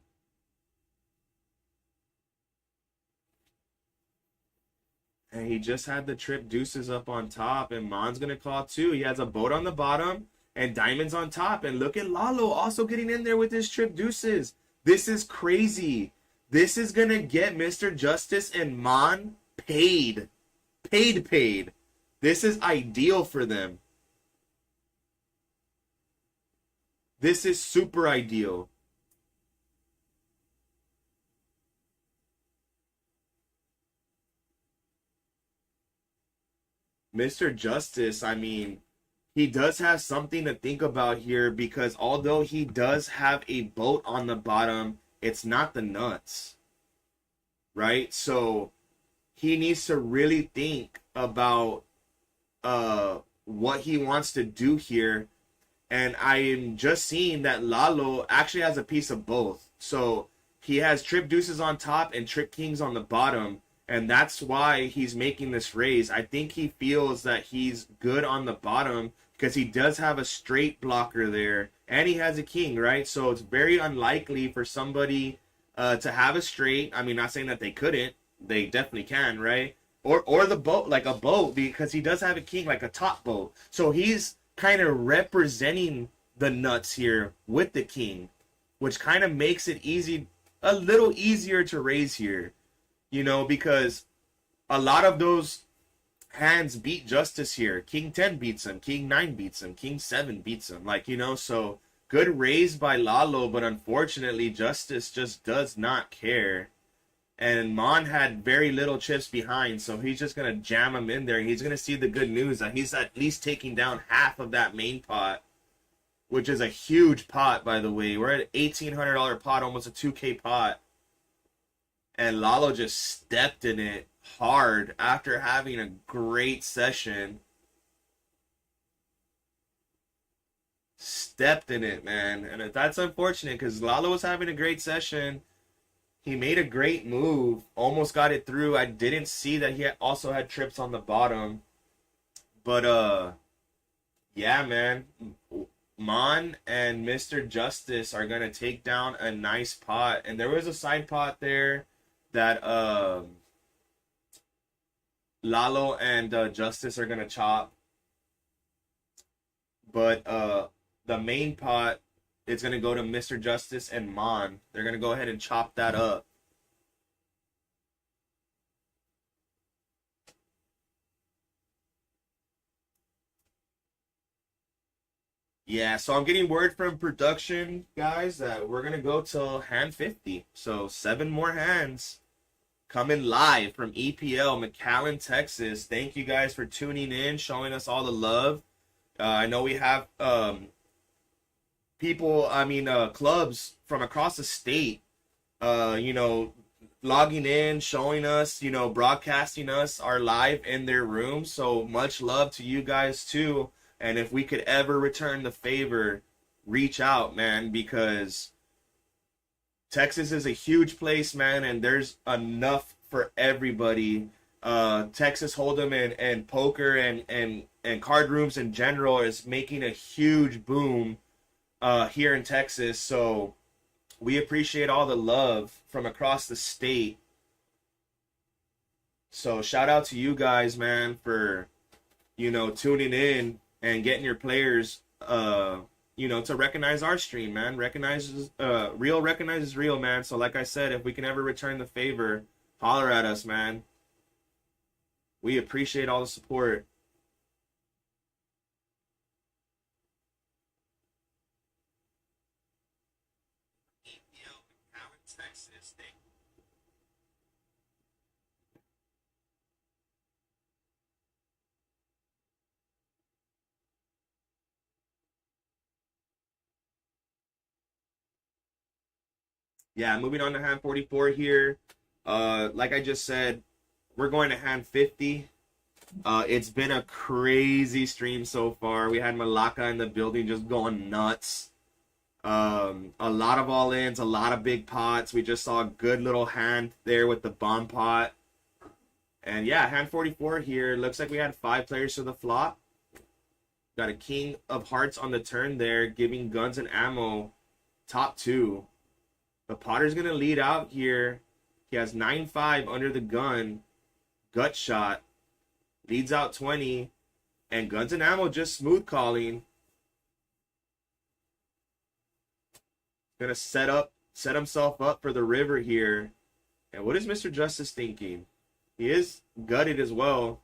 And he just had the trip deuces up on top, and Mon's going to call too. He has a boat on the bottom and diamonds on top. And look at Lalo also getting in there with his trip deuces. This is crazy. This is going to get Mr. Justice and Mon paid. Paid. This is ideal for them. This is super ideal. Mr. Justice, I mean, he does have something to think about here, because although he does have a boat on the bottom, it's not the nuts, right? So he needs to really think about what he wants to do here. And I am just seeing that Lalo actually has a piece of both. So he has trip deuces on top and trip kings on the bottom. And that's why he's making this raise. I think he feels that he's good on the bottom because he does have a straight blocker there. And he has a king, right? So it's very unlikely for somebody to have a straight. I mean, not saying that they couldn't. They definitely can, right? Or the boat, like a boat, because he does have a king, like a top boat. So he's kind of representing the nuts here with the king, which kind of makes it a little easier to raise here. You know, because a lot of those hands beat Justice here. King 10 beats him. King 9 beats him. King 7 beats him. Like, you know, so good raise by Lalo, but unfortunately Justice just does not care. And Mon had very little chips behind, so he's just going to jam him in there. He's going to see the good news that he's at least taking down half of that main pot, which is a huge pot, by the way. We're at an $1,800 pot, almost a 2K pot. And Lalo just stepped in it hard after having a great session. Stepped in it, man. And that's unfortunate because Lalo was having a great session. He made a great move. Almost got it through. I didn't see that he also had trips on the bottom. But, yeah, man. Mon and Mr. Justice are going to take down a nice pot. And there was a side pot there that Lalo and Justice are going to chop. But the main pot is going to go to Mr. Justice and Mon. They're going to go ahead and chop that up. Yeah, so I'm getting word from production, guys, that we're going to go till hand 50. So 7 more hands coming live from EPL, McAllen, Texas. Thank you guys for tuning in, showing us all the love. I know we have clubs from across the state, you know, logging in, showing us, you know, broadcasting us our live in their room. So much love to you guys too. And if we could ever return the favor, reach out, man, because Texas is a huge place, man, and there's enough for everybody. Texas Hold'em and poker and card rooms in general is making a huge boom here in Texas. So we appreciate all the love from across the state. So shout out to you guys, man, for, you know, tuning in and getting your players, you know, to recognize our stream, man. Recognizes real, man. So like I said, if we can ever return the favor, holler at us, man. We appreciate all the support. Yeah, moving on to hand 44 here. Like I just said, we're going to hand 50. It's been a crazy stream so far. We had Malaka in the building just going nuts. A lot of all-ins, a lot of big pots. We just saw a good little hand there with the bomb pot. And yeah, hand 44 here. Looks like we had 5 players to the flop. Got a king of hearts on the turn there, giving guns and ammo top 2. The potter's going to lead out here. He has 9-5 under the gun. Gut shot. Leads out 20. And guns and ammo just smooth calling. Gonna set himself up for the river here. And what is Mr. Justice thinking? He is gutted as well.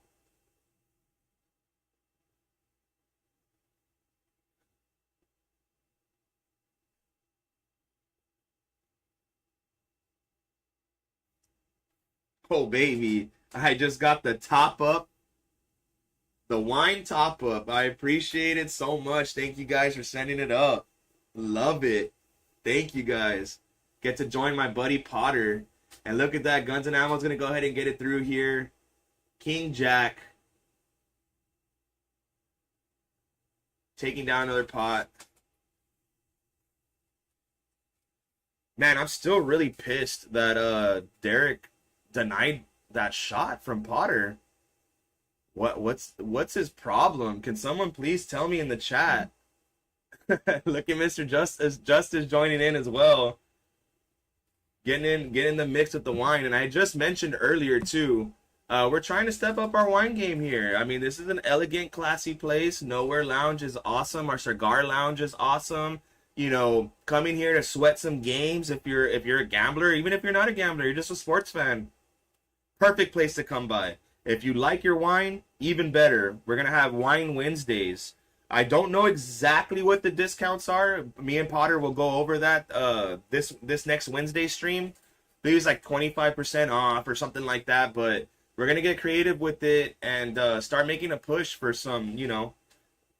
Oh, baby. I just got the top up. The wine top up. I appreciate it so much. Thank you guys for sending it up. Love it. Thank you guys. Get to join my buddy Potter. And look at that. Guns and Ammo's going to go ahead and get it through here. King Jack. Taking down another pot. Man, I'm still really pissed that Derek denied that shot from Potter. What's his problem? Can someone please tell me in the chat? Look at Mr. Justice joining in as well. Getting in the mix with the wine. And I just mentioned earlier too, we're trying to step up our wine game here. I mean, this is an elegant, classy place. Nowhere Lounge is awesome. Our cigar lounge is awesome. You know, coming here to sweat some games if you're a gambler, even if you're not a gambler, you're just a sports fan. Perfect place to come by. If you like your wine, even better. We're going to have Wine Wednesdays. I don't know exactly what the discounts are. Me and Potter will go over that this next Wednesday stream. I think it's like 25% off or something like that. But we're going to get creative with it and start making a push for some, you know,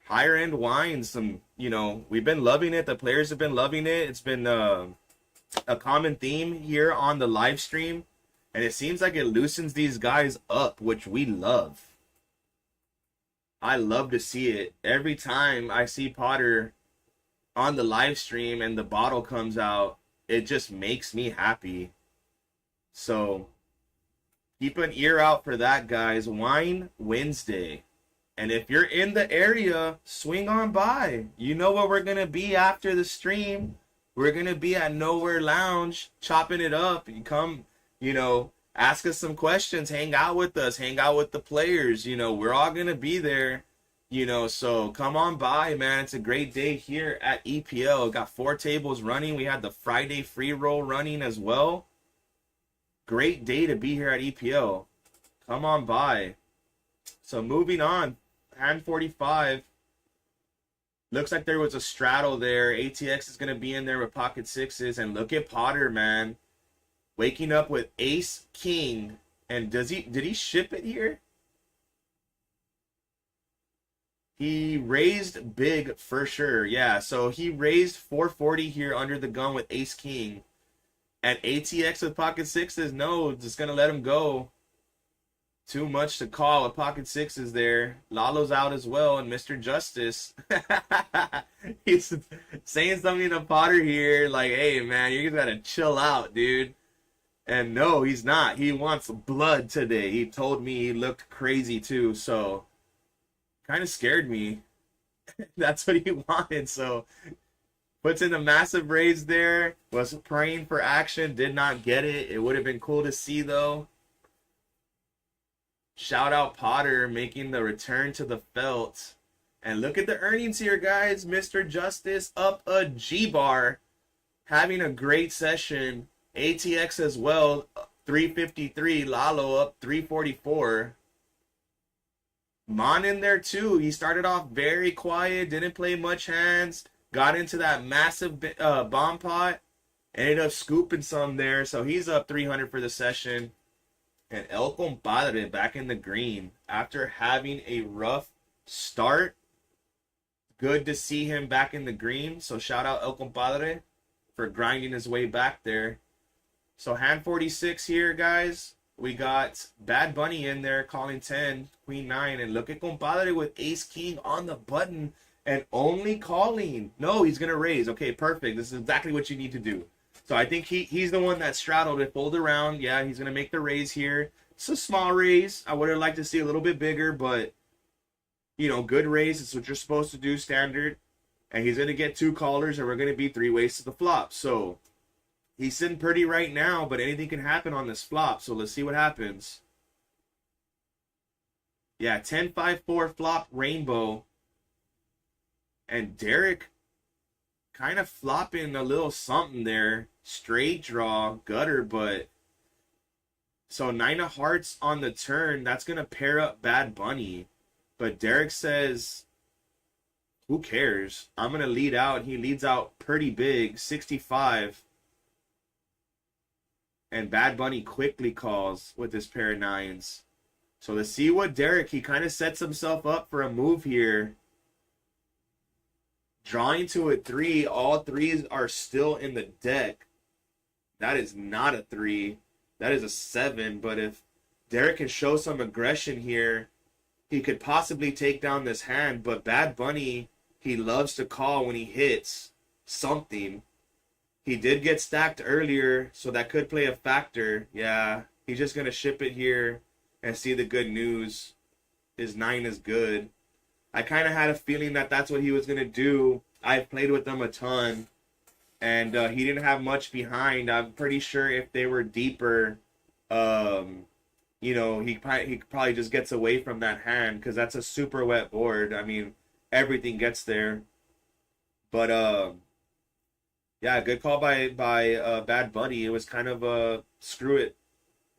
higher end wines. Some, you know, we've been loving it. The players have been loving it. It's been a common theme here on the live stream. And it seems like it loosens these guys up, which we love. I love to see it. Every time I see Potter on the live stream and the bottle comes out, it just makes me happy. So keep an ear out for that, guys. Wine Wednesday. And if you're in the area, swing on by. You know where we're going to be after the stream. We're going to be at Nowhere Lounge, chopping it up. You come... You know, ask us some questions, hang out with us, hang out with the players. You know, we're all going to be there, you know, so come on by, man. It's a great day here at EPL. Got 4 tables running. We had the Friday free roll running as well. Great day to be here at EPL. Come on by. So moving on, hand 45. Looks like there was a straddle there. ATX is going to be in there with pocket sixes. And look at Potter, man. Waking up with ace king. And did he ship it here? He raised big for sure. Yeah, so he raised 440 here under the gun with ace king. And ATX with pocket sixes, no, just gonna let him go. Too much to call with pocket sixes there. Lalo's out as well, and Mr. Justice. He's saying something to Potter here, like, hey man, you gotta chill out, dude. And no, he's not. He wants blood today. He told me he looked crazy too, so kind of scared me. That's what he wanted, so puts in a massive raise there. Was praying for action, did not get it. It would have been cool to see though. Shout out Potter making the return to the felt. And look at the earnings here, guys. Mr. Justice up a G-bar. Having a great session. ATX as well, 353. Lalo up 344. Mon in there too. He started off very quiet, didn't play much hands, got into that massive bomb pot, ended up scooping some there. So he's up 300 for the session. And El Compadre back in the green after having a rough start. Good to see him back in the green. So shout out El Compadre for grinding his way back there. So hand 46 here, guys. We got Bad Bunny in there calling 10, Queen 9, and look at compadre with Ace King on the button and only calling. No, he's gonna raise. Okay, perfect. This is exactly what you need to do. So I think he's the one that straddled it, fold around. Yeah, he's gonna make the raise here. It's a small raise. I would have liked to see a little bit bigger, but you know, good raise. It's what you're supposed to do, standard. And he's gonna get 2 callers, and we're gonna be 3 ways to the flop. So he's sitting pretty right now, but anything can happen on this flop. So let's see what happens. Yeah, 10-5-4 flop rainbow. And Derek kind of flopping a little something there. Straight draw, gutter, but so 9 of hearts on the turn. That's going to pair up Bad Bunny. But Derek says, who cares? I'm going to lead out. He leads out pretty big, 65. And Bad Bunny quickly calls with this pair of 9s. So let's see what Derek, he kind of sets himself up for a move here. Drawing to a 3, all 3s are still in the deck. That is not a 3. That is a 7. But if Derek can show some aggression here, he could possibly take down this hand. But Bad Bunny, he loves to call when he hits something. He did get stacked earlier, so that could play a factor. Yeah, he's just going to ship it here and see the good news. His 9 is good. I kind of had a feeling that that's what he was going to do. I've played with him a ton, and he didn't have much behind. I'm pretty sure if they were deeper, you know, he probably just gets away from that hand because that's a super wet board. I mean, everything gets there. But, yeah, good call by Bad Bunny. It was kind of a screw it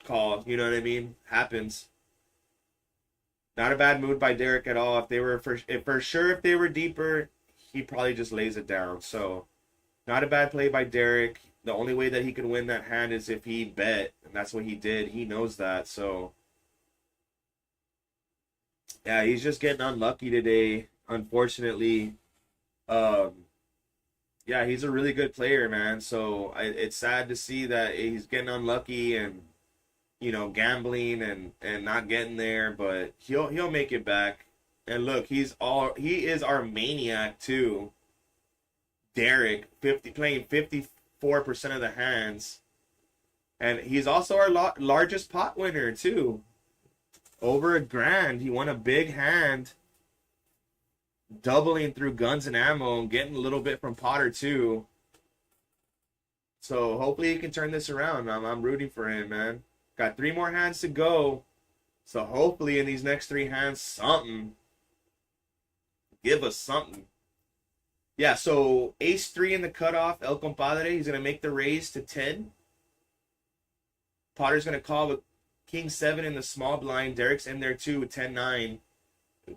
call. You know what I mean? Happens. Not a bad move by Derek at all. If they were for sure, if they were deeper, he probably just lays it down. So, not a bad play by Derek. The only way that he could win that hand is if he bet, and that's what he did. He knows that. So, yeah, he's just getting unlucky today, unfortunately. Yeah, he's a really good player, man. So it's sad to see that he's getting unlucky and, you know, gambling and not getting there, but he'll make it back. And look, he is our maniac too. Derek, playing 54% of the hands. And he's also our largest pot winner too. Over $1,000. He won a big hand, doubling through guns and ammo and getting a little bit from Potter too. So hopefully he can turn this around. I'm rooting for him, man. Got 3 more hands to go. So hopefully in these next 3 hands, something. Give us something. Yeah, so ace 3 in the cutoff. El Compadre, he's going to make the raise to 10. Potter's going to call with king 7 in the small blind. Derek's in there too with 10-9.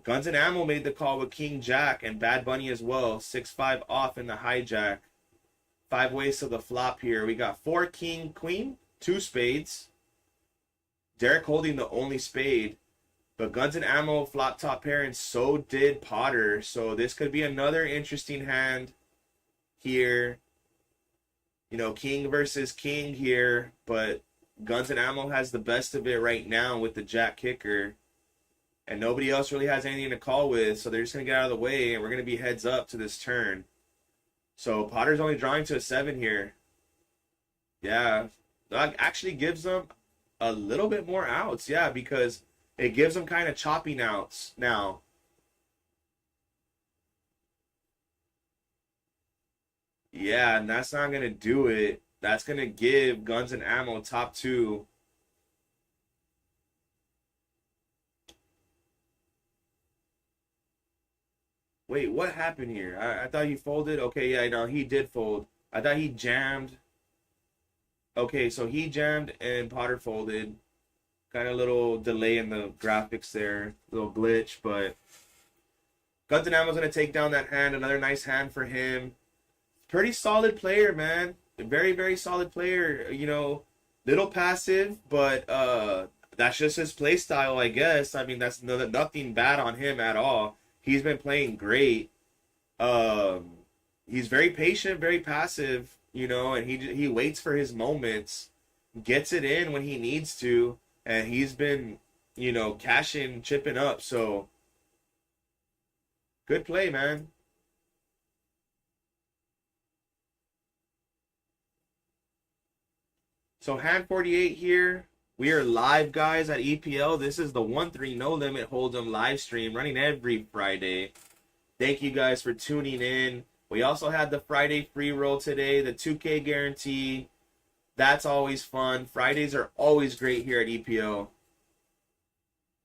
Guns and Ammo made the call with king jack and Bad Bunny as well. 6-5 off in the hijack. 5 ways to the flop here. We got 4 king queen, 2 spades. Derek holding the only spade. But Guns and Ammo flop top pair, and so did Potter. So this could be another interesting hand here. You know, king versus king here. But Guns and Ammo has the best of it right now with the jack kicker. And nobody else really has anything to call with. So they're just going to get out of the way. And we're going to be heads up to this turn. So Potter's only drawing to a 7 here. Yeah. That actually gives them a little bit more outs. Yeah, because it gives them kind of chopping outs now. Yeah, and that's not going to do it. That's going to give Guns and Ammo top 2. Wait, what happened here? I thought he folded. Okay, yeah, no, he did fold. I thought he jammed. Okay, so he jammed and Potter folded. Kind of a little delay in the graphics there. Little glitch, but Guns and Ammo's going to take down that hand. Another nice hand for him. Pretty solid player, man. Very, very solid player. You know, little passive, but that's just his play style, I guess. I mean, that's nothing bad on him at all. He's been playing great. He's very patient, very passive, you know, and he waits for his moments, gets it in when he needs to. and he's been, you know, cashing, chipping up. So good play, man. So hand 48 here. We are live, guys, at EPL. This is the 1-3 No Limit Hold'em live stream running every Friday. Thank you guys for tuning in. We also had the Friday free roll today, the 2K guarantee. That's always fun. Fridays are always great here at EPL.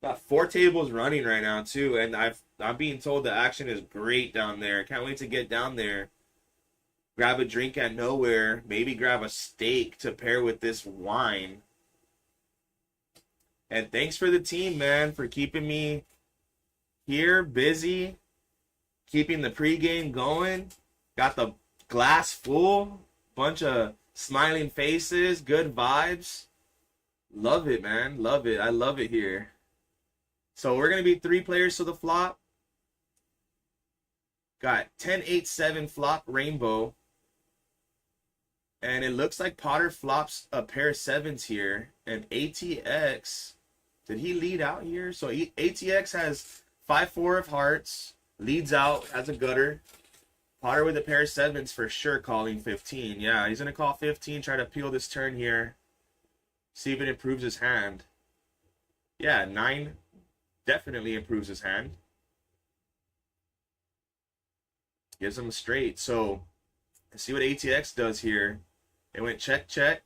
Got 4 tables running right now too, and I'm being told the action is great down there. Can't wait to get down there. Grab a drink at Nowhere. Maybe grab a steak to pair with this wine. And thanks for the team, man, for keeping me here busy, keeping the pregame going. Got the glass full, bunch of smiling faces, good vibes. Love it, man. Love it. I love it here. So we're going to be 3 players to the flop. Got 10-8-7 flop rainbow. And it looks like Potter flops a pair of 7s here. And ATX, did he lead out here? So ATX has 5-4 of hearts. Leads out, has a gutter. Potter with a pair of 7s for sure calling 15. Yeah, he's going to call 15, try to peel this turn here. See if it improves his hand. Yeah, 9 definitely improves his hand. Gives him a straight. So, let's see what ATX does here. It went check, check.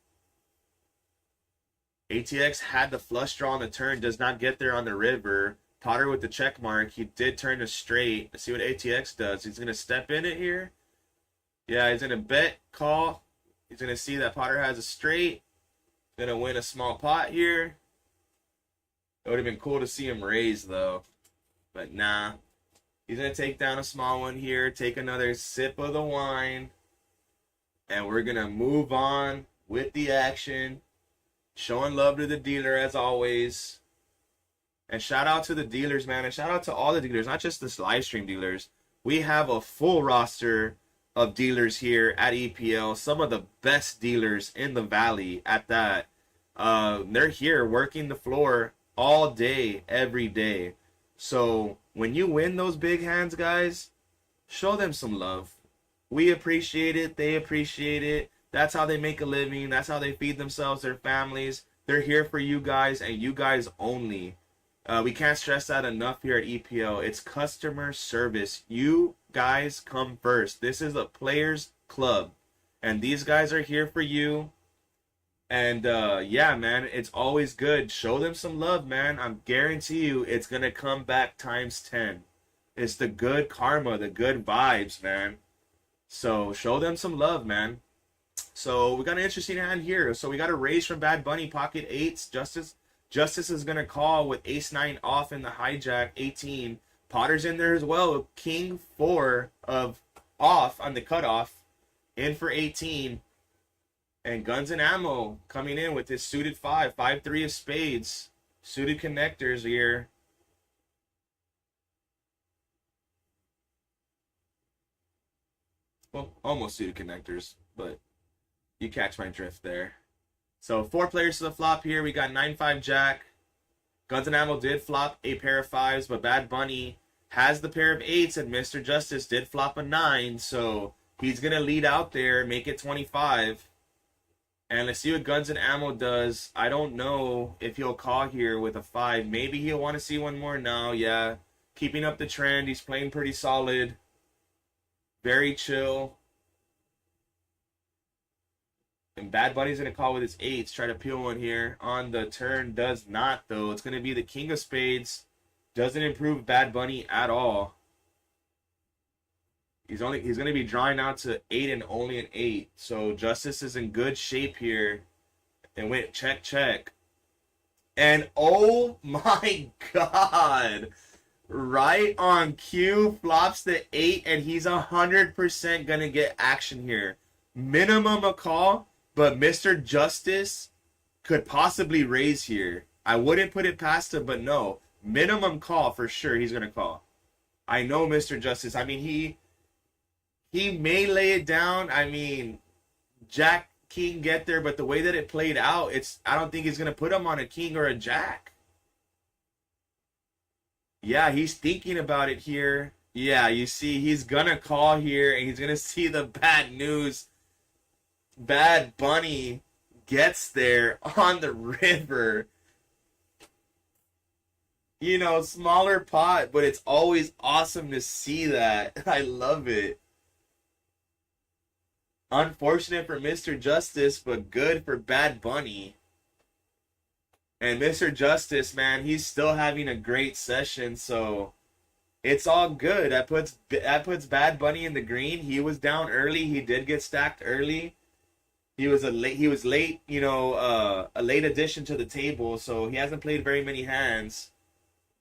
ATX had the flush draw on the turn, does not get there on the river. Potter with the check mark. He did turn to straight. Let's see what ATX does. He's going to step in it here. Yeah, he's going to bet, call. He's going to see that Potter has a straight. Going to win a small pot here. It would have been cool to see him raise, though. But nah. He's going to take down a small one here. Take another sip of the wine. And we're going to move on with the action. Showing love to the dealer, as always. And shout out to the dealers, man. And shout out to all the dealers, not just this live stream dealers. We have a full roster of dealers here at EPL. Some of the best dealers in the Valley at that. They're here working the floor all day, every day. So when you win those big hands, guys, show them some love. We appreciate it. They appreciate it. That's how they make a living. That's how they feed themselves, their families. They're here for you guys and you guys only. We can't stress that enough here at EPL. It's customer service. You guys come first. This is a players club. And these guys are here for you. And yeah, man, it's always good. Show them some love, man. I guarantee you it's going to come back times 10. It's the good karma, the good vibes, man. So show them some love, man. So we got an interesting hand here. So we got a raise from Bad Bunny, pocket 8s. Justice is going to call with ace-9 off in the hijack, 18. Potter's in there as well. King 4 of off on the cutoff, in for 18. And Guns and Ammo coming in with his suited 5, 5-3 of spades. Suited connectors here. Well, almost suited connectors, but you catch my drift there. So 4 players to the flop here. We got 9-5 Jack. Guns and Ammo did flop a pair of 5s, but Bad Bunny has the pair of 8s, and Mr. Justice did flop a 9. So he's going to lead out there, make it 25. And let's see what Guns and Ammo does. I don't know if he'll call here with a 5. Maybe he'll want to see one more now. Yeah, keeping up the trend. He's playing pretty solid. Very chill. And Bad Bunny's going to call with his 8s. Try to peel one here. On the turn, does not, though. It's going to be the King of Spades. Doesn't improve Bad Bunny at all. He's going to be drawing out to 8 and only an 8. So Justice is in good shape here. And went check, check. And oh my God. Right on cue, flops the 8, and he's 100% going to get action here. Minimum a call. But Mr. Justice could possibly raise here. I wouldn't put it past him, but no. Minimum call for sure he's going to call. I know Mr. Justice. I mean, he may lay it down. I mean, Jack king get there, but the way that it played out, I don't think he's gonna put him on a king or a jack. Yeah, he's thinking about it here. Yeah, you see, he's gonna call here, and he's gonna see the bad news. Bad Bunny gets there on the river. You know, smaller pot, but it's always awesome to see that. I love it. Unfortunate for Mr. Justice, but good for Bad Bunny. And Mr. Justice, man, he's still having a great session, so it's all good. That puts Bad Bunny in the green. He was down early. He did get stacked early. He was late, you know, a late addition to the table, so he hasn't played very many hands.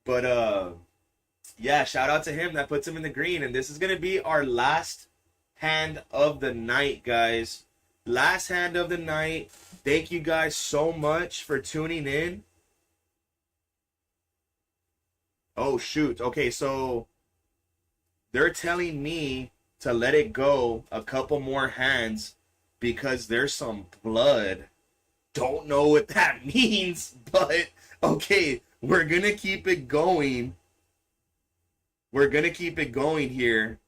But yeah, shout out to him. That puts him in the green, and this is gonna be our last hand of the night, guys. Last hand of the night. Thank you guys so much for tuning in. Oh shoot. Okay, so they're telling me to let it go a couple more hands because there's some blood. Don't know what that means, but okay, we're gonna keep it going. We're gonna keep it going here.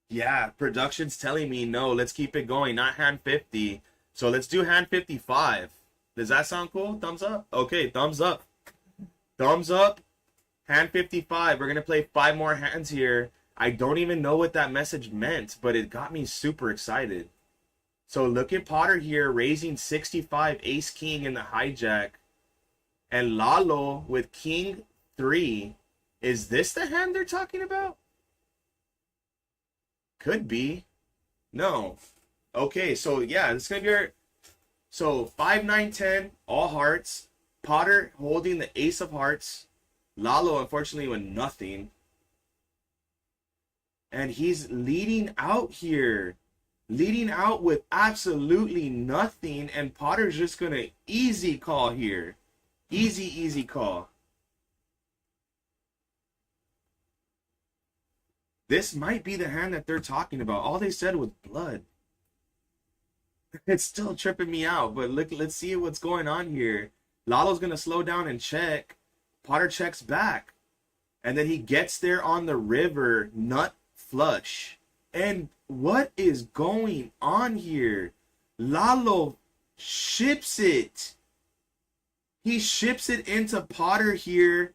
Yeah, production's telling me no, let's keep it going, not hand 50. So let's do hand 55. Does that sound cool? Thumbs up? Okay, thumbs up. Thumbs up. Hand 55. We're going to play 5 more hands here. I don't even know what that message meant, but it got me super excited. So look at Potter here, raising 65, ace king in the hijack. And Lalo with king 3. Is this the hand they're talking about? Could be. No. Okay, so yeah, it's going to be our... So 5, 9, 10, all hearts. Potter holding the ace of hearts. Lalo, unfortunately, with nothing. And he's leading out here. Leading out with absolutely nothing. And Potter's just going to easy call here. Easy, easy call. This might be the hand that they're talking about. All they said was blood. It's still tripping me out, but look, let's see what's going on here. Lalo's going to slow down and check. Potter checks back. And then he gets there on the river, nut flush. And what is going on here? Lalo ships it. He ships it into Potter here,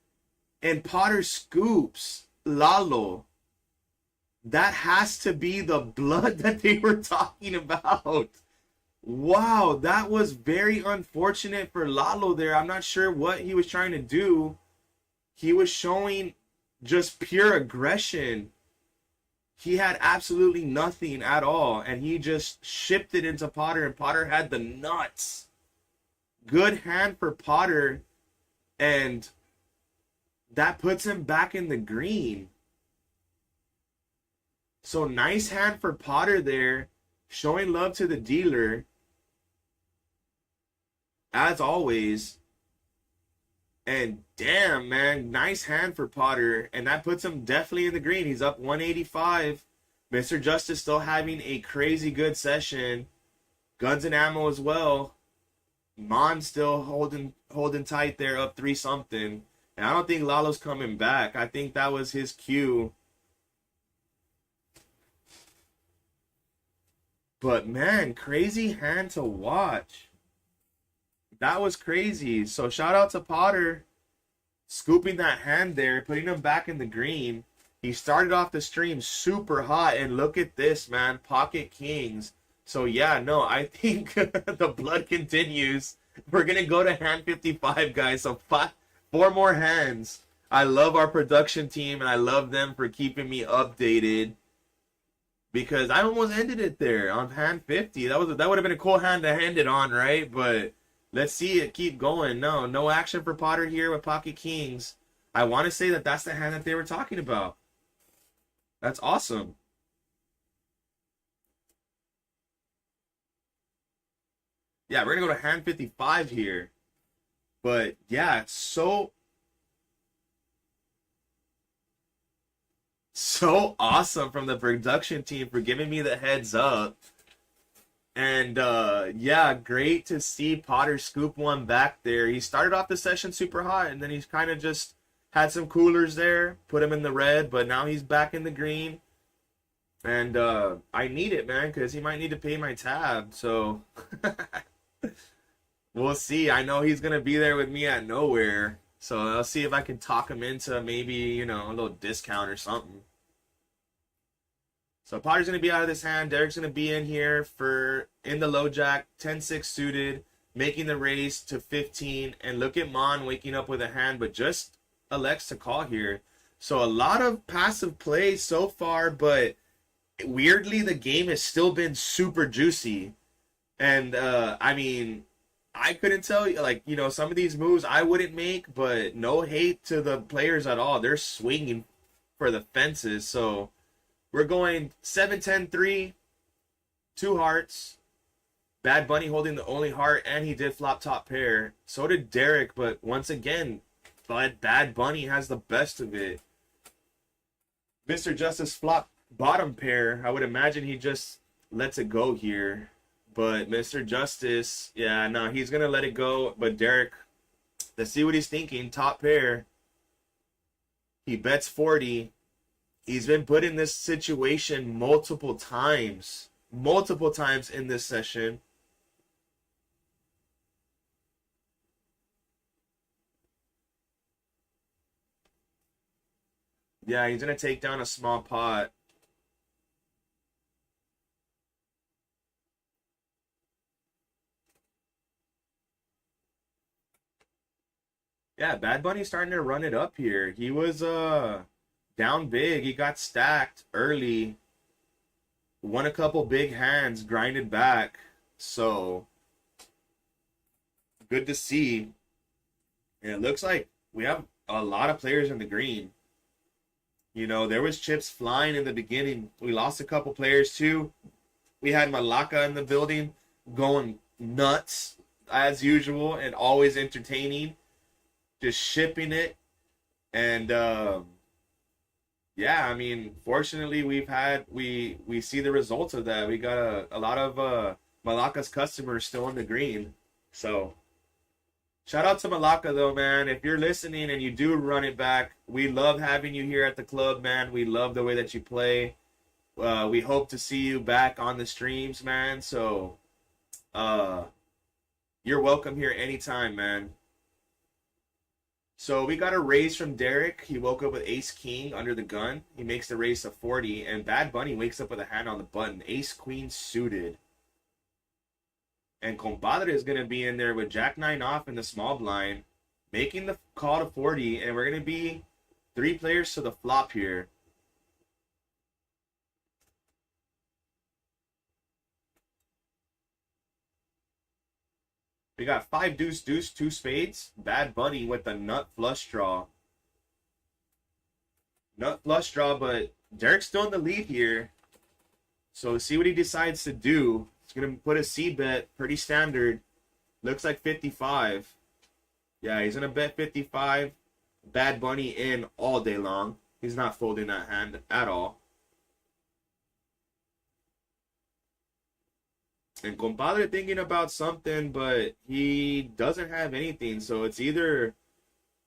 and Potter scoops Lalo. That has to be the blood that they were talking about. Wow, that was very unfortunate for Lalo there. I'm not sure what he was trying to do. He was showing just pure aggression. He had absolutely nothing at all, and he just shipped it into Potter, and Potter had the nuts. Good hand for Potter, and that puts him back in the green. So nice hand for Potter there, showing love to the dealer, as always. And damn, man, nice hand for Potter, and that puts him definitely in the green. He's up 185. Mr. Justice still having a crazy good session. Guns and ammo as well. Mon still holding tight there, up 3-something. And I don't think Lalo's coming back. I think that was his cue. But man, crazy hand to watch. That was crazy. So shout out to Potter scooping that hand there, putting him back in the green. He started off the stream super hot, and look at this, man. Pocket kings. So yeah, no, I think the blood continues. We're going to go to hand 55, guys. So 4 more hands. I love our production team, and I love them for keeping me updated. Because I almost ended it there on hand 50. That would have been a cool hand to end it on, right? But let's see it keep going. No action for Potter here with pocket kings. I want to say that that's the hand that they were talking about. That's awesome. Yeah, we're gonna go to hand 55 here. But yeah, it's so awesome from the production team for giving me the heads up. And yeah, great to see Potter scoop one back there. He started off the session super hot, and then he's kind of just had some coolers there, put him in the red, but now he's back in the green. And I need it, man, because he might need to pay my tab. So we'll see. I know he's going to be there with me at nowhere. So I'll see if I can talk him into maybe, you know, a little discount or something. So Potter's going to be out of this hand. Derek's going to be in here in the low jack, 10-6 suited, making the raise to 15. And look at Mon waking up with a hand, but just elects to call here. So a lot of passive play so far, but weirdly the game has still been super juicy. And I mean, I couldn't tell you, like, you know, some of these moves I wouldn't make, but no hate to the players at all. They're swinging for the fences. So we're going 7-10-3, 2 hearts. Bad Bunny holding the only heart, and he did flop top pair. So did Derek, but once again, Bad Bunny has the best of it. Mr. Justice flop bottom pair. I would imagine he just lets it go here. But Mr. Justice, yeah, no, he's going to let it go. But Derek, let's see what he's thinking. Top pair. He bets 40. He's been put in this situation multiple times in this session. Yeah, he's going to take down a small pot. Yeah, Bad Bunny's starting to run it up here. He was down big. He got stacked early. Won a couple big hands, grinded back. So good to see. And it looks like we have a lot of players in the green. You know, there was chips flying in the beginning. We lost a couple players too. We had Malaka in the building going nuts as usual and always entertaining. Just shipping it. And yeah, I mean, fortunately we see the results of that. We got a lot of Malaka's customers still in the green. So shout out to Malaka though, man. If you're listening and you do run it back, we love having you here at the club, man. We love the way that you play. We hope to see you back on the streams, man. So you're welcome here anytime, man. So we got a raise from Derek. He woke up with Ace King under the gun. He makes the raise to 40. And Bad Bunny wakes up with a hand on the button. Ace Queen suited. And Compadre is going to be in there with Jack 9 off in the small blind. Making the call to 40. And we're going to be 3 players to the flop here. We got 5 deuce deuce, 2 spades. Bad Bunny with the nut flush draw. Nut flush draw, but Derek's still in the lead here. So see what he decides to do. He's going to put a C bet, pretty standard. Looks like 55. Yeah, he's going to bet 55. Bad Bunny in all day long. He's not folding that hand at all. And Compadre thinking about something, but he doesn't have anything. So it's either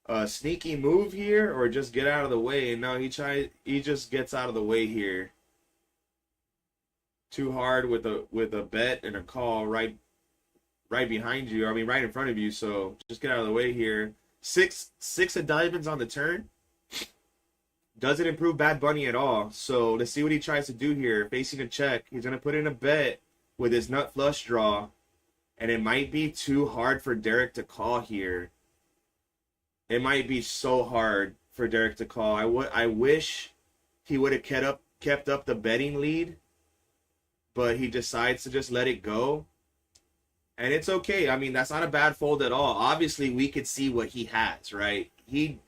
a sneaky move here or just get out of the way. And no, he just gets out of the way here. Too hard with a bet and a call right behind you. I mean, right in front of you. So just get out of the way here. Six of diamonds on the turn. Doesn't improve Bad Bunny at all. So let's see what he tries to do here. Facing a check. He's going to put in a bet with his nut flush draw, and it might be too hard for Derek to call here. It might be so hard for Derek to call. I wish he would have kept up the betting lead, but he decides to just let it go. And it's okay. I mean, that's not a bad fold at all. Obviously, we could see what he has, right? He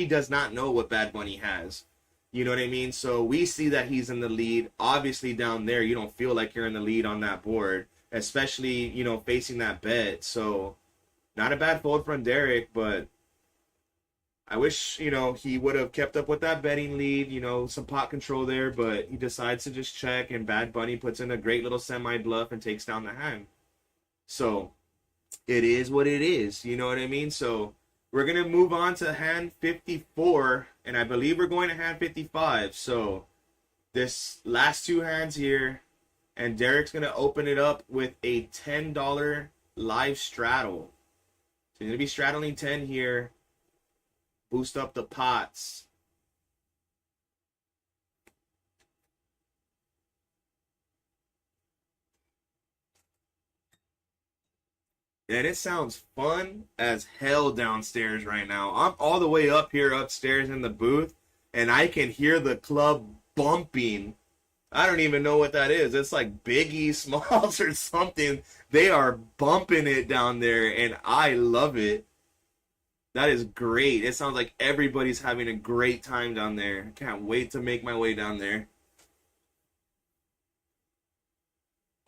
does not know what Bad Bunny has. You know what I mean? So we see that he's in the lead. Obviously, down there, you don't feel like you're in the lead on that board. especially, you know, facing that bet. So not a bad fold from Derek, but I wish, you know, he would have kept up with that betting lead, you know, some pot control there, but he decides to just check, and Bad Bunny puts in a great little semi bluff and takes down the hand. So it is what it is, you know what I mean? So we're going to move on to hand 54, and I believe we're going to hand 55. So this last two hands here, and Derek's going to open it up with a $10 live straddle. So he's going to be straddling 10 here. Boost up the pots. And it sounds fun as hell downstairs right now. I'm all the way up here upstairs in the booth, and I can hear the club bumping. I don't even know what that is. It's like Biggie Smalls or something. They are bumping it down there, and I love it. That is great. It sounds like everybody's having a great time down there. Can't wait to make my way down there.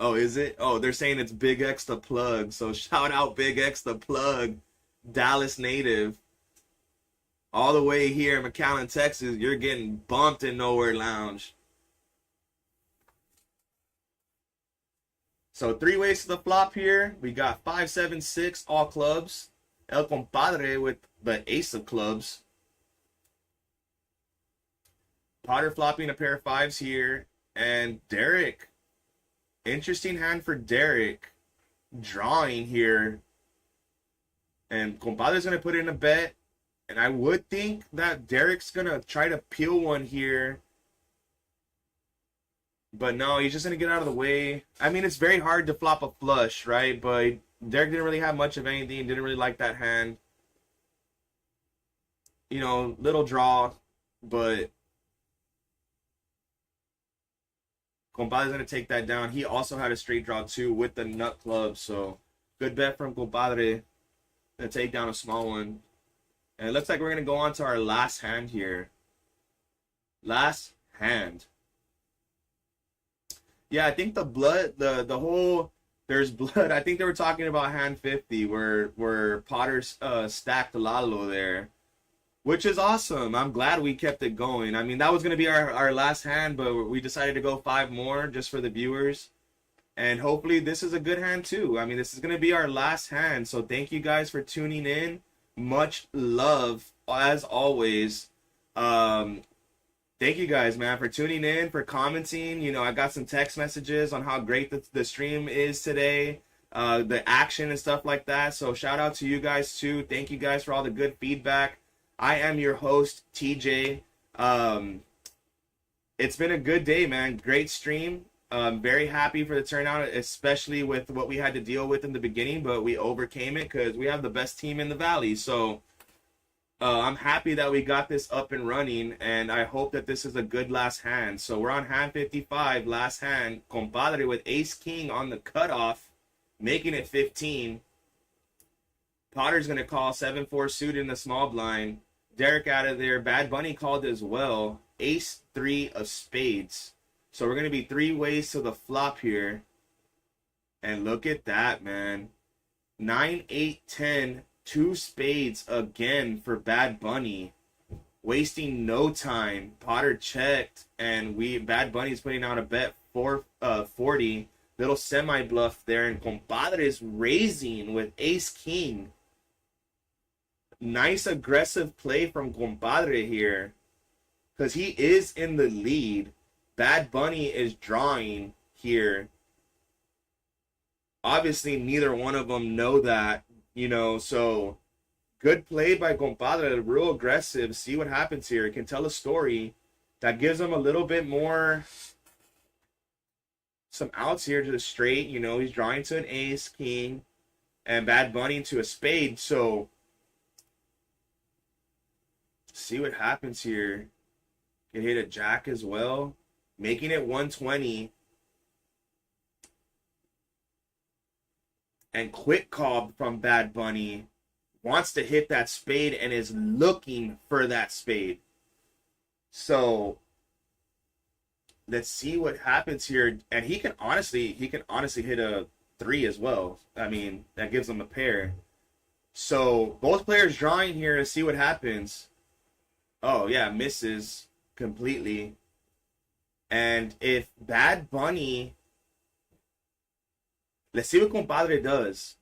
Oh, is it? Oh, they're saying it's Big X the plug. So shout out Big X the plug, Dallas native. All the way here in McAllen, Texas, you're getting bumped in Nowhere Lounge. So three ways to the flop here. We got 5, 7, 6, all clubs. El Compadre with the ace of clubs. Potter flopping a pair of fives here. And Derek. Interesting hand for Derek. Drawing here. And Compadre's going to put in a bet. And I would think that Derek's going to try to peel one here. But no, he's just going to get out of the way. I mean, it's very hard to flop a flush, right? But Derek didn't really have much of anything. Didn't really like that hand. You know, little draw. But Compadre's going to take that down. He also had a straight draw too with the nut club. So good bet from Compadre to take down a small one. And it looks like we're going to go on to our last hand here. Last hand. Yeah, I think the blood, the whole, there's blood. I think they were talking about hand 50 where Potter stacked Lalo there, which is awesome. I'm glad we kept it going. I mean, that was going to be our last hand, but we decided to go 5 more just for the viewers. And hopefully this is a good hand too. I mean, this is going to be our last hand. So thank you guys for tuning in. Much love as always. Thank you guys, man, for tuning in, for commenting. You know, I got some text messages on how great the stream is today, the action and stuff like that. So shout out to you guys too. Thank you guys for all the good feedback. I am your host, TJ. It's been a good day, man. Great stream. Very happy for the turnout, especially with what we had to deal with in the beginning, but we overcame it because we have the best team in the Valley. So I'm happy that we got this up and running, and I hope that this is a good last hand. So we're on hand 55, last hand. Compadre with ace-king on the cutoff, making it 15. Potter's going to call 7-4 suited in the small blind. Derek out of there. Bad Bunny called as well. Ace-3 of spades. So we're going to be 3 ways to the flop here. And look at that, man. 9, 8, 10. 2 spades again for Bad Bunny. Wasting no time. Potter checked, and Bad Bunny's putting out a bet for 40. Little semi bluff there, and Compadre's raising with ace king. Nice aggressive play from Compadre here, because he is in the lead. Bad Bunny is drawing here. Obviously, neither one of them know that. You know, so good play by Compadre, real aggressive. See what happens here. It can tell a story that gives him a little bit more, some outs here to the straight. You know, he's drawing to an ace, king, and Bad Bunny to a spade. So see what happens here. Can hit a jack as well, making it 120. And quick call from Bad Bunny. Wants to hit that spade and is looking for that spade. So let's see what happens here. And he can honestly hit 3 as well. I mean, that gives them a pair. So both players drawing here to see what happens. Oh yeah, misses completely. And if Bad Bunny, let's see what Compadre does.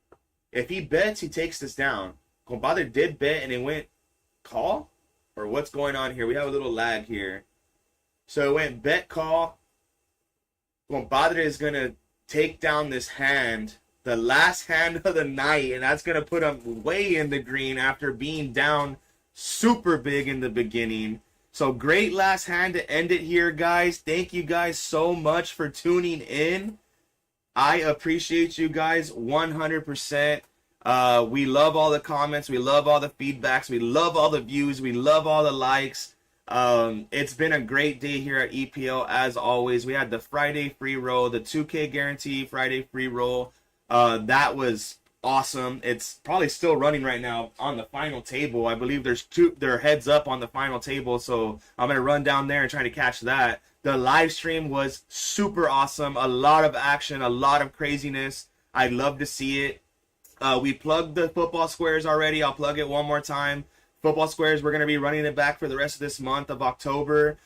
If he bets, he takes this down. Compadre did bet and it went call? Or what's going on here? We have a little lag here. So it went bet call. Compadre is going to take down this hand, the last hand of the night, and that's going to put him way in the green after being down super big in the beginning. So great last hand to end it here, guys. Thank you guys so much for tuning in. I appreciate you guys 100%. We love all the comments. We love all the feedbacks. We love all the views. We love all the likes. It's been a great day here at EPL as always. We had the Friday free roll, the 2K guarantee Friday free roll. That was awesome. It's probably still running right now on the final table. I believe they're heads up on the final table, so I'm gonna run down there and try to catch that. The live stream was super awesome. A lot of action, a lot of craziness. I'd love to see it. We plugged the football squares already. I'll plug it one more time. Football squares, we're going to be running it back for the rest of this month of October.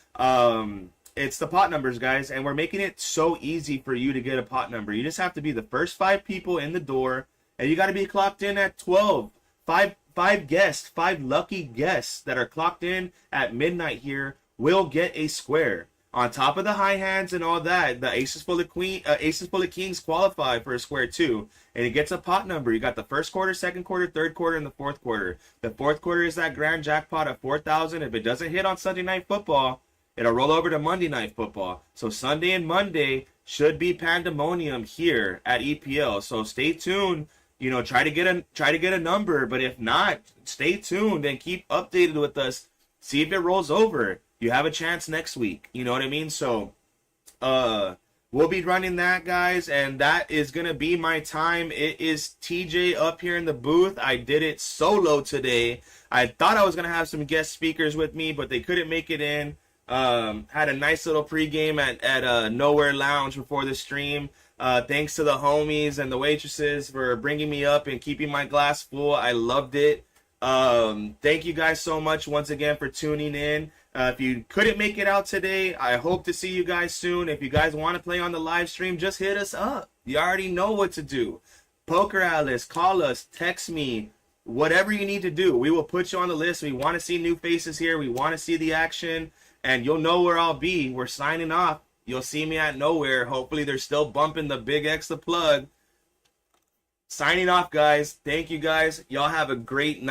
It's the pot numbers, guys, and we're making it so easy for you to get a pot number. You just have to be the first 5 people in the door, and you got to be clocked in at 12. Five guests, 5 lucky guests that are clocked in at midnight here will get a square. On top of the high hands and all that, the aces full of kings qualify for a square too. And it gets a pot number. You got the first quarter, second quarter, third quarter, and the fourth quarter. The fourth quarter is that grand jackpot of 4,000. If it doesn't hit on Sunday Night Football, it'll roll over to Monday Night Football. So Sunday and Monday should be pandemonium here at EPL. So stay tuned. You know, try to get a number. But if not, stay tuned and keep updated with us. See if it rolls over. You have a chance next week. You know what I mean? So, we'll be running that, guys, and that is going to be my time. It is TJ up here in the booth. I did it solo today. I thought I was going to have some guest speakers with me, but they couldn't make it in. Had a nice little pregame at Nowhere Lounge before the stream. Thanks to the homies and the waitresses for bringing me up and keeping my glass full. I loved it. Thank you guys so much once again for tuning in. If you couldn't make it out today, I hope to see you guys soon. If you guys want to play on the live stream, just hit us up. You already know what to do. Poker Alice, call us, text me, whatever you need to do. We will put you on the list. We want to see new faces here. We want to see the action, and you'll know where I'll be. We're signing off. You'll see me at Nowhere. Hopefully they're still bumping the Big X the plug. Signing off, guys. Thank you, guys. Y'all have a great night.